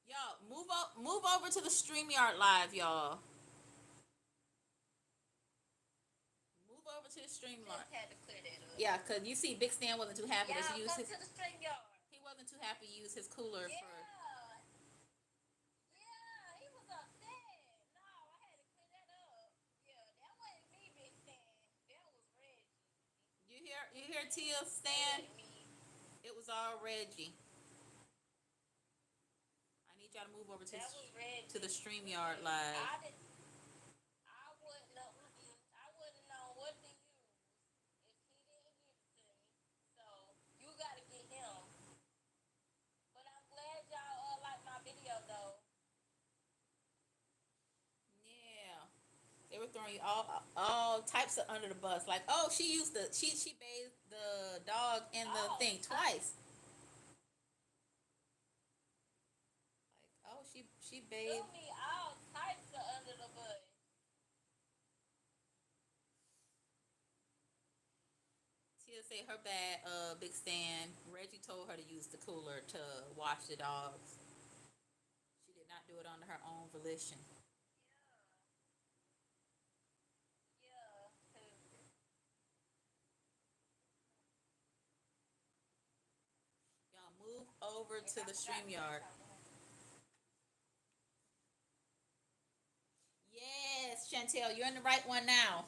Y'all, move over to the StreamYard live, y'all. Move over to the StreamYard. Just had to clear that up. Yeah, cause you see, Big Stan wasn't too happy to Y'all use come his. to the string yard. He wasn't too happy to use his cooler Yeah. for. Yeah, he was upset. No, I had to clear that up. Yeah, that wasn't me, Big Stan. That was Reggie. You hear Tia That Stan? wasn't me. It was all Reggie. I need y'all to move over That was Reggie. to the StreamYard live. I wouldn't know. I wouldn't know what to use if he didn't give it to me. So you gotta get him. But I'm glad y'all like my video though. Yeah. They were throwing you all types of under the bus. Like, oh, she used she bathed the dog in the thing twice. Like, oh, she bathed. Threw me all types of under the bus. Tia say her bad, Big Stan. Reggie told her to use the cooler to wash the dogs. She did not do it under her own volition. Yeah. Y'all move over to the StreamYard. Yes, Chantel, you're in the right one now.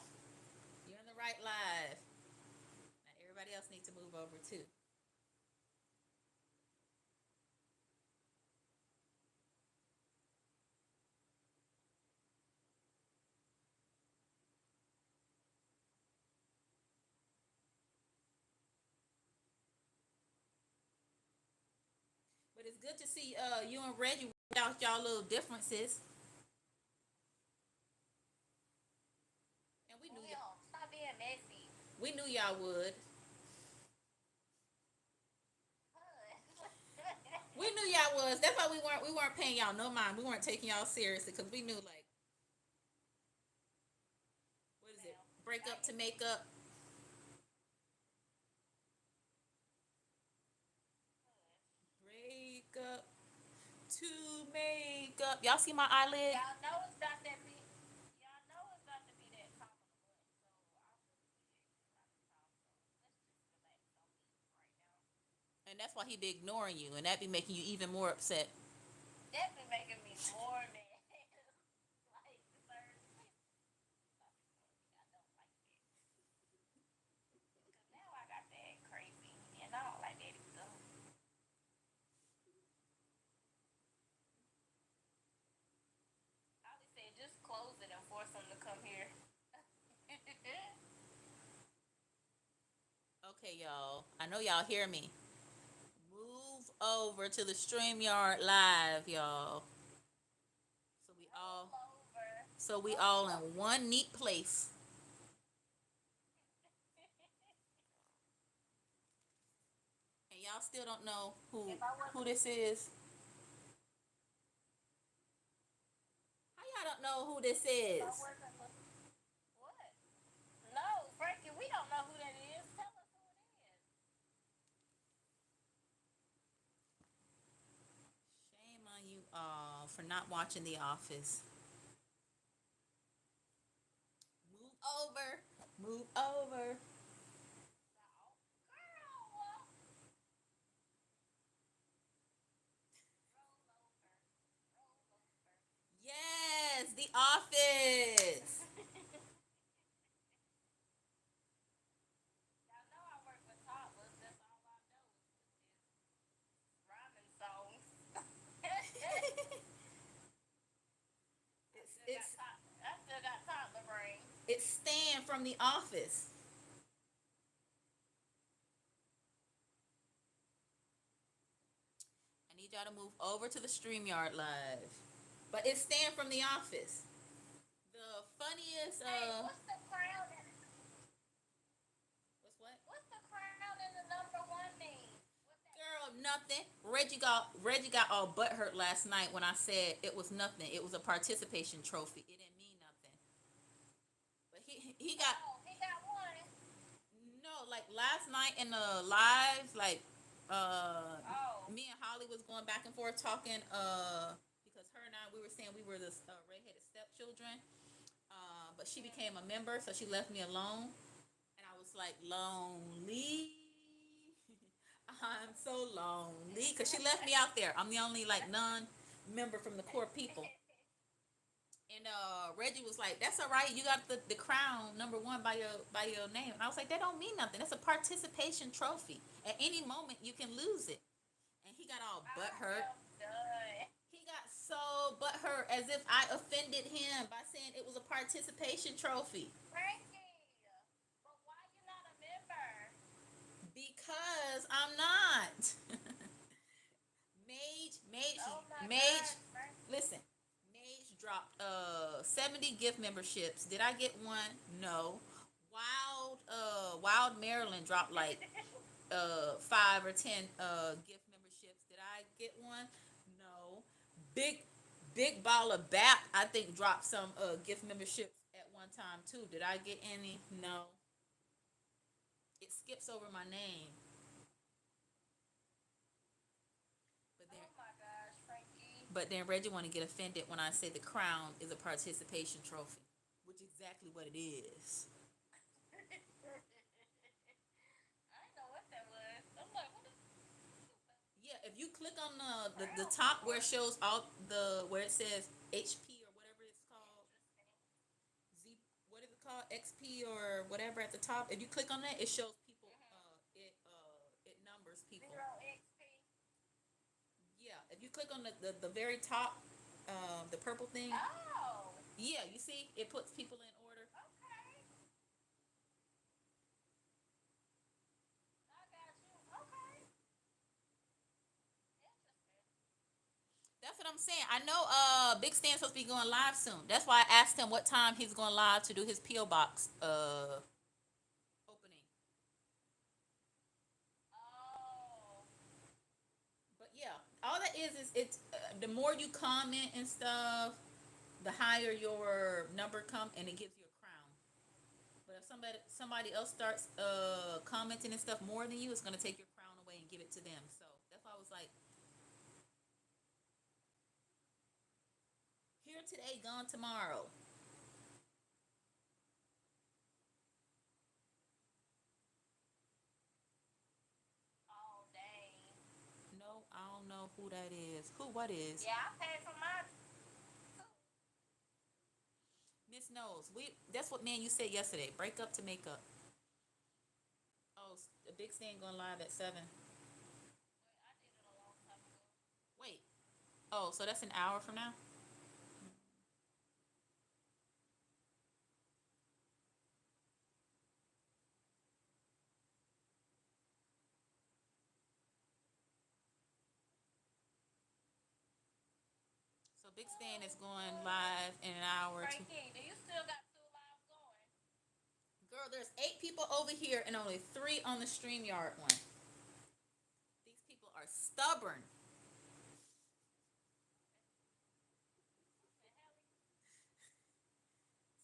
You're in the right live. Now everybody else needs to move over too. But it's good to see you and Reggie work out y'all little differences. And we knew y'all. Stop being messy. We knew y'all would. We knew y'all was. That's why we weren't paying y'all no mind. We weren't taking y'all seriously because we knew, like, what is it? Break up to make up. Break up to make up. Y'all see my eyelid? Y'all know it's about to be. Y'all know it's about to be that top of the month, so I really let's just relax on me right now. And that's why he be ignoring you, and that be making you even more upset. That be making me more mad. Like, sir, I don't like that. Cause now I got that crazy, and I don't like that either. I would say just close it and force them to come here. Okay, y'all. I know y'all hear me. Move over to the StreamYard live, y'all. So we all in one neat place. And y'all still don't know who this is. How y'all don't know who this is? What? No, Frankie, we don't know who that is. Tell us who it is. Shame on you all for not watching The Office. Move over. Move over. Girl, roll over, roll over. Yes, The Office. Y'all know I work with toddlers. That's all I know is rhyming songs. it's it's I still got toddler brain. it's Stan from The Office. I need y'all to move over to the StreamYard live. But it's Stan from The Office. The funniest Hey, what's the crown in what's what? what's the crown in the number one mean? What's that? Girl, nothing. Reggie got all butthurt last night when I said it was nothing. It was a participation trophy. It didn't mean nothing. But he got Oh, he got one. no, like last night in the live, like uh Oh. me and Holly was going back and forth talking because her and I we were saying we were the redheaded stepchildren. But she became a member, so she left me alone. And I was like, lonely. I'm so lonely because she left me out there. I'm the only like non-member from the core people. And Reggie was like, "That's all right. You got the crown number one by your name." And I was like, "That don't mean nothing. That's a participation trophy. At any moment, you can lose it." And he got all butthurt. Done. He got so butthurt as if I offended him by saying it was a participation trophy. Frankie, but why you not a member? Because I'm not. Mage, Oh my Mage. God, Frankie. Listen, Mage dropped 70 gift memberships. Did I get one? No. Wild Maryland dropped like 5 or 10 gift memberships. Did I get one? No. Big Ball of Bap I think dropped some gift memberships at one time too. Did I get any? No. It skips over my name. But then Oh my gosh, Frankie. Reggie want to get offended when I say the crown is a participation trophy, which is exactly what it is. I didn't know what that was. I'm like, what the Yeah, if you click on the top where it shows all the where it says HP or whatever it's called, Z, what is it called, XP or whatever at the top. If you click on that, it shows people. It numbers people. Zero XP. Yeah, if you click on the very top, the purple thing. Oh, Yeah, you see, it puts people in order. okay. I got you. Okay. Interesting. That's what I'm saying. I know Big Stan's supposed to be going live soon. That's why I asked him what time he's going live to do his PO box opening. Oh. But yeah, all that is it's the more you comment and stuff, the higher your number come and it gives you a crown. But if somebody else starts commenting and stuff more than you, it's gonna take your crown away and give it to them. So that's why I was like, here today, gone tomorrow. Oh, dang. No, I don't know who that is. Who? What is? Yeah, I paid for mine too. Miss Knows. We. That's what me and you said yesterday. Break up to make up. Oh, the big stand going live at 7. Wait, I did it a long time ago. Wait. Oh, so that's an hour from now. So big stand is going live in an hour. Frankie, do you still got two lives going? Girl, there's 8 people over here and only 3 on the StreamYard one. These people are stubborn.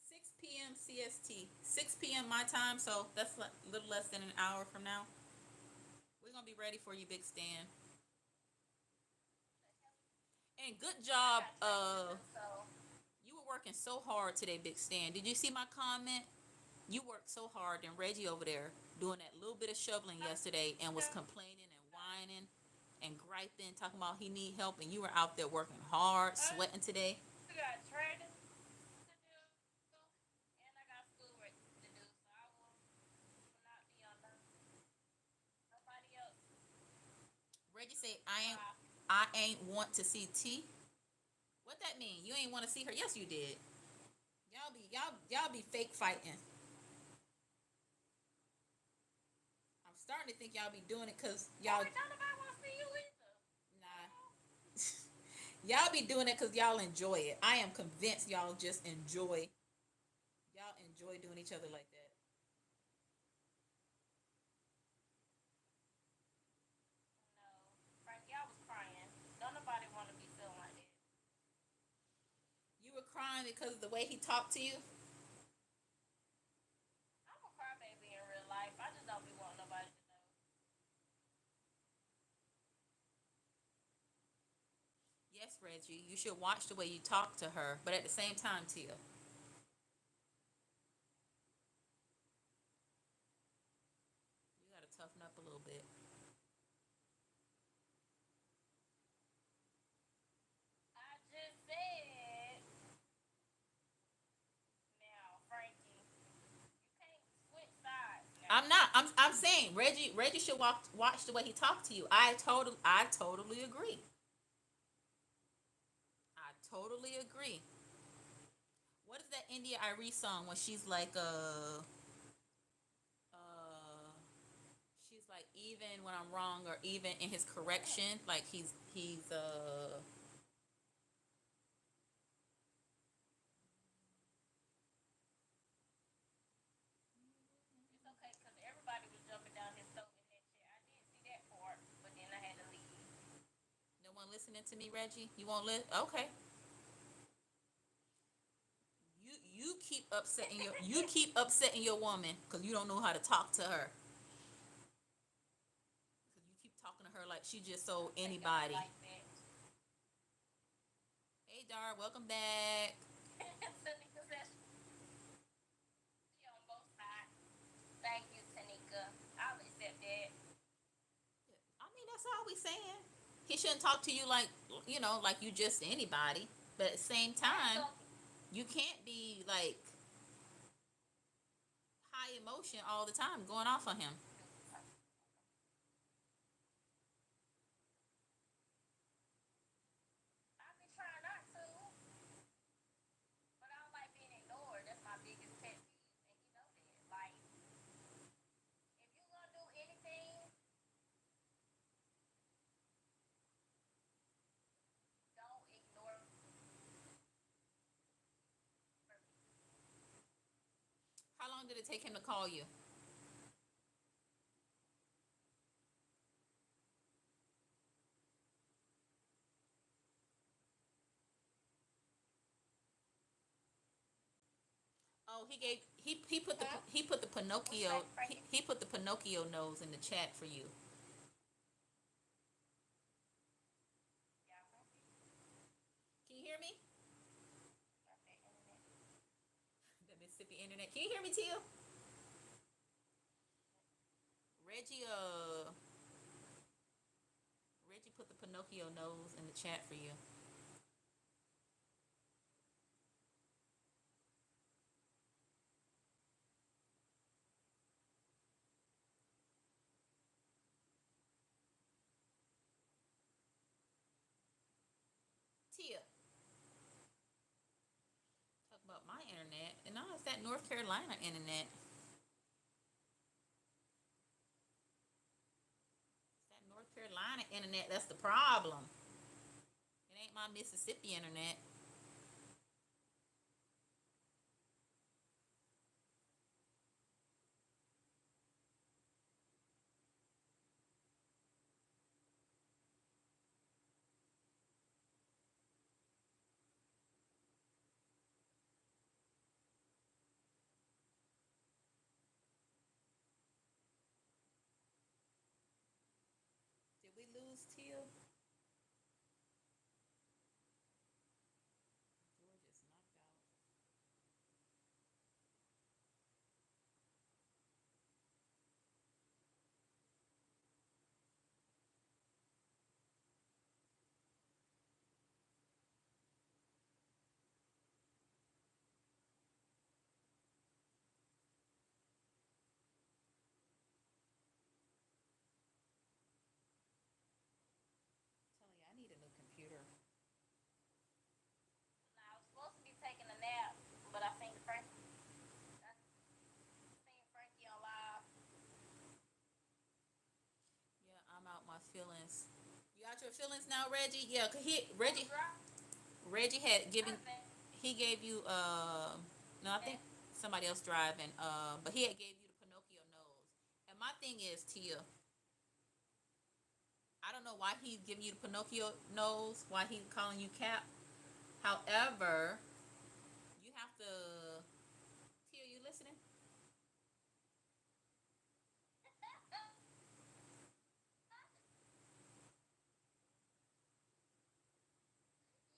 6 p.m. CST. 6 p.m. my time, so that's a little less than an hour from now. We're gonna be ready for you, Big Stan. And good job. So You were working so hard today, Big Stan. Did you see my comment? You worked so hard, and Reggie over there doing that little bit of shoveling yesterday and was complaining and whining and griping, talking about he need help, and you were out there working hard, sweating today. I got training to do, and I got schoolwork to do, so I will not be on nobody else. Reggie said, I ain't want to see T. What that mean? You ain't want to see her? Yes, you did. Y'all be fake fighting. I'm starting to think y'all be doing it because y'all. Nobody want to see you either. Nah. Y'all be doing it because y'all enjoy it. I am convinced y'all just enjoy. Y'all enjoy doing each other like that. No, Frankie, I was crying. Don't nobody want to be feeling like that. You were crying because of the way he talked to you. I'm a crybaby in real life. I just don't be wanting nobody to know. Yes, Reggie. You should watch the way you talk to her, but at the same time, Tia, you gotta toughen up a little bit. I just said, now, Frankie, you can't switch sides I'm now. not. I'm saying Reggie should watch the way he talked to you. I totally agree. I totally agree. What is that India Irie song when uh she's like, even when I'm wrong or even in his correction, like he's. It's okay because everybody was jumping down his throat in that chair. I did see that part, but then I had to leave. No one listening to me, Reggie. You won't listen. Okay. You keep upsetting your woman because you don't know how to talk to her. Because you keep talking to her like she just so Don't take it out anybody. like that. Hey, Dar, welcome back. Tanika said she on both sides. Thank you, Tanika. I'll accept that. I mean, that's all we saying. He shouldn't talk to you like you just anybody. But at the same I ain't time, gonna. you can't be like high emotion all the time going off on him. I be trying not to, but I don't like being ignored. That's my biggest pet peeve, and you know that. Like, if you gonna do anything, don't ignore me. How long did it take him to call you? Oh, he put the Pinocchio he put the Pinocchio nose in the chat for you. Yeah, Can you hear me? got that internet. The Mississippi internet. Can you hear me, Tia? Reggie uh Reggie put the Pinocchio nose in the chat for you. Tia, talk about my internet, and no, it's that North Carolina internet. It's that North Carolina internet that's the problem. It ain't my Mississippi internet. Did we lose Tia? George is knocked out. feelings. You out your feelings now, Reggie? Yeah, 'cause Reggie had given he gave you no, I think somebody else driving, but he had gave you the Pinocchio nose. And my thing is, Tia, I don't know why he's giving you the Pinocchio nose, why he's calling you Cap. However, you have to Tia, you listening?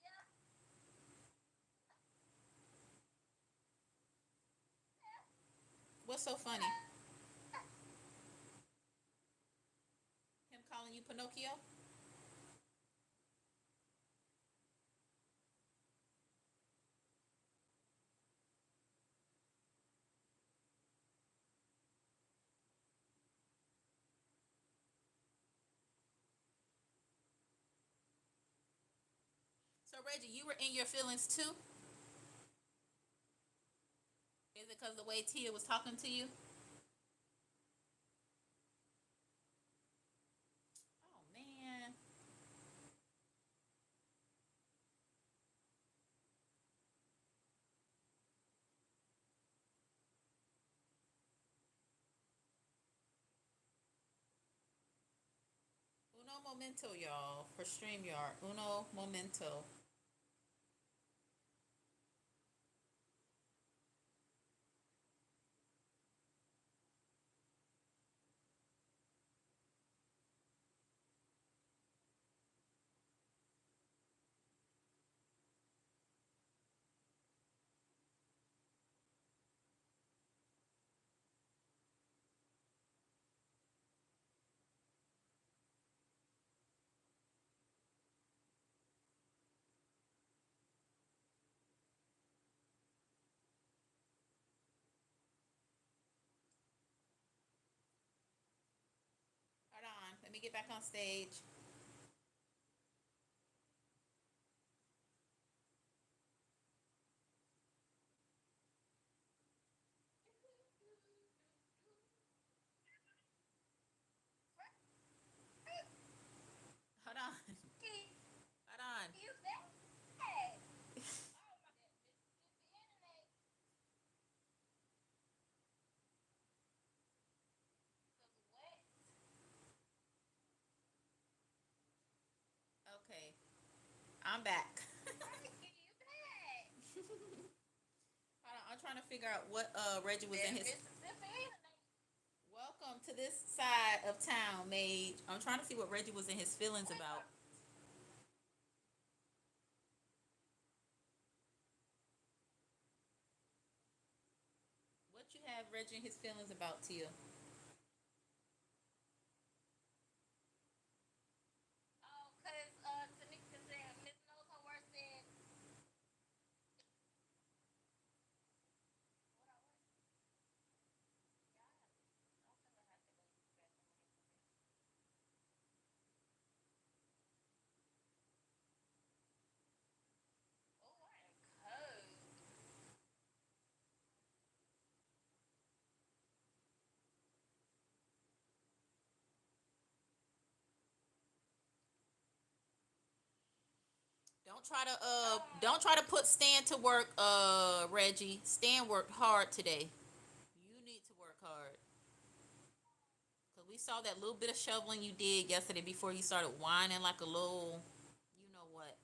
Yeah. What's so funny? Him calling you Pinocchio? So Reggie, you were in your feelings too? Is it because the way Tia was talking to you? Oh man. Uno momento, y'all, for StreamYard. Uno momento. Hold on. Let me get back on stage. Hold on. Hold on. You said. Mississippi internet. Cause what? Okay. I'm back. Right, you back. Hold on. I'm trying to figure out what Reggie was in That his. Mississippi internet. Welcome to this side of town, Mage. I'm trying to see what Reggie was in his feelings about. What you have Reggie in his feelings about, Tia? Oh, cause Tanika said Miss Knows her worst said what I was. Yeah, I'm gonna have to go use the bathroom again for this. Oh, I am cold. Don't try to put Stan to work, Reggie. Stan worked hard today. You need to work hard. Cause we saw that little bit of shoveling you did yesterday before you started whining like a little, you know what?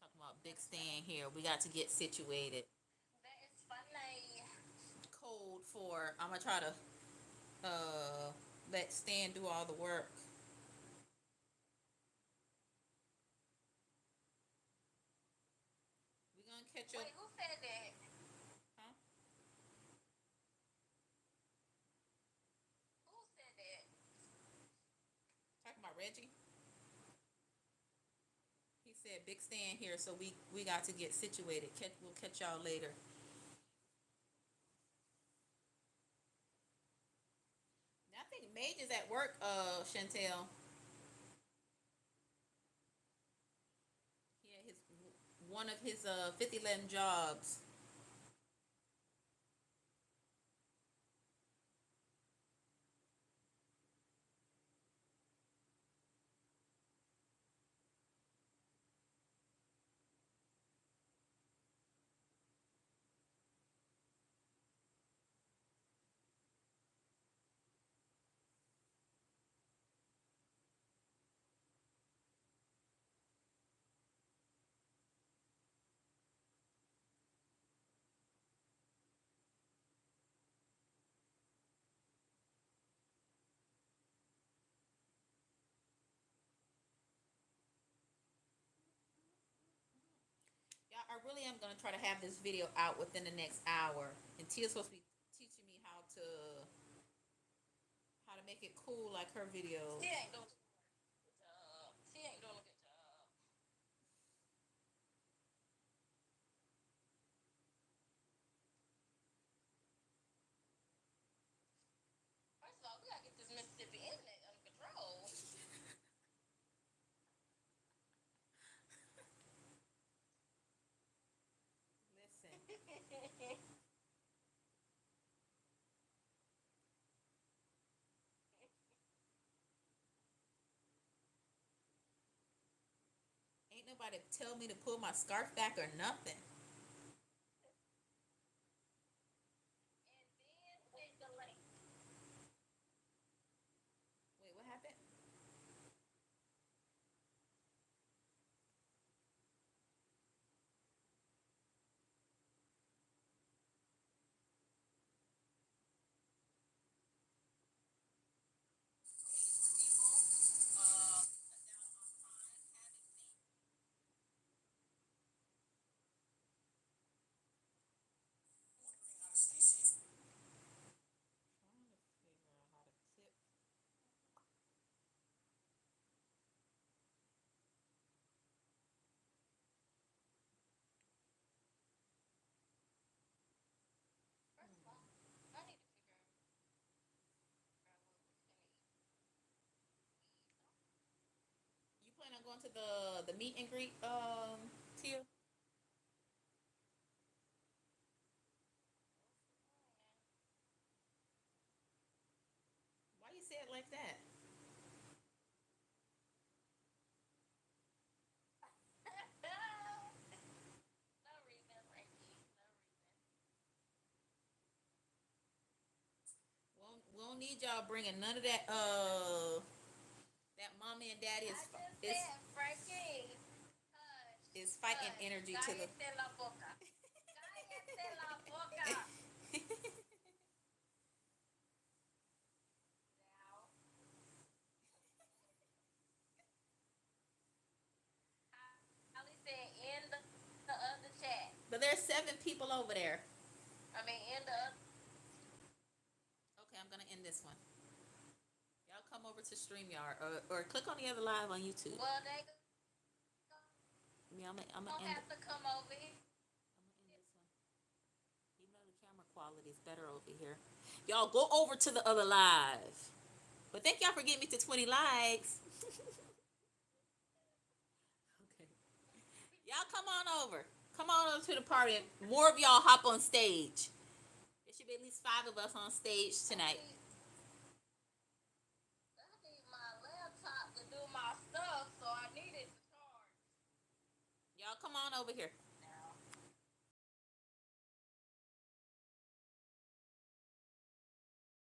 Talking about big Stan here. We got to get situated. That is funny. Code for. I'm gonna try to uh let Stan do all the work. We gonna catch up. Wait, who said that? Huh? Who said that? Talking about Reggie. He said big Stan here, so we got to get situated. We'll catch y'all later. I think Mage is at work, Chantel. one of his 5011 jobs. Yeah, I really am gonna try to have this video out within the next hour. And Tia's supposed to be teaching me how to make it cool like her videos. She ain't doing a good job. She ain't doing a good job. First of all, we gotta get this Mississippi internet under control. Listen. Ain't nobody tell me to pull my scarf back or nothing. And then click the link. Wait, what happened? Trying to figure out how to tip. First of all, I need to figure out what we're gonna eat. You plan on going to the meet and greet, Tia? Why you say it like that? No reason, Frankie. No reason. We don't need y'all bringing none of that. That mommy and daddy I just said, Frankie. Hush. is fighting Hush. energy to the. Cállate la boca. Cállate la boca. Now, Ali said in the other chat. But there's 7 people over there. I mean, in the other. Okay, I'm gonna end this one. Y'all come over to StreamYard or click on the other live on YouTube. Well, they Yeah, I'm don't gonna end have to come over here. I'm gonna end this one. Even though the camera quality is better over here. Y'all go over to the other live. But thank y'all for getting me to 20 likes. Okay. Y'all come on over. Come on over to the party. More of y'all hop on stage. There should be at least 5 of us on stage tonight. I need my laptop to do my stuff, so I need it to charge. Y'all come on over here.